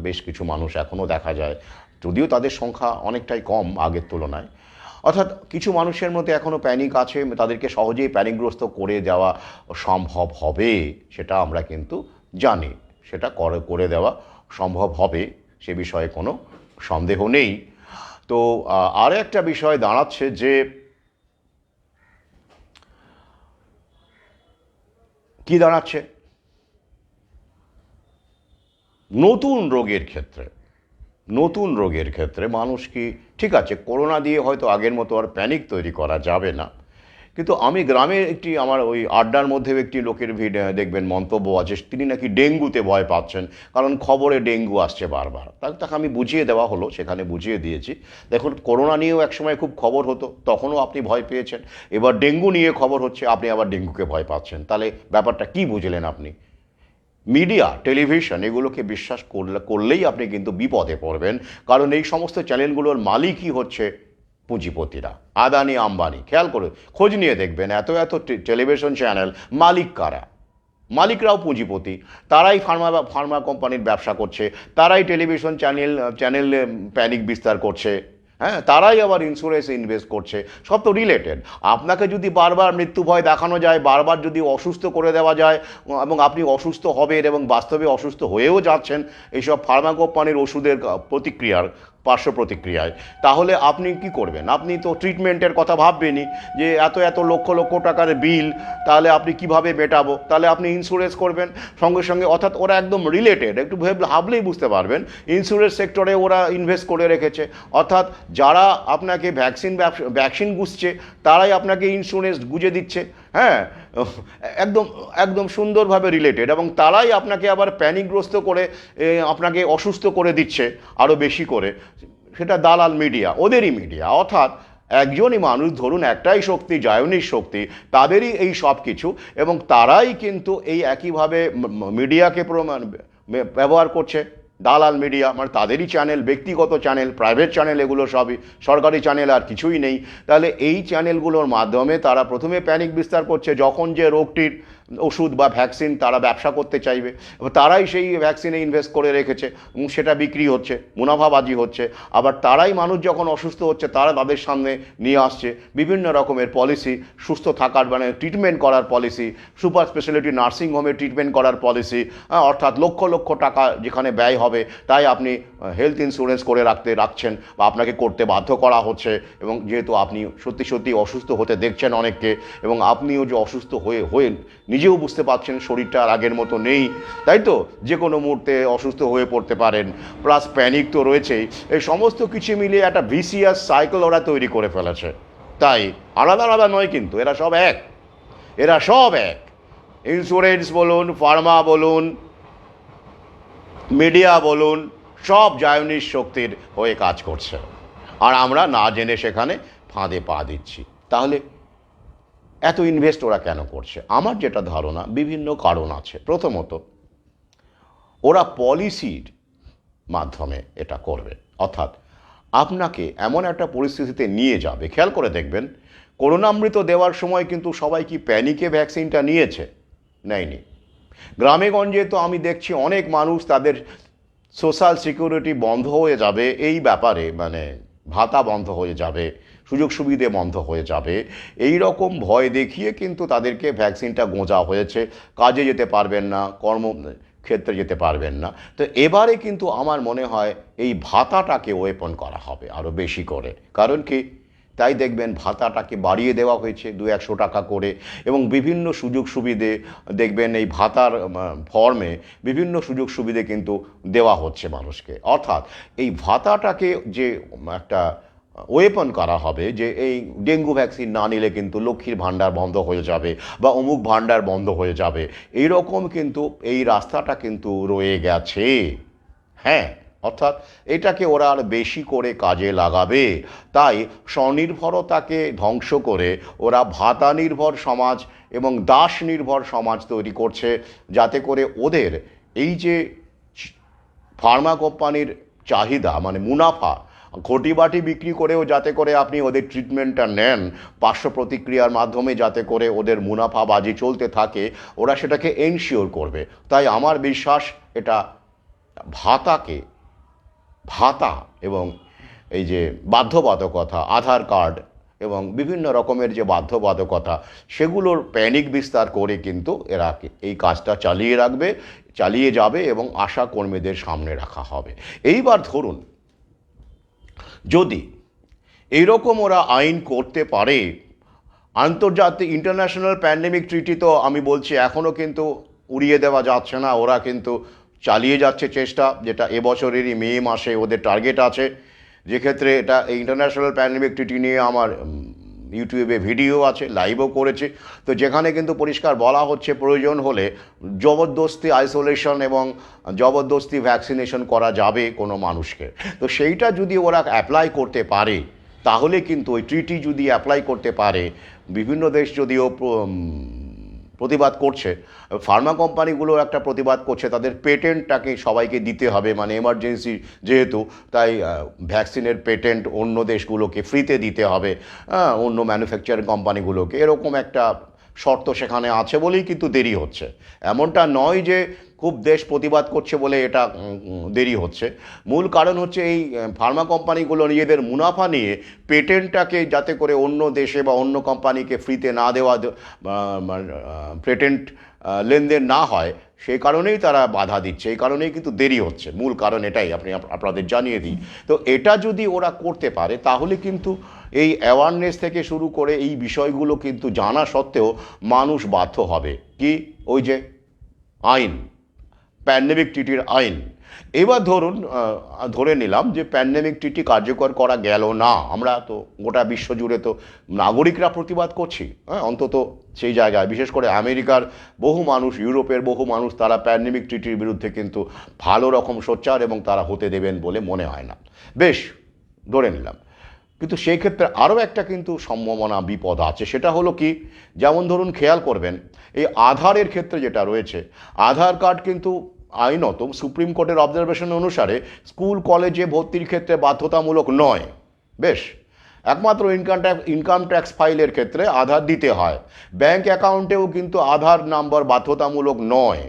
বেশ কিছু মানুষ এখনও দেখা যায়, যদিও তাদের সংখ্যা অনেকটাই কম আগের তুলনায়। অর্থাৎ কিছু মানুষের মধ্যে এখনও প্যানিক আছে, তাদেরকে সহজেই প্যানিকগ্রস্ত করে দেওয়া সম্ভব হবে, সেটা আমরা কিন্তু জানি। সেটা করে দেওয়া সম্ভব হবে, সে বিষয়ে কোনো সন্দেহ নেই। তো আর একটা বিষয় দাঁড়াচ্ছে যে কি দাঁড়াচ্ছে, নতুন রোগের ক্ষেত্রে মানুষ কি, ঠিক আছে করোনা দিয়ে হয়তো আগের মতো আর প্যানিক তৈরি করা যাবে না, কিন্তু আমি গ্রামে একটি, আমার ওই আড্ডার মধ্যেও একটি লোকের দেখবেন মন্তব্য আছে, তিনি নাকি ডেঙ্গুতে ভয় পাচ্ছেন, কারণ খবরে ডেঙ্গু আসছে বারবার। তাকে আমি বুঝিয়ে দেওয়া হলো, সেখানে বুঝিয়ে দিয়েছি, দেখুন করোনা নিয়েও একসময় খুব খবর হতো, তখনও আপনি ভয় পেয়েছেন, এবার ডেঙ্গু নিয়ে খবর হচ্ছে, আপনি আবার ডেঙ্গুকে ভয় পাচ্ছেন। তাহলে ব্যাপারটা কি বুঝলেন আপনি? মিডিয়া, টেলিভিশন, এগুলোকে বিশ্বাস করলেই আপনি কিন্তু বিপদে পড়বেন, কারণ এই সমস্ত চ্যানেলগুলোর মালিকই হচ্ছে পুঁজিপতিরা, আদানি আম্বানি। খেয়াল করে খোঁজ নিয়ে দেখবেন, এত এত টেলিভিশন চ্যানেল মালিক কারা? মালিকরাও পুঁজিপতি, তারাই ফার্মা কোম্পানির ব্যবসা করছে, তারাই টেলিভিশন চ্যানেল প্যানিক বিস্তার করছে, হ্যাঁ, তারাই আবার ইন্স্যুরেন্স ইনভেস্ট করছে, সব তো রিলেটেড। আপনাকে যদি বারবার মৃত্যু ভয় দেখানো যায়, বারবার যদি অসুস্থ করে দেওয়া যায়, এবং আপনি অসুস্থ হবেন এবং বাস্তবে অসুস্থ হয়েও যাচ্ছেন এইসব ফার্মা কোম্পানির ওষুধের পার্শ্ব প্রতিক্রিয়ায়, তাহলে আপনি কি করবেন? আপনি তো ট্রিটমেন্টের কথা ভাববেনই, যে এত এত লক্ষ লক্ষ টাকার বিল, তাহলে আপনি কিভাবে মেটাবো? তাহলে আপনি ইন্স্যুরেন্স করবেন সঙ্গে সঙ্গে। অর্থাৎ ওরা একদম রিলেটেড, একটু ভাবলেই বুঝতে পারবেন, ইন্স্যুরেন্স সেক্টরে ওরা ইনভেস্ট করে রেখেছে। অর্থাৎ যারা আপনাকে ভ্যাকসিন গুছছে, তারাই আপনাকে ইন্স্যুরেন্স গুঁজে দিচ্ছে, হ্যাঁ, একদম একদম সুন্দরভাবে রিলেটেড, এবং তারাই আপনাকে আবার প্যানিকগ্রস্ত করে আপনাকে অসুস্থ করে দিচ্ছে আরও বেশি করে। সেটা দালাল মিডিয়া, ওদেরই মিডিয়া। অর্থাৎ একজনই মানুষ, ধরুন একটাই শক্তি, জায়নিক শক্তি, তাদেরই এই সব কিছু, এবং তারাই কিন্তু এই একইভাবে মিডিয়াকে ব্যবহার করছে। দালাল মিডিয়া মানে তাদেরই চ্যানেল, ব্যক্তিগত চ্যানেল, প্রাইভেট চ্যানেল, এগুলো সবই, সরকারি চ্যানেল আর কিছুই নেই। তাহলে এই চ্যানেলগুলোর মাধ্যমে তারা প্রথমে প্যানিক বিস্তার করছে, যখন যে রোগটির ওষুধ বা ভ্যাকসিন তারা ব্যবসা করতে চাইবে, তারাই সেই ভ্যাকসিনে ইনভেস্ট করে রেখেছে এবং সেটা বিক্রি হচ্ছে, মুনাফাবাজি হচ্ছে। আবার তারাই মানুষ যখন অসুস্থ হচ্ছে তারা তাদের সামনে নিয়ে আসছে বিভিন্ন রকমের পলিসি, সুস্থ থাকার মানে ট্রিটমেন্ট করার পলিসি, সুপার স্পেশালিটি নার্সিংহোমে ট্রিটমেন্ট করার পলিসি, অর্থাৎ লক্ষ লক্ষ টাকা যেখানে ব্যয় হবে তাই আপনি হেলথ ইন্স্যুরেন্স করে রাখছেন বা আপনাকে করতে বাধ্য করা হচ্ছে। এবং যেহেতু আপনি সত্যি সত্যি অসুস্থ হতে দেখছেন অনেককে, এবং আপনিও যে অসুস্থ হয়ে নিজেও বুঝতে পারছেন শরীরটা আর আগের মতো নেই, তাই তো যে কোনো মুহূর্তে অসুস্থ হয়ে পড়তে পারেন, প্লাস প্যানিক তো রয়েছেই। এই সমস্ত কিছু মিলিয়ে একটা ভিসিয়াস সাইকেল ওরা তৈরি করে ফেলেছে। তাই আলাদা আলাদা নয় কিন্তু, এরা সব এক, এরা সব এক। ইন্স্যুরেন্স বলুন, ফার্মা বলুন, মিডিয়া বলুন, সব জায়নিস শক্তির হয়ে কাজ করছে, আর আমরা না জেনে সেখানে ফাঁদে পা দিচ্ছি। তাহলে এত ইনভেস্ট ওরা কেন করছে? আমার যেটা ধারণা, বিভিন্ন কারণ আছে। প্রথমত, ওরা পলিসির মাধ্যমে এটা করবে, অর্থাৎ আপনাকে এমন একটা পরিস্থিতিতে নিয়ে যাবে। খেয়াল করে দেখবেন, করোনামৃত দেওয়ার সময় কিন্তু সবাই কি প্যানিকে ভ্যাকসিনটা নিয়েছে? নেয়নি। গ্রামে গঞ্জে তো আমি দেখছি অনেক মানুষ তাদের সোশ্যাল সিকিউরিটি বন্ধ হয়ে যাবে এই ব্যাপারে, মানে ভাতা বন্ধ হয়ে যাবে, সুযোগ সুবিধে বন্ধ হয়ে যাবে, এই রকম ভয় দেখিয়ে কিন্তু তাদেরকে ভ্যাকসিনটা গোঁজা হয়েছে। কাজে যেতে পারবেন না, কর্মক্ষেত্রে যেতে পারবেন না। তো এবারে কিন্তু আমার মনে হয় এই ভাতাটাকে ওয়েপন করা হবে আরও বেশি করে। কারণ কি? তাই দেখবেন ভাতাটাকে বাড়িয়ে দেওয়া হয়েছে 200-100 টাকা করে, এবং বিভিন্ন সুযোগ সুবিধে দেখবেন এই ভাতার ফর্মে বিভিন্ন সুযোগ সুবিধে কিন্তু দেওয়া হচ্ছে মানুষকে। অর্থাৎ এই ভাতাটাকে যে একটা ওয়েপন করা হবে, যে এই ডেঙ্গু ভ্যাকসিন না নিলে কিন্তু লক্ষ্মীর ভাণ্ডার বন্ধ হয়ে যাবে বা অমুক ভাণ্ডার বন্ধ হয়ে যাবে, এই রকম কিন্তু এই রাস্তাটা কিন্তু রয়ে গেছে। হ্যাঁ, অর্থাৎ এটাকে ওরা আর বেশি করে কাজে লাগাবে। তাই স্বনির্ভরতাকে ধ্বংস করে ওরা ভাতা নির্ভর সমাজ এবং দাস নির্ভর সমাজ তৈরি করছে, যাতে করে ওদের এই যে ফার্মা কোম্পানির চাহিদা মানে মুনাফা, ঘটিবাটি বিক্রি করেও যাতে করে আপনি ওদের ট্রিটমেন্টটা নেন, পার্শ্ব প্রতিক্রিয়ার মাধ্যমে যাতে করে ওদের মুনাফাবাজি চলতে থাকে, ওরা সেটাকে এনশিওর করবে। তাই আমার বিশ্বাস এটা ভাতা এবং এই যে বাধ্যবাধকতা, আধার কার্ড এবং বিভিন্ন রকমের যে বাধ্যবাধকতা, সেগুলোর প্যানিক বিস্তার করে কিন্তু এরা এই কাজটা চালিয়ে যাবে এবং আশা কর্মীদের সামনে রাখা হবে। এইবার ধরুন, যদি এইরকম ওরা আইন করতে পারে, আন্তর্জাতিক ইন্টারন্যাশনাল প্যান্ডেমিক ট্রিটি তো আমি বলছি এখনও কিন্তু উড়িয়ে দেওয়া যাচ্ছে না, ওরা কিন্তু চালিয়ে যাচ্ছে চেষ্টা, যেটা এবছরেরই মে মাসে ওদের টার্গেট আছে। যেক্ষেত্রে এটা ইন্টারন্যাশনাল প্যান্ডেমিক ট্রিটি নিয়ে আমার ইউটিউবে ভিডিও আছে, লাইভও করেছে। তো যেখানে কিন্তু পরিষ্কার বলা হচ্ছে প্রয়োজন হলে জবরদস্তি আইসোলেশন এবং জবরদস্তি ভ্যাকসিনেশন করা যাবে কোনো মানুষকে। তো সেইটা যদি ওরা অ্যাপ্লাই করতে পারে, তাহলে কিন্তু ওই ট্রিটি যদি অ্যাপ্লাই করতে পারে, বিভিন্ন দেশ যদিও প্রতিবাদ করছে, ফার্মা কোম্পানিগুলো একটা প্রতিবাদ করছে, তাদের পেটেন্টটাকে সবাইকে দিতে হবে, মানে এমার্জেন্সি যেহেতু, তাই ভ্যাকসিনের পেটেন্ট অন্য দেশগুলোকে ফ্রিতে দিতে হবে, অন্য ম্যানুফ্যাকচারিং কোম্পানিগুলোকে, এরকম একটা শর্ত সেখানে আছে বলেই কিন্তু দেরি হচ্ছে। এমনটা নয় যে খুব দেশ প্রতিবাদ করছে বলে এটা দেরি হচ্ছে। মূল কারণ হচ্ছে এই ফার্মা কোম্পানিগুলো নিজেদের মুনাফা নিয়ে পেটেন্টটাকে যাতে করে অন্য দেশে বা অন্য কোম্পানিকে ফ্রিতে না দেওয়া, পেটেন্ট লেনদেন না হয়, সেই কারণেই তারা বাধা দিচ্ছে, এই কারণেই কিন্তু দেরি হচ্ছে। মূল কারণ এটাই, আপনাদের জানিয়ে দিই। তো এটা যদি ওরা করতে পারে, তাহলে কিন্তু এই অ্যাওয়ারনেস থেকে শুরু করে এই বিষয়গুলো কিন্তু জানা সত্ত্বেও মানুষ বাধ্য হবে কি, ওই যে আইন, প্যান্ডেমিক ট্রিটির আইন। এবার ধরে নিলাম যে প্যান্ডেমিক ট্রিটি কার্যকর করা গেল না, আমরা তো গোটা বিশ্ব জুড়ে তো নাগরিকরা প্রতিবাদ করছি, অন্তত সেই জায়গায়, বিশেষ করে আমেরিকার বহু মানুষ, ইউরোপের বহু মানুষ, তারা প্যান্ডেমিক ট্রিটির বিরুদ্ধে কিন্তু ভালো রকম সোচ্চার, এবং তারা হতে দেবেন বলে মনে হয় না। বেশ, ধরে নিলাম। কিন্তু সেই ক্ষেত্রে আরও একটা কিন্তু সম্ভাবনা, বিপদ আছে। সেটা হলো কি, যেমন ধরুন খেয়াল করবেন, এই আধারের ক্ষেত্রে যেটা রয়েছে, আধার কার্ড কিন্তু আইনত সুপ্রিম কোর্টের অবজারভেশন অনুসারে স্কুল কলেজে ভর্তির ক্ষেত্রে বাধ্যতামূলক নয়। বেশ, একমাত্র ইনকাম ট্যাক্স ফাইলের ক্ষেত্রে আধার দিতে হয়। ব্যাংক অ্যাকাউন্টেও কিন্তু আধার নাম্বার বাধ্যতামূলক নয়,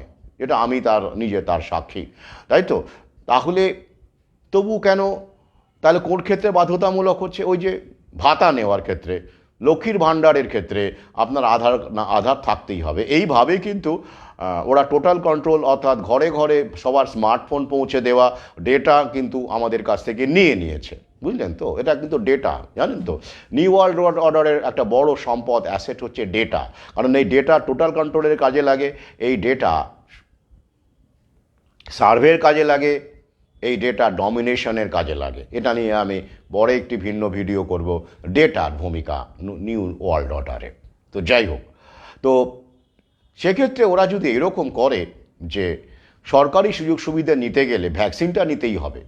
এটা আমি তার সাক্ষী, তাই তো? তাহলে তবু কেন, তাহলে কোন ক্ষেত্রে বাধ্যতামূলক হচ্ছে? ওই যে ভাতা নেওয়ার ক্ষেত্রে, লক্ষ্মীর ভাণ্ডারের ক্ষেত্রে আপনার আধার থাকতেই হবে। এইভাবেই কিন্তু ওরা টোটাল কন্ট্রোল, অর্থাৎ ঘরে ঘরে সবার স্মার্টফোন পৌঁছে দেওয়া, ডেটা কিন্তু আমাদের কাছ থেকে নিয়েছে, বুঝলেন তো? এটা কিন্তু ডেটা, জানেন তো? নিউ ওয়ার্ল্ড অর্ডারের একটা বড় সম্পদ অ্যাসেট হচ্ছে ডেটা, কারণ এই ডেটা টোটাল কন্ট্রোলের কাজে লাগে, এই ডেটা সার্ভের কাজে লাগে, এই ডেটা ডমিনেশনের কাজে লাগে। এটা নিয়ে আমি বড় একটি ভিন্ন ভিডিও করব, ডেটার ভূমিকা নিউ ওয়ার্ল্ড অর্ডারে। তো যাই হোক, তো সেক্ষেত্রে ওরা যদি এরকম করে যে সরকারি সুযোগ সুবিধা নিতে গেলে ভ্যাকসিনটা নিতেই হবে,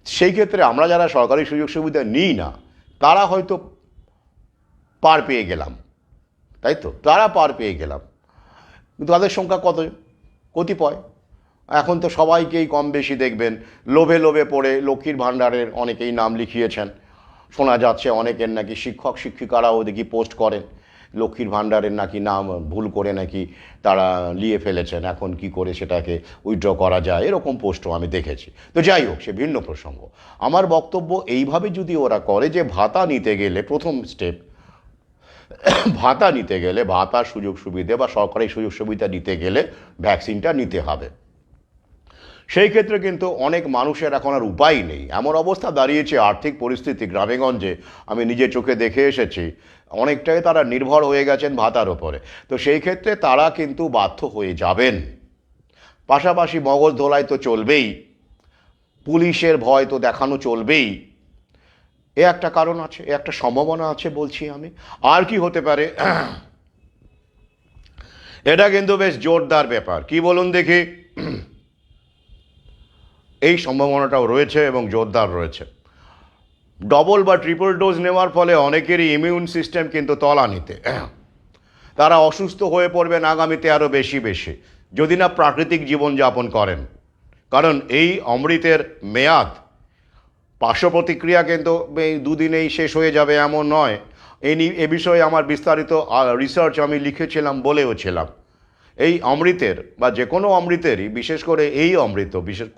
সেই ক্ষেত্রে আমরা যারা সরকারি সুযোগ সুবিধা নিই না তারা হয়তো পার পেয়ে গেলাম, তাই তো? তারা পার পেয়ে গেলাম, কিন্তু তাদের সংখ্যা কতিপয়। এখন তো সবাইকেই কম বেশি দেখবেন লোভে লোভে পড়ে লক্ষ্মীর ভাণ্ডারের অনেকেই নাম লিখিয়েছেন। শোনা যাচ্ছে অনেকের নাকি শিক্ষক শিক্ষিকারাও দেখি পোস্ট করেন লক্ষ্মীর ভাণ্ডারের নাকি নাম ভুল করে নাকি তারা নিয়ে ফেলেছেন, এখন কি করে সেটাকে উইথড্র করা যায়, এরকম পোস্টও আমি দেখেছি। তো যাই হোক, সে ভিন্ন প্রসঙ্গ। আমার বক্তব্য এইভাবে যদি ওরা করে যে ভাতা নিতে গেলে প্রথম স্টেপ, ভাতা নিতে গেলে, ভাতার সুযোগ সুবিধা বা সরকারি সুযোগ সুবিধা নিতে গেলে ভ্যাকসিনটা নিতে হবে, সেই ক্ষেত্রে কিন্তু অনেক মানুষের এখন আর উপায় নেই। এমন অবস্থা দাঁড়িয়েছে আর্থিক পরিস্থিতি গ্রামেগঞ্জে, আমি নিজে চোখে দেখে এসেছি, অনেকটাই তারা নির্ভর হয়ে গেছেন ভাতার ওপরে। তো সেই ক্ষেত্রে তারা কিন্তু বাধ্য হয়ে যাবেন। পাশাপাশি মগজ ধোলাই তো চলবেই, পুলিশের ভয় তো দেখানো চলবেই। এ একটা কারণ আছে, এ একটা সম্ভাবনা আছে বলছি আমি। আর কি হতে পারে? এটা কিন্তু বেশ জোরদার ব্যাপার, কি বলুন দেখি? এই সম্ভাবনাটাও রয়েছে এবং জোরদার রয়েছে। ডবল বা ট্রিপল ডোজ নেওয়ার ফলে অনেকেরই ইমিউন সিস্টেম কিন্তু তলানিতে, তারা অসুস্থ হয়ে পড়বেন আগামীতে আরও বেশি বেশি, যদি না প্রাকৃতিক জীবনযাপন করেন। কারণ এই অমৃতের মেয়াদ, পার্শ্ব প্রতিক্রিয়া কিন্তু এই দুদিনেই শেষ হয়ে যাবে এমন নয়। এ বিষয়ে আমার বিস্তারিত রিসার্চ আমি লিখেছিলাম, বলেওছিলাম। এই অমৃতের বা যে কোনো অমৃতেরই, বিশেষ করে এই অমৃত, বিশেষ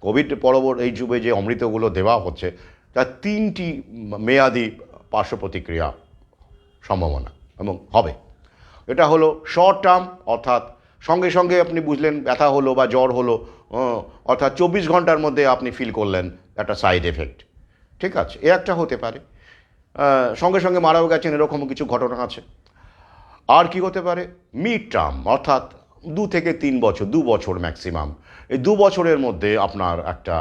কোভিড পরবর্তী এই যুগে যে অমৃতগুলো দেওয়া হচ্ছে, তার 3টি মেয়াদি পার্শ্ব প্রতিক্রিয়া সম্ভাবনা এবং হবে। এটা হলো শর্ট টার্ম, অর্থাৎ সঙ্গে সঙ্গে আপনি বুঝলেন ব্যথা হলো বা জ্বর হলো, অর্থাৎ 24 ঘন্টার মধ্যে আপনি ফিল করলেন একটা সাইড এফেক্ট, ঠিক আছে? এ একটা হতে পারে। সঙ্গে সঙ্গে মারাও গেছেন, এরকম কিছু ঘটনা আছে। আর কি হতে পারে? মিড টার্ম, অর্থাৎ 2 থেকে 3 বছর, 2 বছর ম্যাক্সিমাম। এই 2 বছরের মধ্যে আপনার একটা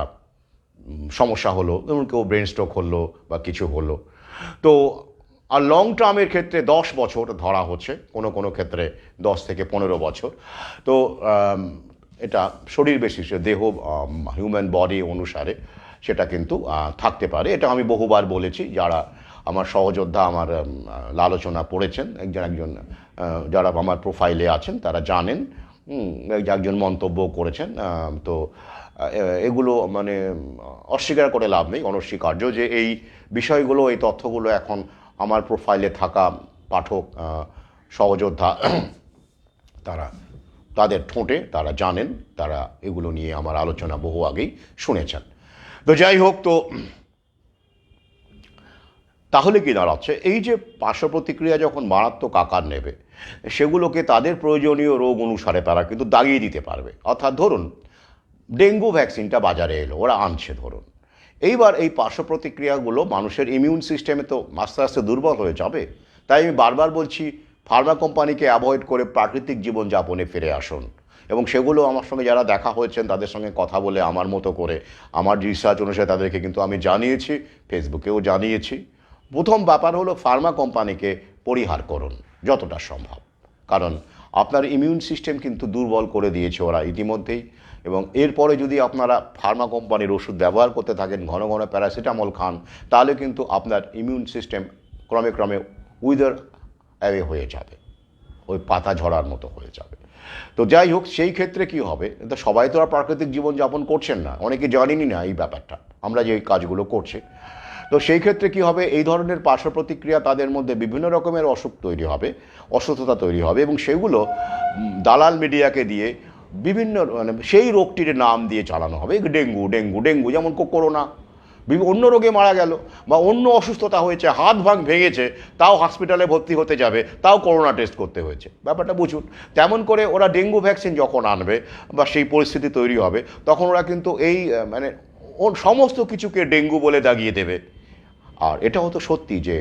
সমস্যা হলো, যেমন কেউ ব্রেন স্ট্রোক হলো বা কিছু হলো। তো আর লং টার্মের ক্ষেত্রে 10 বছর ধরা হচ্ছে, কোনো কোনো ক্ষেত্রে 10 থেকে 15 বছর। তো এটা শরীর বিশেষে, দেহ, হিউম্যান বডি অনুসারে সেটা কিন্তু থাকতে পারে। এটা আমি বহুবার বলেছি, যারা আমার সহযোদ্ধা আমার আলোচনা পড়েছেন, একজন যারা আমার প্রোফাইলে আছেন তারা জানেন, একজন মন্তব্য করেছেন। তো এগুলো মানে অস্বীকার করে লাভ নেই, অনস্বীকার্য যে এই বিষয়গুলো, এই তথ্যগুলো এখন আমার প্রোফাইলে থাকা পাঠক সহযোদ্ধা তাদের ঠোঁটে তারা জানেন, তারা এগুলো নিয়ে আমার আলোচনা বহু আগেই শুনেছেন। তো যাই হোক, তো তাহলে কি দাঁড়াচ্ছে, এই যে পার্শ্ব প্রতিক্রিয়া যখন মারাত্মক আকার নেবে, সেগুলোকে তাদের প্রয়োজনীয় রোগ অনুসারে তারা কিন্তু দাগিয়ে দিতে পারবে। অর্থাৎ ধরুন ডেঙ্গু ভ্যাকসিনটা বাজারে এলো, ওরা আনছে ধরুন, এইবার এই পার্শ্ব প্রতিক্রিয়াগুলো মানুষের ইমিউন সিস্টেমে তো আস্তে আস্তে দুর্বল হয়ে যাবে। তাই আমি বারবার বলছি, ফার্মা কোম্পানিকে অ্যাভয়েড করে প্রাকৃতিক জীবনযাপনে ফিরে আসুন। এবং সেগুলো আমার সঙ্গে যারা দেখা হয়েছেন তাদের সঙ্গে কথা বলে আমার মতো করে, আমার রিসার্চ অনুসারে তাদেরকে কিন্তু আমি জানিয়েছি, ফেসবুকেও জানিয়েছি। প্রথম ব্যাপার হলো ফার্মা কোম্পানিকে পরিহার করুন যতটা সম্ভব, কারণ আপনার ইমিউন সিস্টেম কিন্তু দুর্বল করে দিয়েছে ওরা ইতিমধ্যেই। এবং এরপরে যদি আপনারা ফার্মা কোম্পানির ওষুধ ব্যবহার করতে থাকেন, ঘন ঘন প্যারাসিটামল খান, তাহলে কিন্তু আপনার ইমিউন সিস্টেম ক্রমে ক্রমে উইদার অ্যাওয়ে হয়ে যাবে, ওই পাতা ঝরার মতো হয়ে যাবে। তো যাই হোক, সেই ক্ষেত্রে কি হবে, তো সবাই তো আর প্রাকৃতিক জীবনযাপন করছেন না, অনেকে জানেনই না এই ব্যাপারটা, আমরা যে কাজগুলো করছি। তো সেই ক্ষেত্রে কি হবে, এই ধরনের পার্শ্ব প্রতিক্রিয়া তাদের মধ্যে বিভিন্ন রকমের অসুখ তৈরি হবে, অসুস্থতা তৈরি হবে, এবং সেগুলো দালাল মিডিয়াকে দিয়ে বিভিন্ন মানে সেই রোগটির নাম দিয়ে চালানো হবে। ডেঙ্গু ডেঙ্গু ডেঙ্গু, যেমন করোনা, অন্য রোগে মারা গেল, বা অন্য অসুস্থতা হয়েছে, হাত ভেঙেছে, তাও হসপিটালে ভর্তি হতে যাবে, তাও করোনা টেস্ট করতে হয়েছে। ব্যাপারটা বুঝুন। তেমন করে ওরা ডেঙ্গু ভ্যাকসিন যখন আনবে বা সেই পরিস্থিতি তৈরি হবে, তখন ওরা কিন্তু এই মানে সমস্ত কিছুকে ডেঙ্গু বলে দাগিয়ে দেবে। আর এটাও তো সত্যি যে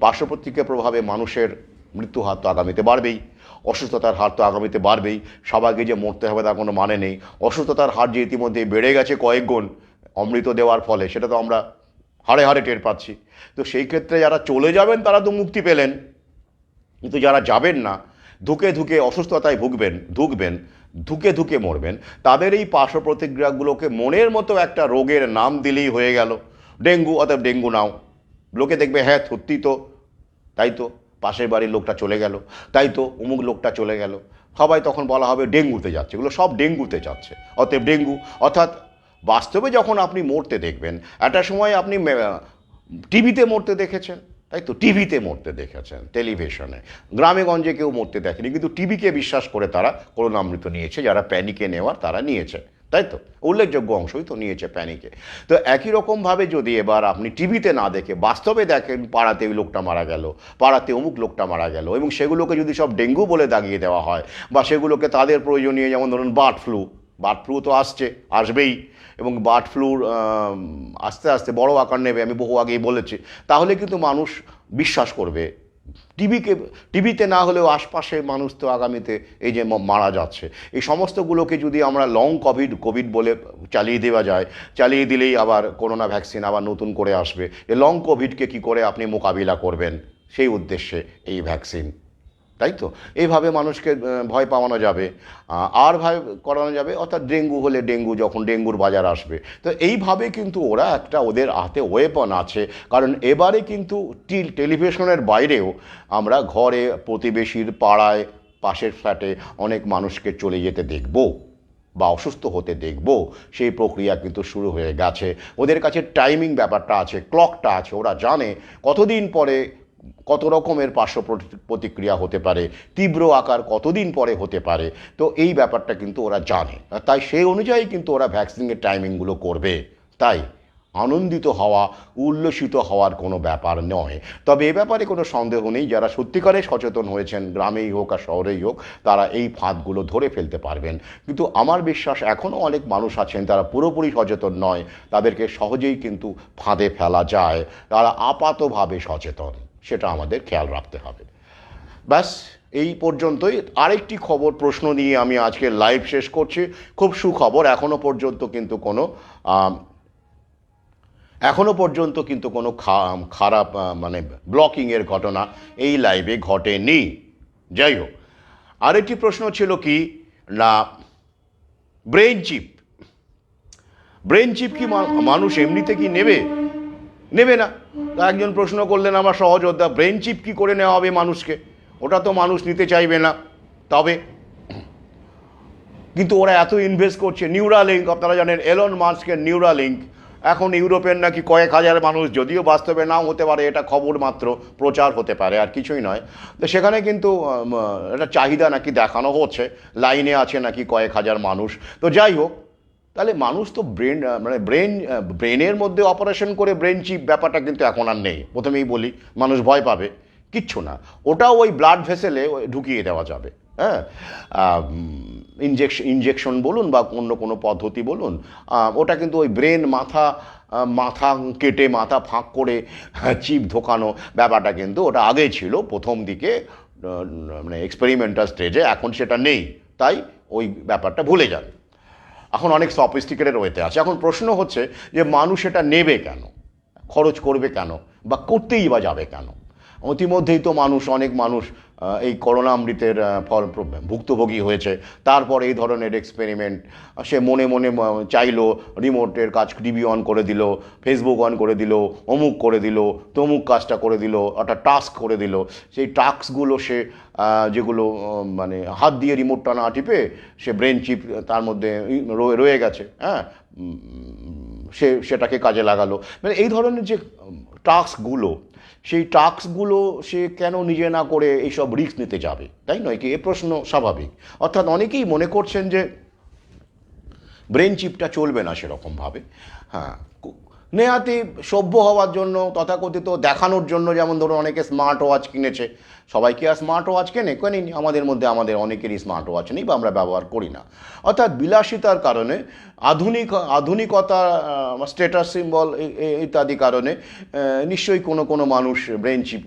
পার্শ্ব প্রতিক্রিয়া প্রভাবে মানুষের মৃত্যু হার তো আগামীতে বাড়বেই, অসুস্থতার হার তো আগামীতে বাড়বেই। সবাইকে যে মরতে হবে তার কোনো মানে নেই। অসুস্থতার হার যে ইতিমধ্যে বেড়ে গেছে কয়েক গুণ অমৃত দেওয়ার ফলে, সেটা তো আমরা হাড়ে হাড়ে টের পাচ্ছি। তো সেই ক্ষেত্রে যারা চলে যাবেন তারা তো মুক্তি পেলেন, কিন্তু যারা যাবেন না, ধুকে ধুকে অসুস্থতায় ধুকবেন, ধুকে ধুকে মরবেন, তাদের এই পার্শ্ব প্রতিক্রিয়াগুলোকে মনের মতো একটা রোগের নাম দিলেই হয়ে গেল। ডেঙ্গু, অর্থাৎ ডেঙ্গু নাও। লোকে দেখবে হ্যাঁ সত্যি তো, তাই তো, পাশের বাড়ির লোকটা চলে গেল, তাই তো অমুক লোকটা চলে গেল, সবাই তখন বলা হবে ডেঙ্গুতে যাচ্ছে, এগুলো সব ডেঙ্গুতে যাচ্ছে, অতএব ডেঙ্গু। অর্থাৎ বাস্তবে যখন আপনি মরতে দেখবেন, একটা সময় আপনি টিভিতে মরতে দেখেছেন, তাই তো, টিভিতে মরতে দেখেছেন, টেলিভিশনে, গ্রামে গঞ্জে কেউ মরতে দেখেনি, কিন্তু টিভিকে বিশ্বাস করে তারা করুণামৃত নিয়েছে, যারা প্যানিকে নেওয়ার তারা নিয়েছে, তাই তো, উল্লেখযোগ্য অংশই তো নিয়েছে প্যানিকে। তো একই রকমভাবে যদি এবার আপনি টিভিতে না দেখে বাস্তবে দেখেন, পাড়াতে ওই লোকটা মারা গেল, পাড়াতে অমুক লোকটা মারা গেল, এবং সেগুলোকে যদি সব ডেঙ্গু বলে দাগিয়ে দেওয়া হয়, বা সেগুলোকে তাদের প্রয়োজনীয়, যেমন ধরুন বার্ড ফ্লু তো আসবেই, এবং বার্ড ফ্লুর আস্তে আস্তে বড় আকার নেবে, আমি বহু আগেই বলেছি, তাহলে কিন্তু মানুষ বিশ্বাস করবে টিভিতে না হলেও আশপাশে মানুষ তো আগামীতে এই যে মারা যাচ্ছে, এই সমস্তগুলোকে যদি আমরা লং কোভিড বলে চালিয়ে দিলেই আবার করোনা ভ্যাকসিন আবার নতুন করে আসবে। এই লং কোভিডকে কী করে আপনি মোকাবিলা করবেন, সেই উদ্দেশ্যে এই ভ্যাকসিন, তাই তো। এইভাবে মানুষকে ভয় পাওয়ানো যাবে, আর ভয় করানো যাবে। অর্থাৎ ডেঙ্গু হলে যখন ডেঙ্গুর বাজার আসবে, তো এইভাবে কিন্তু ওরা একটা, ওদের হাতে ওয়েপন আছে। কারণ এবারে কিন্তু টেলিভিশনের বাইরেও আমরা ঘরে, প্রতিবেশীর, পাড়ায়, পাশের ফ্ল্যাটে অনেক মানুষকে চলে যেতে দেখব বা অসুস্থ হতে দেখব। সেই প্রক্রিয়া কিন্তু শুরু হয়ে গেছে। ওদের কাছে টাইমিং ব্যাপারটা আছে, ক্লকটা আছে, ওরা জানে কতদিন পরে কত রকমের পার্শ্ব প্রতিক্রিয়া হতে পারে, তীব্র আকার কতদিন পরে হতে পারে। তো এই ব্যাপারটা কিন্তু ওরা জানে, তাই সেই অনুযায়ী কিন্তু ওরা ভ্যাকসিনের টাইমিংগুলো করবে। তাই আনন্দিত হওয়া, উল্লসিত হওয়ার কোনো ব্যাপার নয়। তবে এ ব্যাপারে কোনো সন্দেহ নেই, যারা সত্যিকারে সচেতন হয়েছেন, গ্রামেই হোক আর শহরেই হোক, তারা এই ফাঁদগুলো ধরে ফেলতে পারবেন। কিন্তু আমার বিশ্বাস এখনও অনেক মানুষ আছেন তারা পুরোপুরি সচেতন নয়, তাদেরকে সহজেই কিন্তু ফাঁদে ফেলা যায়। তারা আপাতভাবে সচেতন, সেটা আমাদের খেয়াল রাখতে হবে। ব্যাস এই পর্যন্তই। আরেকটি প্রশ্ন নিয়ে আমি আজকে লাইভ শেষ করছি। খুব সুখবর, এখনো পর্যন্ত কিন্তু কোনো খারাপ মানে ব্লকিংয়ের ঘটনা এই লাইভে ঘটেনি। যাই হোক, আরেকটি প্রশ্ন ছিল কি না, ব্রেন চিপ কি মানুষ এমনিতে কি নেবে না? একজন প্রশ্ন করলেন আমার সহযোদ্ধা, ব্রেন চিপ কী করে নেওয়া হবে মানুষকে, ওটা তো মানুষ নিতে চাইবে না। তবে কিন্তু ওরা এত ইনভেস্ট করছে, নিউরালিঙ্ক, আপনারা জানেন এলন মাস্কের নিউরালিঙ্ক, এখন ইউরোপের নাকি কয়েক হাজার মানুষ, যদিও বাস্তবে নাও হতে পারে, এটা খবর মাত্র, প্রচার হতে পারে, আর কিছুই নয়। তো সেখানে কিন্তু একটা চাহিদা নাকি দেখানো হচ্ছে, লাইনে আছে নাকি কয়েক হাজার মানুষ। তো যাই হোক, তাহলে মানুষ তো ব্রেনের মধ্যে অপারেশন করে ব্রেন চিপ ব্যাপারটা কিন্তু এখন আর নেই। প্রথমেই বলি, মানুষ ভয় পাবে, কিচ্ছু না, ওটাও ওই ব্লাড ভেসেলে ঢুকিয়ে দেওয়া যাবে। হ্যাঁ, ইনজেকশন বলুন বা অন্য কোনো পদ্ধতি বলুন, ওটা কিন্তু ওই ব্রেন মাথা কেটে, মাথা ফাঁক করে চিপ ঢোকানো ব্যাপারটা কিন্তু ওটা আগে ছিল প্রথম দিকে, মানে এক্সপেরিমেন্টাল স্টেজে। এখন সেটা নেই, তাই ওই ব্যাপারটা ভুলে যান। এখন অনেক সফিস্টিকেটেড ওয়েতে আছে। এখন প্রশ্ন হচ্ছে যে মানুষ এটা নেবে কেন, খরচ করবে কেন, বা করতেই বা যাবে কেন? ইতিমধ্যেই তো অনেক মানুষ এই করোনামৃতের ফল ভুক্তভোগী হয়েছে, তারপর এই ধরনের এক্সপেরিমেন্ট সে মনে মনে চাইলো, রিমোটের কাজ টিভি অন করে দিল, ফেসবুক অন করে দিল, অমুক করে দিল, তমুক কাজটা করে দিল, একটা টাস্ক করে দিল। সেই টাস্কগুলো সে যেগুলো মানে হাত দিয়ে রিমোটটা না টিপে সে ব্রেন চিপ তার মধ্যে রয়ে গেছে, হ্যাঁ, সেটাকে কাজে লাগালো। মানে এই ধরনের যে টাস্কগুলো, সেই টাস্কগুলো সে কেন নিজে না করে এইসব রিস্ক নিতে যাবে, তাই নয় কি? এ প্রশ্ন স্বাভাবিক। অর্থাৎ অনেকেই মনে করছেন যে ব্রেন চিপটা চলবে না সেরকমভাবে, হ্যাঁ, নেহাতি সভ্য হওয়ার জন্য, তথাকথিত দেখানোর জন্য, যেমন ধরুন অনেকে স্মার্ট ওয়াচ কিনেছে। সবাই কি আর স্মার্ট ওয়াচ কেনেনি? আমাদের মধ্যে আমাদের অনেকেরই স্মার্ট ওয়াচ নেই বা আমরা ব্যবহার করি না। অর্থাৎ বিলাসিতার কারণে, আধুনিকতা, স্ট্যাটাস সিম্বল ইত্যাদি কারণে নিশ্চয়ই কোনো মানুষ ব্রেন চিপ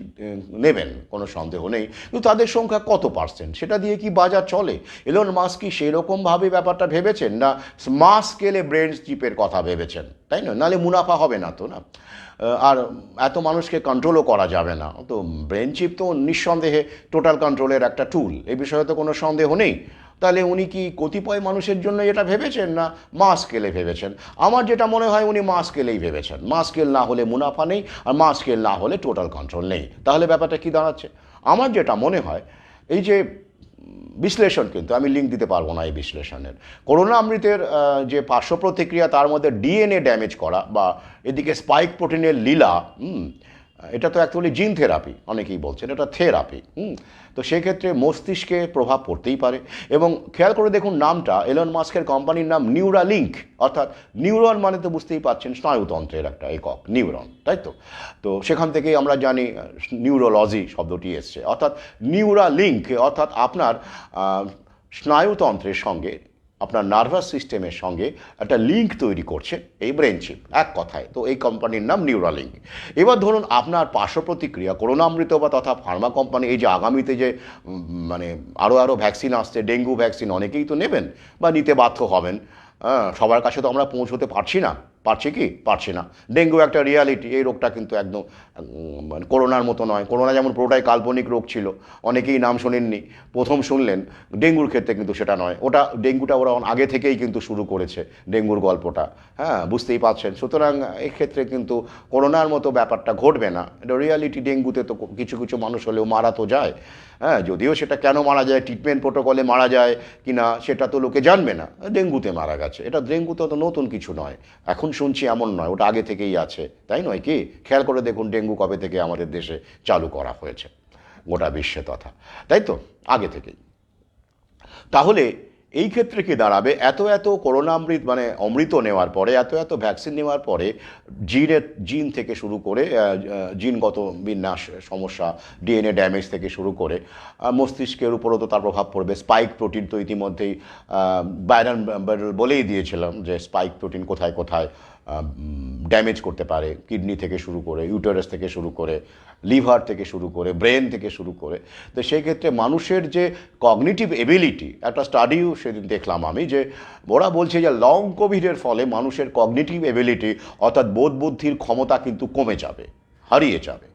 নেবেন, কোনো সন্দেহ নেই। কিন্তু তাদের সংখ্যা কত পার্সেন্ট? সেটা দিয়ে কি বাজার চলে? এলন মাস্ক কি সেরকমভাবে ব্যাপারটা ভেবেছেন, না মাস স্কেলে ব্রেন চিপের কথা ভেবেছেন, তাই না? নাহলে মুনাফা হবে না তো, না? আর এত মানুষকে কন্ট্রোলও করা যাবে না। তো ব্রেন চিপ তো নিঃসন্দেহে টোটাল কন্ট্রোলের একটা টুল, এ বিষয়ে তো কোনো সন্দেহ নেই। তাহলে উনি কি কতিপয় মানুষের জন্য এটা ভেবেছেন, না মাস স্কেলে ভেবেছেন? আমার যেটা মনে হয় উনি মাস স্কেলেই ভেবেছেন। মাস স্কেল না হলে মুনাফা নেই, আর মাস স্কেল না হলে টোটাল কন্ট্রোল নেই। তাহলে ব্যাপারটা কি দাঁড়াচ্ছে? আমার যেটা মনে হয়, এই যে বিশ্লেষণ, কিন্তু আমি লিঙ্ক দিতে পারবো না এই বিশ্লেষণের, করোনা অমৃতের যে পার্শ্ব প্রতিক্রিয়া, তার মধ্যে ডিএনএ ড্যামেজ করা, বা এদিকে স্পাইক প্রোটিনের লীলা, এটা তো অ্যাকচুয়ালি জিন থেরাপি, অনেকেই বলছেন এটা থেরাপি। তো সেক্ষেত্রে মস্তিষ্কে প্রভাব পড়তেই পারে। এবং খেয়াল করে দেখুন নামটা, এলন মাস্কের কোম্পানির নাম নিউরালিঙ্ক, অর্থাৎ নিউরন মানে তো বুঝতেই পারছেন স্নায়ুতন্ত্রের একটা একক, নিউরন, তাই তো? তো সেখান থেকেই আমরা জানি নিউরোলজি শব্দটি এসছে। অর্থাৎ নিউরালিঙ্ক অর্থাৎ আপনার স্নায়ুতন্ত্রের সঙ্গে, আপনার নার্ভাস সিস্টেমের সঙ্গে একটা লিঙ্ক তৈরি করছে এই ব্রেন চিপ, এক কথায়। তো এই কোম্পানির নাম নিউরালিঙ্ক। এবার ধরুন আপনার পার্শ্ব প্রতিক্রিয়া, করোনামৃত বা তথা ফার্মা কোম্পানি এই যে আগামীতে যে মানে আরও ভ্যাকসিন আসছে, ডেঙ্গু ভ্যাকসিন অনেকেই তো নেবেন বা নিতে বাধ্য হবেন। সবার কাছে তো আমরা পৌঁছতে পারছি না, পারছি কি? পারছি না। ডেঙ্গু একটা রিয়ালিটি, এই রোগটা কিন্তু একদম মানে করোনার মতো নয়। করোনা যেমন পুরোটাই কাল্পনিক রোগ ছিল, অনেকেই নাম শোনেননি, প্রথম শুনলেন। ডেঙ্গুর ক্ষেত্রে কিন্তু সেটা নয়, ডেঙ্গুটা ওরা আগে থেকেই কিন্তু শুরু করেছে, ডেঙ্গুর গল্পটা, হ্যাঁ, বুঝতেই পারছেন। সুতরাং এক্ষেত্রে কিন্তু করোনার মতো ব্যাপারটা ঘটবে না, এটা রিয়ালিটি। ডেঙ্গুতে তো কিছু কিছু মানুষ হলেও মারা তো যায়, হ্যাঁ, যদিও সেটা কেন মারা যায়, ট্রিটমেন্ট প্রোটোকলে মারা যায় কিনা সেটা তো লোকে জানবে না। ডেঙ্গুতে মারা গেছে, এটা ডেঙ্গুতে তো নতুন কিছু নয়, এখন শুনছি এমন নয়, ওটা আগে থেকেই আছে, তাই নয় কি? খেয়াল করে দেখুন ডেঙ্গু কবে থেকে আমাদের দেশে চালু করা হয়েছে, গোটা বিশ্বে তথা, তাই তো? আগে থেকেই। তাহলে এই ক্ষেত্রে কি দাঁড়াবে, এত করোনা মানে অমৃত নেওয়ার পরে, এত ভ্যাকসিন নেওয়ার পরে জিন থেকে শুরু করে, জিনগত বিন্যাস সমস্যা, ডিএনএ ড্যামেজ থেকে শুরু করে মস্তিষ্কের উপরও তো তার প্রভাব পড়বে। স্পাইক প্রোটিন তো ইতিমধ্যেই বাইরন বলেই দিয়েছিলাম যে স্পাইক প্রোটিন কোথায় কোথায় ড্যামেজ করতে পারে, কিডনি থেকে শুরু করে, ইউটেরাস থেকে শুরু করে, লিভার থেকে শুরু করে, ব্রেন থেকে শুরু করে। তো সেই ক্ষেত্রে মানুষের যে কগনিটিভ এবিলিটি, একটা স্টাডিও সেদিন দেখলাম আমি, যে ওরা বলছে যে লং কোভিডের ফলে মানুষের কগনিটিভ এবিলিটি অর্থাৎ বোধ বুদ্ধির ক্ষমতা কিন্তু কমে যাবে, হারিয়ে যাবে।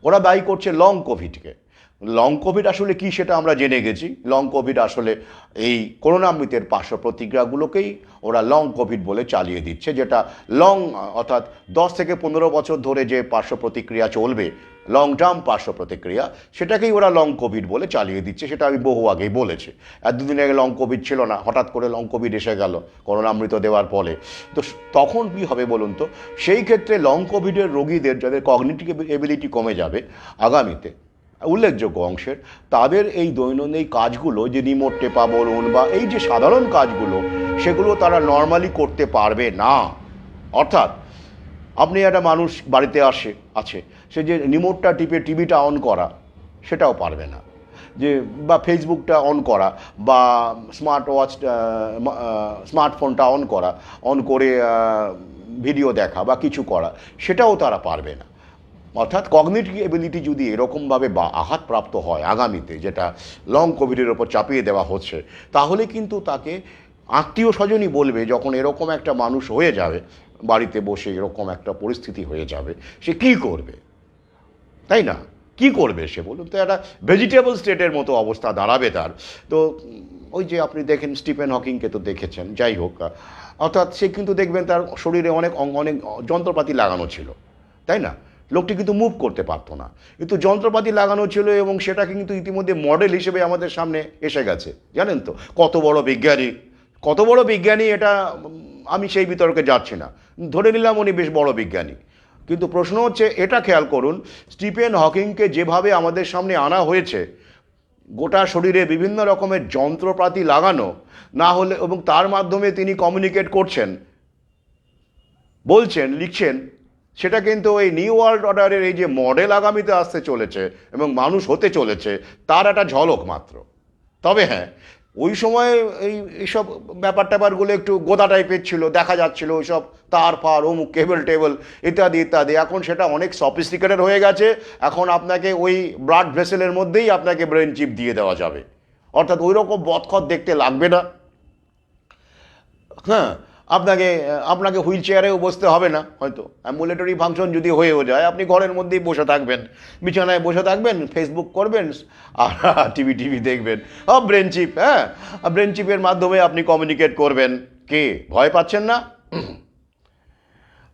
ওরা দায়ী করছে লং কোভিডকে। লং কোভিড আসলে কি সেটা আমরা জেনে গেছি। লং কোভিড আসলে এই করোনামৃতের পার্শ্ব প্রতিক্রিয়াগুলোকেই ওরা লং কোভিড বলে চালিয়ে দিচ্ছে, যেটা লং অর্থাৎ 10 থেকে 15 বছর ধরে যে পার্শ্ব প্রতিক্রিয়া চলবে, লং টার্ম পার্শ্ব প্রতিক্রিয়া, সেটাকেই ওরা লং কোভিড বলে চালিয়ে দিচ্ছে। সেটা আমি বহু আগেই বলেছি। আর দুদিন আগে লং কোভিড ছিল না, হঠাৎ করে লং কোভিড এসে গেল করোনামৃত দেওয়ার ফলে। তো তখন কী হবে বলুন তো? সেই ক্ষেত্রে লং কোভিডের রোগীদের যাদের কগনিটিভ এবিলিটি কমে যাবে আগামীতে, উল্লেখযোগ্য অংশের, তাদের এই দৈনন্দিন কাজগুলো, যে রিমোট টেপা বলুন বা এই যে সাধারণ কাজগুলো, সেগুলো তারা নর্মালি করতে পারবে না। অর্থাৎ আপনি একটা মানুষ বাড়িতে আছে, সে যে রিমোটটা টিপে টিভিটা অন করা, সেটাও পারবে না। যে বা ফেসবুকটা অন করা, বা স্মার্টফোনটা অন করে ভিডিও দেখা বা কিছু করা, সেটাও তারা পারবে না। অর্থাৎ কগনিটিভ এবিলিটি যদি এরকমভাবে বা আঘাতপ্রাপ্ত হয় আগামীতে, যেটা লং কোভিডের ওপর চাপিয়ে দেওয়া হচ্ছে, তাহলে কিন্তু তাকে আত্মীয় স্বজনই বলবে, যখন এরকম একটা মানুষ হয়ে যাবে, বাড়িতে বসে এরকম একটা পরিস্থিতি হয়ে যাবে, সে কী করবে, তাই না? কি করবে সে বলুন তো? একটা ভেজিটেবল স্টেটের মতো অবস্থা দাঁড়াবে তার। তো ওই যে আপনি দেখেন স্টিফেন হকিংকে তো দেখেছেন, যাই হোক, অর্থাৎ সে কিন্তু দেখবেন তার শরীরে অনেক অনেক যন্ত্রপাতি লাগানো ছিল, তাই না? লোকটি কিন্তু মুভ করতে পারতো না, কিন্তু যন্ত্রপাতি লাগানো ছিল এবং সেটা কিন্তু ইতিমধ্যে মডেল হিসেবে আমাদের সামনে এসে গেছে, জানেন তো? কত বড় বিজ্ঞানী, কত বড় বিজ্ঞানী এটা আমি সেই বিতর্কে যাচ্ছি না, ধরে নিলাম উনি বেশ বড় বিজ্ঞানী। কিন্তু প্রশ্ন হচ্ছে, এটা খেয়াল করুন, স্টিফেন হকিংকে যেভাবে আমাদের সামনে আনা হয়েছে, গোটা শরীরে বিভিন্ন রকমের যন্ত্রপাতি লাগানো, না হলে, এবং তার মাধ্যমে তিনি কমিউনিকেট করছেন, বলছেন, লিখছেন, সেটা কিন্তু ওই নিউ ওয়ার্ল্ড অর্ডারের এই যে মডেল আগামীতে আসতে চলেছে এবং মানুষ হতে চলেছে, তার একটা ঝলক মাত্র। তবে হ্যাঁ, ওই সময় এইসব ব্যাপার ট্যাপারগুলো একটু গোদা টাইপের ছিল, দেখা যাচ্ছিল ওইসব তার ফার, অমুক কেবল টেবল ইত্যাদি ইত্যাদি। এখন সেটা অনেক সফিস্টিকেটেড হয়ে গেছে। এখন আপনাকে ওই ব্লাড ভেসেলের মধ্যেই আপনাকে ব্রেন চিপ দিয়ে দেওয়া যাবে, অর্থাৎ ওই রকম বদখত দেখতে লাগবে না। হ্যাঁ, আপনাকে আপনাকে হুইল চেয়ারেও বসতে হবে না, হয়তো অ্যাম্বুলেটরি ফাংশন যদি হয়েও যায়, আপনি ঘরের মধ্যেই বসে থাকবেন, বিছানায় বসে থাকবেন, ফেসবুক করবেন আর টিভি টিভি দেখবেন। ব্রেন চিপ, হ্যাঁ, ব্রেন চিপের মাধ্যমে আপনি কমিউনিকেট করবেন। কে ভয় পাচ্ছেন না?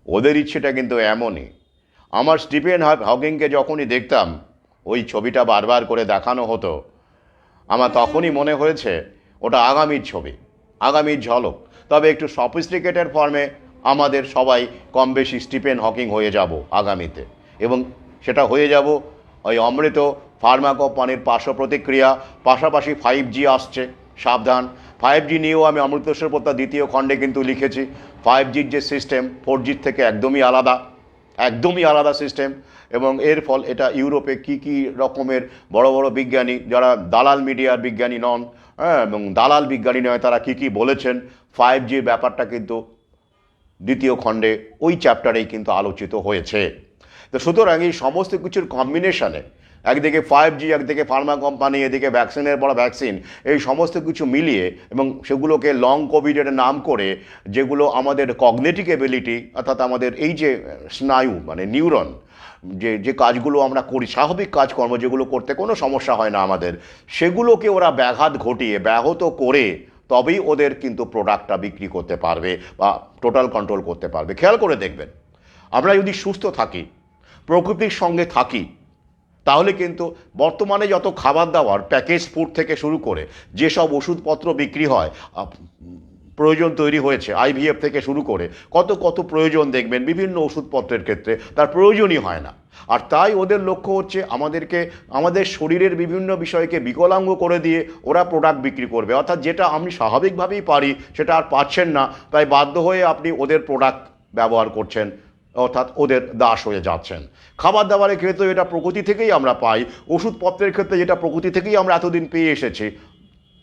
ওদের ইচ্ছেটা কিন্তু এমনই। আমার স্টিফেন হকিংকে যখনই দেখতাম, ওই ছবিটা বারবার করে দেখানো হতো, আমার তখনই মনে হয়েছে ওটা আগামীর ছবি, আগামীর ঝলক। তবে একটু সফিস্টিকেটেড ফর্মে আমাদের সবাই কম বেশি স্টিফেন হকিং হয়ে যাব আগামীতে, এবং সেটা হয়ে যাব ওই অমৃত ফার্মা কোম্পানির পার্শ্ব প্রতিক্রিয়া। পাশাপাশি 5G আসছে, সাবধান। 5G নিয়েও আমি অমৃতসর পত্র দ্বিতীয় খণ্ডে কিন্তু লিখেছি। 5Gর যে সিস্টেম 4Gর থেকে একদমই আলাদা, একদমই আলাদা সিস্টেম। এবং এর ফল এটা ইউরোপে কি কি রকমের বড় বড় বিজ্ঞানী, যারা দালাল মিডিয়ার বিজ্ঞানী নন, হ্যাঁ, এবং দালাল বিজ্ঞানী নয়, তারা কি কি বলেছেন 5Gর ব্যাপারটা কিন্তু দ্বিতীয় খণ্ডে ওই চ্যাপ্টারেই কিন্তু আলোচিত হয়েছে। তো সুতরাং এই সমস্ত কিছুর কম্বিনেশনে, একদিকে 5G, একদিকে ফার্মা কোম্পানি, এদিকে ভ্যাকসিনের পর ভ্যাকসিন, এই সমস্ত কিছু মিলিয়ে, এবং সেগুলোকে লং কোভিডের নাম করে, যেগুলো আমাদের কগনিটিভ এবিলিটি, অর্থাৎ আমাদের এই যে স্নায়ু মানে নিউরন, যে যে কাজগুলো আমরা করি, স্বাভাবিক কাজকর্ম যেগুলো করতে কোনো সমস্যা হয় না আমাদের, সেগুলোকে ওরা ব্যাঘাত ঘটিয়ে, ব্যাহত করে তবেই ওদের কিন্তু প্রোডাক্টটা বিক্রি করতে পারবে বা টোটাল কন্ট্রোল করতে পারবে। খেয়াল করে দেখবেন, আমরা যদি সুস্থ থাকি, প্রকৃতির সঙ্গে থাকি, তাহলে কিন্তু বর্তমানে যত খাবার দাবার, প্যাকেজ ফুড থেকে শুরু করে যেসব ওষুধপত্র বিক্রি হয়, প্রয়োজন তৈরি হয়েছে, IVF থেকে শুরু করে কত কত প্রয়োজন দেখবেন বিভিন্ন ওষুধপত্রের ক্ষেত্রে, তার প্রয়োজনই হয় না। আর তাই ওদের লক্ষ্য হচ্ছে আমাদেরকে, আমাদের শরীরের বিভিন্ন বিষয়কে বিকলাঙ্গ করে দিয়ে ওরা প্রোডাক্ট বিক্রি করবে। অর্থাৎ যেটা আমি স্বাভাবিকভাবেই পারি সেটা আর পাচ্ছেন না, তাই বাধ্য হয়ে আপনি ওদের প্রোডাক্ট ব্যবহার করছেন, অর্থাৎ ওদের দাস হয়ে যাচ্ছেন। খাবার দাবারের ক্ষেত্রে এটা প্রকৃতি থেকেই আমরা পাই, ওষুধপত্রের ক্ষেত্রে যেটা প্রকৃতি থেকেই আমরা এতদিন পেয়ে এসেছি,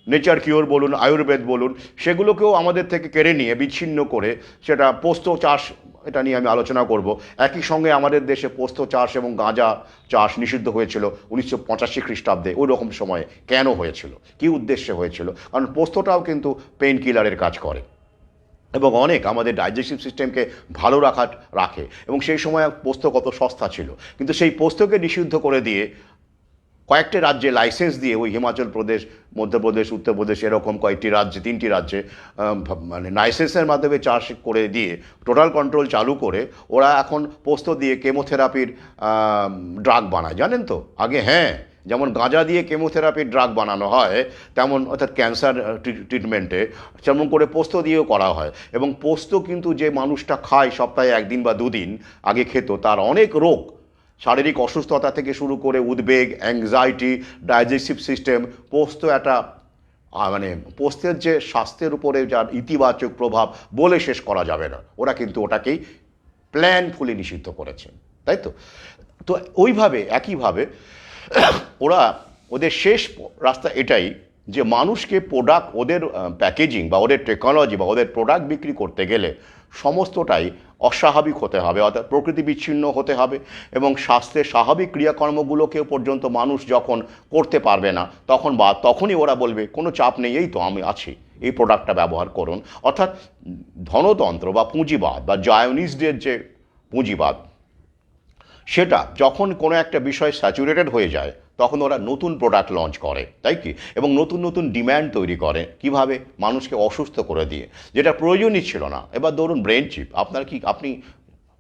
নেচার কিওর বলুন, আয়ুর্বেদ বলুন, সেগুলোকেও আমাদের থেকে কেড়ে নিয়ে বিচ্ছিন্ন করে সেটা পোস্ত চাষ, এটা নিয়ে আমি আলোচনা করব। একই সঙ্গে আমাদের দেশে পোস্ত চাষ এবং গাঁজা চাষ নিষিদ্ধ হয়েছিল 1985 খ্রিস্টাব্দে। ওই রকম সময়ে কেন হয়েছিল, কী উদ্দেশ্যে হয়েছিল? কারণ পোস্তটাও কিন্তু পেইন কিলারের কাজ করে এবং অনেক আমাদের ডাইজেস্টিভ সিস্টেমকে ভালো রাখে, এবং সেই সময় পোস্ত কত সস্তা ছিল। কিন্তু সেই পোস্তকে নিষিদ্ধ করে দিয়ে কয়েকটি রাজ্যে লাইসেন্স দিয়ে, ওই হিমাচল প্রদেশ, মধ্যপ্রদেশ, উত্তরপ্রদেশ, এরকম কয়েকটি রাজ্যে, 3টি রাজ্যে মানে লাইসেন্সের মাধ্যমে চাষ করে দিয়ে টোটাল কন্ট্রোল চালু করে ওরা এখন পোস্ত দিয়ে কেমোথেরাপির ড্রাগ বানায়, জানেন তো? আগে, হ্যাঁ, যেমন গাঁজা দিয়ে কেমোথেরাপির ড্রাগ বানানো হয়, তেমন অর্থাৎ ক্যান্সার ট্রিটমেন্টে, তেমন করে পোস্ত দিয়েও করা হয়। এবং পোস্ত কিন্তু যে মানুষটা খায় সপ্তাহে 1 দিন বা 2 দিন আগে খেত, তার অনেক রোগ, শারীরিক অসুস্থতা থেকে শুরু করে উদ্বেগ, অ্যাংজাইটি, ডাইজেস্টিভ সিস্টেম, পোস্ত একটা মানে পোস্তের যে স্বাস্থ্যের উপরে যার ইতিবাচক প্রভাব বলে শেষ করা যাবে না। ওরা কিন্তু ওটাকেই প্ল্যানফুলি নিষিদ্ধ করেছে, তাই তো? তো ওইভাবে, একইভাবে ওরা, ওদের শেষ রাস্তা এটাই যে মানুষকে প্রোডাক্ট, ওদের প্যাকেজিং বা ওদের টেকনোলজি বা ওদের প্রোডাক্ট বিক্রি করতে গেলে সমস্তটাই অস্বাভাবিক হতে হবে, অর্থাৎ প্রকৃতি বিচ্ছিন্ন হতে হবে, এবং স্বাস্থ্যের স্বাভাবিক ক্রিয়াকর্মগুলোকেও পর্যন্ত মানুষ যখন করতে পারবে না, তখনই ওরা বলবে কোনো চাপ নেই, এই তো আমি আছি, এই প্রোডাক্টটা ব্যবহার করুন। অর্থাৎ ধনতন্ত্র বা পুঁজিবাদ বা জায়নিস্টদের যে পুঁজিবাদ, সেটা যখন কোনো একটা বিষয় স্যাচুরেটেড হয়ে যায় তখন ওরা নতুন প্রোডাক্ট লঞ্চ করে, তাই কি, এবং নতুন নতুন ডিম্যান্ড তৈরি করে কিভাবে মানুষকে অসুস্থ করে দিয়ে, যেটা প্রয়োজনই ছিল না। এবার ধরুন ব্রেন চিপ, আপনার কি আপনি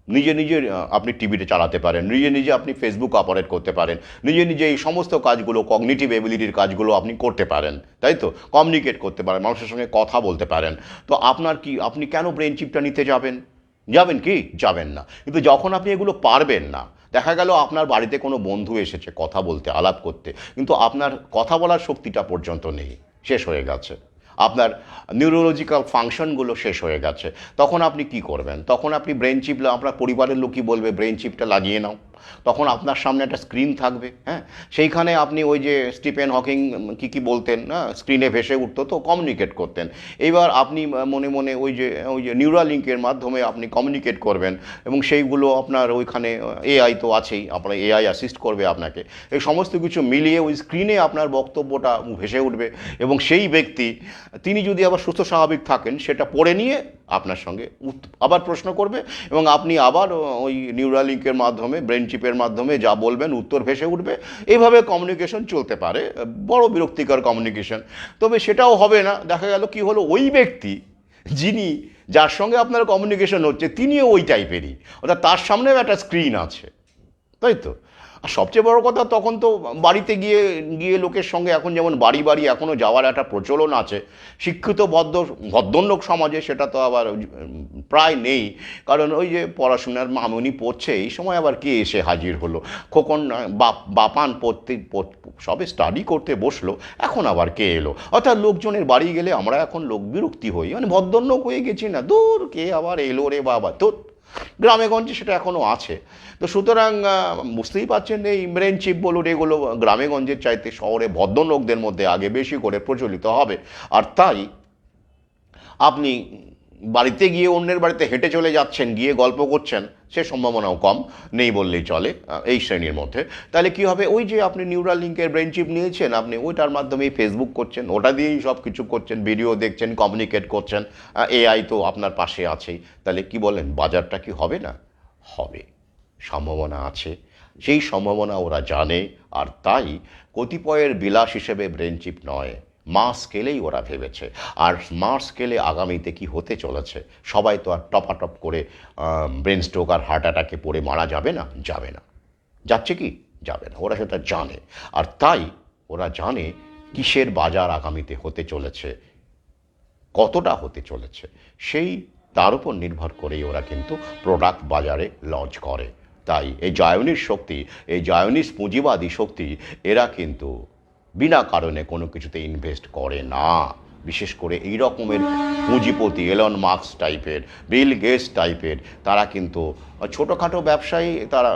নিজে নিজে আপনি টিভিতে চালাতে পারেন, নিজে নিজে আপনি ফেসবুক অপারেট করতে পারেন, নিজে নিজে এই সমস্ত কাজগুলো, কগনিটিভ এবিলিটির কাজগুলো আপনি করতে পারেন, তাই তো, কমিউনিকেট করতে পারেন, মানুষের সঙ্গে কথা বলতে পারেন। তো আপনার কি, আপনি কেন ব্রেন চিপটা নিতে যাবেন? যাবেন কি? যাবেন না। কিন্তু যখন আপনি এগুলো পারবেন না, দেখা গেল আপনার বাড়িতে কোনো বন্ধু এসেছে কথা বলতে, আলাপ করতে, কিন্তু আপনার কথা বলার শক্তিটা পর্যন্ত নেই, শেষ হয়ে গেছে, আপনার নিউরোলজিক্যাল ফাংশনগুলো শেষ হয়ে গেছে, তখন আপনি কি করবেন? তখন আপনি ব্রেন চিপ, আপনার পরিবারের লোকই বলবে ব্রেন চিপটা লাগিয়ে নাও। তখন আপনার সামনে একটা স্ক্রিন থাকবে, হ্যাঁ, সেইখানে আপনি ওই যে স্টিফেন হকিং কি বলতেন, না, স্ক্রিনে ভেসে উঠতো তো, কমিউনিকেট করতেন। এইবার আপনি মনে মনে ওই যে নিউরালিঙ্কের মাধ্যমে আপনি কমিউনিকেট করবেন, এবং সেইগুলো আপনার ওইখানে এআই তো আছেই, আপনার এআই অ্যাসিস্ট করবে আপনাকে। এই সমস্ত কিছু মিলিয়ে ওই স্ক্রিনে আপনার বক্তব্যটা ভেসে উঠবে, এবং সেই ব্যক্তি, তিনি যদি আবার সুস্থ স্বাভাবিক থাকেন, সেটা পড়ে নিয়ে আপনার সঙ্গে আবার প্রশ্ন করবে, এবং আপনি আবার ওই নিউরালিঙ্কের মাধ্যমে, ব্রেন চিপের মাধ্যমে যা বলবেন উত্তর ভেসে উঠবে। এইভাবে কমিউনিকেশন চলতে পারে, বড় বিরক্তিকর কমিউনিকেশন। তবে সেটাও হবে না, দেখা গেল কি হলো, ওই ব্যক্তি যার সঙ্গে আপনার কমিউনিকেশন হচ্ছে তিনিও ওই টাইপেরই, অর্থাৎ তার সামনেও একটা স্ক্রিন আছে, তাই তো। আর সবচেয়ে বড় কথা, তখন তো বাড়িতে গিয়ে গিয়ে লোকের সঙ্গে, এখন যেমন বাড়ি বাড়ি এখনও যাওয়ার একটা প্রচলন আছে শিক্ষিত ভদ্রলোক সমাজে, সেটা তো আবার প্রায় নেই। কারণ ওই যে পড়াশোনার মামুনি পড়ছে, এই সময় আবার কে এসে হাজির হলো, খোকন বাপান পড়তে সবে স্টাডি করতে বসলো, এখন আবার কে এলো। অর্থাৎ লোকজনের বাড়ি গেলে আমরা এখন লোক বিরক্তি হই, মানে ভদ্রলোক হয়ে গেছি না, দূর কে আবার এলো রে বাবা। তো গ্রামে গঞ্জে সেটা এখনও আছে। তো সুতরাং বুঝতেই পারছেন, এই ব্রেন চিপ বলুন, এগুলো গ্রামে গঞ্জের চাইতে শহরে ভদ্রলোকদের মধ্যে আগে বেশি করে প্রচলিত হবে। আর তাই আপনি বাড়িতে গিয়ে অন্যের বাড়িতে হেঁটে চলে যাচ্ছেন, গিয়ে গল্প করছেন, সে সম্ভাবনাও কম, নেই বললেই চলে এই শ্রেণীর মধ্যে। তাহলে কি হবে, ওই যে আপনি নিউরাল লিঙ্কের ব্রেন চিপ নিয়েছেন, আপনি ওইটার মাধ্যমেই ফেসবুক করছেন, ওটা দিয়েই সব কিছু করছেন, ভিডিও দেখছেন, কমিউনিকেট করছেন, এআই তো আপনার পাশে আছেই। তাহলে কি বলেন, বাজারটা কি হবে না? হবে, সম্ভাবনা আছে, সেই সম্ভাবনা ওরা জানে। আর তাই কতিপয়ের বিলাস হিসেবে ব্রেন চিপ নয়, মাস স্কেলেই ওরা ভেবেছে। আর মাস স্কেলে আগামীতে কি হতে চলেছে, সবাই তো আর টপাটপ করে ব্রেন স্ট্রোক আর হার্ট অ্যাটাকে পড়ে মারা যাবে না, যাবে না। যাচ্ছে কি? যাবে না, ওরা সেটা জানে। আর তাই ওরা জানে কিসের বাজার আগামীতে হতে চলেছে, কতটা হতে চলেছে, সেই তার উপর নির্ভর করেই ওরা কিন্তু প্রোডাক্ট বাজারে লঞ্চ করে। তাই এই জায়নিস শক্তি, এই জায়নিস পুঁজিবাদী শক্তি, এরা কিন্তু বিনা কারণে কোনো কিছুতে ইনভেস্ট করে না। বিশেষ করে এই রকমের পুঁজিপতি, এলন মাস্ক টাইপের, বিল গেটস টাইপের, তারা কিন্তু ছোটোখাটো ব্যবসায়ী, তারা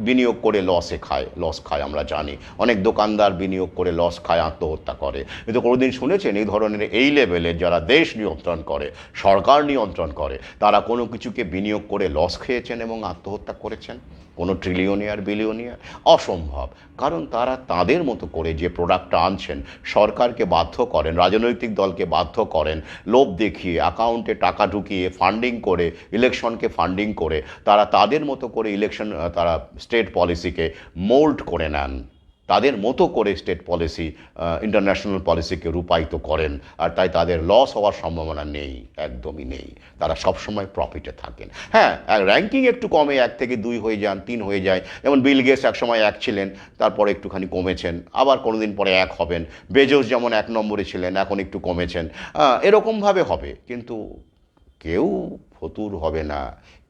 বিনিয়োগ করে লস খায় আমরা জানি। অনেক দোকানদার বিনিয়োগ করে লস খায়, আত্মহত্যা করে। কিন্তু কোনোদিন শুনেছেন এই ধরনের এই লেভেলের যারা দেশ নিয়ন্ত্রণ করে, সরকার নিয়ন্ত্রণ করে, তারা কোনো কিছুকে বিনিয়োগ করে লস খেয়েছেন এবং আত্মহত্যা করেছেন? কোনো ট্রিলিয়নিয়ার, বিলিয়নিয়ার? অসম্ভব। কারণ তারা তাদের মতো করে যে প্রোডাক্টটা আনছেন, সরকারকে বাধ্য করেন, রাজনৈতিক দলকে বাধ্য করেন, লোভ দেখিয়ে, অ্যাকাউন্টে টাকা ঢুকিয়ে, ফান্ডিং করে, ইলেকশনকে ফান্ডিং করে, তারা তাদের মতো করে তারা স্টেট পলিসিকে মোল্ড করে নেন, তাদের মতো করে স্টেট পলিসি, ইন্টারন্যাশনাল পলিসিকে রূপায়িত করেন। আর তাই তাদের লস হওয়ার সম্ভাবনা নেই, একদমই নেই। তারা সবসময় প্রফিটে থাকেন। হ্যাঁ, র্যাঙ্কিং একটু কমে, 1 থেকে 2 হয়ে যান, 3 হয়ে যায়। যেমন বিল গেটস একসময় 1 ছিলেন, তারপরে একটুখানি কমেছেন, আবার কোনোদিন পরে 1 হবেন। বেজোস যেমন 1 নম্বরে ছিলেন, এখন একটু কমেছেন। এরকমভাবে হবে, কিন্তু কেউ ফতুর হবে না,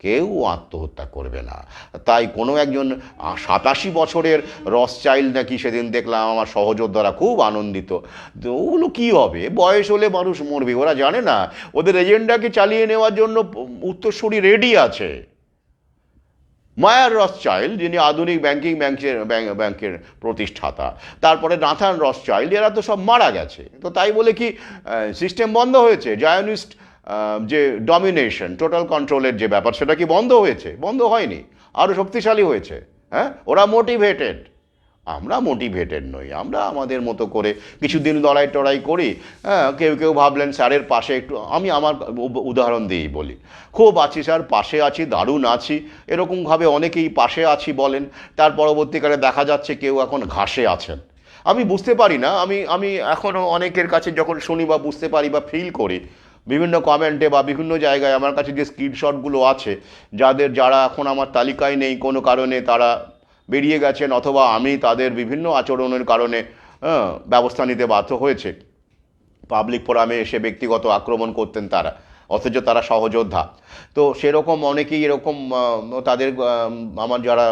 কেউ আত্মহত্যা করবে না। তাই কোনো একজন 87 বছরের রসচাইল্ড নাকি সেদিন দেখলাম, আমার সহযোদ্ধারা খুব আনন্দিত। তো ওগুলো কী হবে, বয়স হলে মানুষ মরবে, ওরা জানে না ওদের এজেন্ডাকে চালিয়ে নেওয়ার জন্য উত্তরসূরি রেডি আছে। মায়ার রসচাইল্ড, যিনি আধুনিক ব্যাংকের প্রতিষ্ঠাতা, তারপরে নাথান রসচাইল্ড, এরা তো সব মারা গেছে। তো তাই বলে কি সিস্টেম বন্ধ হয়েছে? জায়নিস্ট যে ডমিনেশন, টোটাল কন্ট্রোলের যে ব্যাপার, সেটা কি বন্ধ হয়েছে? বন্ধ হয়নি, আরও শক্তিশালী হয়েছে। হ্যাঁ, ওরা মোটিভেটেড, আমরা মোটিভেটেড নই, আমরা আমাদের মতো করে কিছুদিন লড়াই টড়াই করি। হ্যাঁ, কেউ কেউ ভাবলেন স্যারের পাশে একটু, আমি আমার উদাহরণ দিয়েই বলি, খুব আছি স্যার, পাশে আছি, দারুণ আছি, এরকমভাবে অনেকেই পাশে আছি বলেন, তার পরবর্তীকালে দেখা যাচ্ছে কেউ এখন ঘাসে আছেন। আমি বুঝতে পারি না, আমি আমি এখনও অনেকের কাছে যখন শুনি বা বুঝতে পারি বা ফিল করি, বিভিন্ন কমেন্টে বা বিভিন্ন জায়গায় আমার কাছে যে স্ক্রিনশটগুলো আছে, যারা এখন আমার তালিকায় নেই কোনো কারণে, তারা বেরিয়ে গেছেন অথবা আমি তাদের বিভিন্ন আচরণের কারণে ব্যবস্থা নিতে বাধ্য হয়েছে। পাবলিক ফোরামে এসে ব্যক্তিগত আক্রমণ করতেন তারা, অথচ তারা সহযোদ্ধা। তো সেরকম অনেকেই এরকম তাদের আমার যারা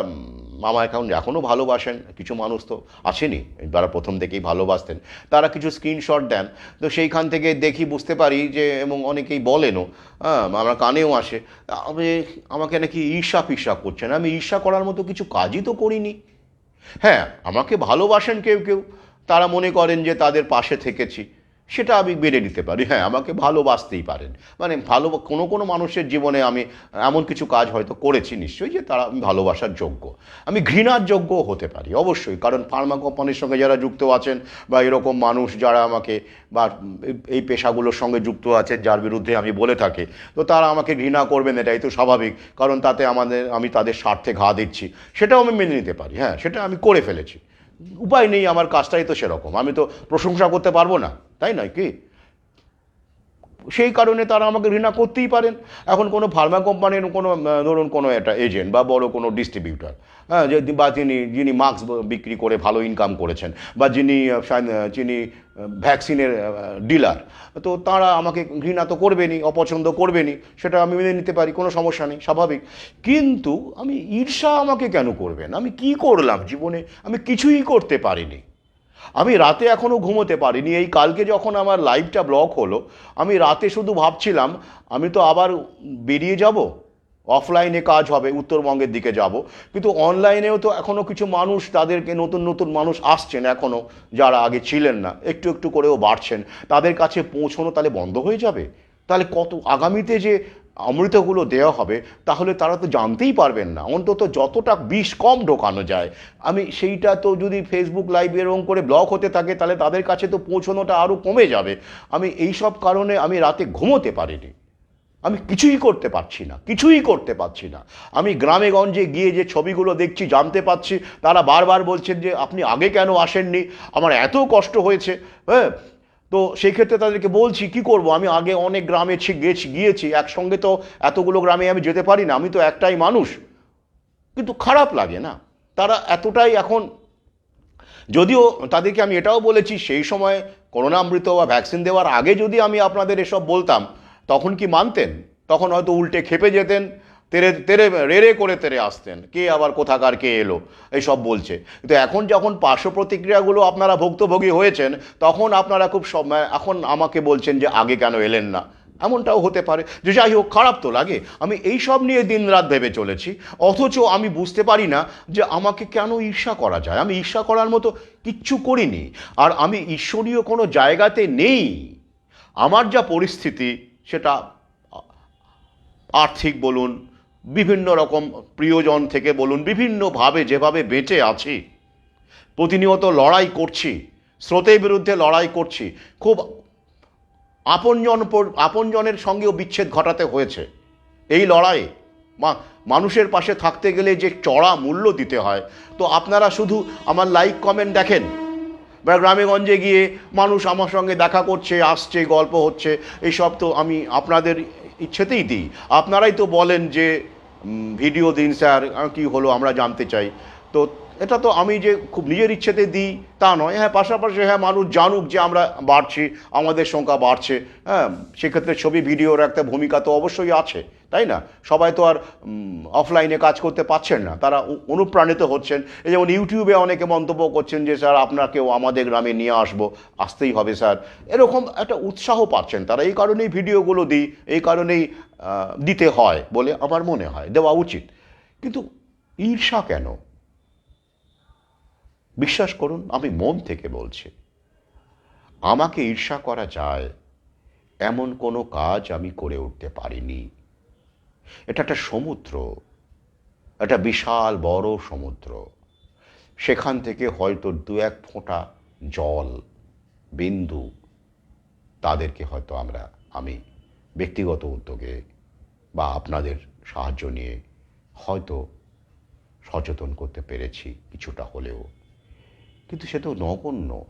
আমার এখনও ভালোবাসেন, কিছু মানুষ তো আছেনই যারা প্রথম থেকেই ভালোবাসতেন, তারা কিছু স্ক্রিনশট দেন। তো সেইখান থেকে দেখি, বুঝতে পারি যে, এবং অনেকেই বলেনও, হ্যাঁ আমার কানেও আসে, আমি আমাকে নাকি ঈর্ষা ফির্ষা করছেন। আমি ঈর্ষা করার মতো কিছু কাজই তো করিনি। হ্যাঁ, আমাকে ভালোবাসেন কেউ কেউ, তারা মনে করেন যে তাদের পাশে থেকেছি, সেটা আমি মেনে নিতে পারি। হ্যাঁ, আমাকে ভালোবাসতেই পারেন, মানে ভালো কোনো কোনো মানুষের জীবনে আমি এমন কিছু কাজ হয়তো করেছি নিশ্চয়ই যে তারা আমি ভালোবাসার যোগ্য। আমি ঘৃণার যোগ্যও হতে পারি অবশ্যই, কারণ ফার্মা কোম্পানির সঙ্গে যারা যুক্ত আছেন বা এরকম মানুষ যারা আমাকে বা এই পেশাগুলোর সঙ্গে যুক্ত আছেন যার বিরুদ্ধে আমি বলে থাকি, তো তারা আমাকে ঘৃণা করবেন, এটাই তো স্বাভাবিক, কারণ তাতে আমি তাদের স্বার্থে ঘা দিচ্ছি, সেটাও আমি মেনে নিতে পারি। হ্যাঁ, সেটা আমি করে ফেলেছি, উপায় নেই, আমার কাজটাই তো সেরকম, আমি তো প্রশংসা করতে পারবো না, তাই নয় কি? সেই কারণে তারা আমাকে ঘৃণা করতেই পারেন। এখন কোনো ফার্মা কোম্পানির কোনো ধরুন কোনো একটা এজেন্ট বা বড় কোনো ডিস্ট্রিবিউটর, হ্যাঁ, যে বা যিনি মাস্ক বিক্রি করে ভালো ইনকাম করেছেন, বা যিনি ভ্যাকসিনের ডিলার, তো তারা আমাকে ঘৃণা তো করবেনই, অপছন্দ করবেনই, সেটা আমি মেনে নিতে পারি, কোনো সমস্যা নেই, স্বাভাবিক। কিন্তু আমি ঈর্ষা আমাকে কেন করবেন? আমি কি করলাম জীবনে? আমি কিছুই করতে পারিনি। আমি রাতে এখনও ঘুমোতে পারিনি। এই কালকে যখন আমার লাইভটা ব্লক হলো, আমি রাতে শুধু ভাবছিলাম আমি তো আবার বেরিয়ে যাব, অফলাইনে কাজ হবে, উত্তরবঙ্গের দিকে যাব, কিন্তু অনলাইনেও তো এখনও কিছু মানুষ, তাদেরকে নতুন নতুন মানুষ আসছেন এখনও, যারা আগে ছিলেন না, একটু একটু করেও বাড়ছেন, তাদের কাছে পৌঁছানো তাহলে বন্ধ হয়ে যাবে? তাহলে কত আগামীতে যে অমৃতগুলো দেওয়া হবে, তাহলে তারা তো জানতেই পারবেন না। অন্তত যতটা বিষ কম ঢোকানো যায়, আমি সেইটা তো, যদি ফেসবুক লাইভ এরকম করে ব্লক হতে থাকে, তাহলে তাদের কাছে তো পৌঁছানোটা আরও কমে যাবে। আমি এই সব কারণে আমি রাতে ঘুমোতে পারিনি। আমি কিছুই করতে পারছি না, কিছুই করতে পারছি না। আমি গ্রামে গঞ্জে গিয়ে যে ছবিগুলো দেখছি, জানতে পারছি তারা বারবার বলছেন যে আপনি আগে কেন আসেননি, আমার এত কষ্ট হয়েছে। হ্যাঁ, তো সেই ক্ষেত্রে তাদেরকে বলছি কি করব, আমি আগে অনেক গ্রামে গিয়েছি, একসঙ্গে তো এতগুলো গ্রামে আমি যেতে পারি না, আমি তো একটাই মানুষ। কিন্তু খারাপ লাগে না, তারা এতটাই এখন, যদিও তাদেরকে আমি এটাও বলেছি, সেই সময় করোনা অমৃত বা ভ্যাকসিন দেওয়ার আগে যদি আমি আপনাদের এসব বলতাম, তখন কি মানতেন? তখন হয়তো উল্টে খেপে যেতেন, তেরে তেরে রেড়ে করে তেরে আসতেন, কে আবার কোথাকার কে এলো এইসব বলছে। কিন্তু এখন যখন পার্শ্ব প্রতিক্রিয়াগুলো আপনারা ভুক্তভোগী হয়েছেন, তখন আপনারা খুব এখন আমাকে বলছেন যে আগে কেন এলেন না। এমনটাও হতে পারে, যে যাই হোক, খারাপ তো লাগে। আমি এই সব নিয়ে দিনরাত ভেবে চলেছি, অথচ আমি বুঝতে পারি না যে আমাকে কেন ঈর্ষা করা যায়। আমি ঈর্ষা করার মতো কিচ্ছু করিনি, আর আমি ঈশ্বরীয় কোনো জায়গাতে নেই। আমার যা পরিস্থিতি, সেটা আর্থিক বলুন, বিভিন্ন রকম প্রিয়জন থেকে বলুন, বিভিন্নভাবে যেভাবে বেঁচে আছি, প্রতিনিয়ত লড়াই করছি, স্রোতের বিরুদ্ধে লড়াই করছি, খুব আপনজনের সঙ্গেও বিচ্ছেদ ঘটাতে হয়েছে এই লড়াইয়ে। মানুষের পাশে থাকতে গেলে যে চড়া মূল্য দিতে হয়, তো আপনারা শুধু আমার লাইক কমেন্ট দেখেন, বা গ্রামে গঞ্জে গিয়ে মানুষ আমার সঙ্গে দেখা করছে, আসছে, গল্প হচ্ছে, এইসব তো আমি আপনাদের ইচ্ছেতেই দিই। আপনারাই তো বলেন যে ভিডিও দিন স্যার, কী হলো আমরা জানতে চাই। তো এটা তো আমি যে খুব নিজের ইচ্ছেতে দিই তা নয়। হ্যাঁ, পাশাপাশি হ্যাঁ, মানুষ জানুক যে আমরা বাড়ছি, আমাদের সংখ্যা বাড়ছে। হ্যাঁ, সেক্ষেত্রে ছবি ভিডিওর একটা ভূমিকা তো অবশ্যই আছে, তাই না? সবাই তো আর অফলাইনে কাজ করতে পারছেন না, তারা অনুপ্রাণিত হচ্ছেন। এই যেমন ইউটিউবে অনেকে মন্তব্য করছেন যে স্যার আপনাকেও আমাদের গ্রামে নিয়ে আসতেই হবে স্যার, এরকম একটা উৎসাহ পাচ্ছেন তারা। এই কারণেই ভিডিওগুলো দিই, এই কারণেই দিতে হয় বলে আমার মনে হয়, দেওয়া উচিত। কিন্তু ঈর্ষা কেন? বিশ্বাস করুন, আমি মন থেকে বলছি, আমাকে ঈর্ষা করা যায় এমন কোনো কাজ আমি করে উঠতে পারিনি। এটা একটা সমুদ্র, একটা বিশাল বড় সমুদ্র। সেখান থেকে হয়তো দু এক ফোঁটা জল বিন্দু তাদেরকে হয়তো আমি ব্যক্তিগত উদ্যোগে বা আপনাদের সাহায্য নিয়ে হয়তো সচেতন করতে পেরেছি কিছুটা হলেও। কিন্তু সে তো নগণ্য।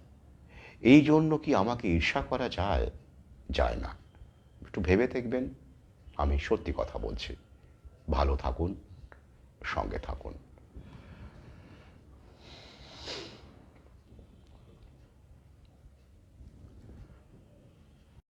এই জন্য কি আমাকে ঈর্ষা করা যায়? যায় না। একটু ভেবে দেখবেন। আমি সত্যি কথা বলছি। ভালো থাকুন, সঙ্গে থাকুন।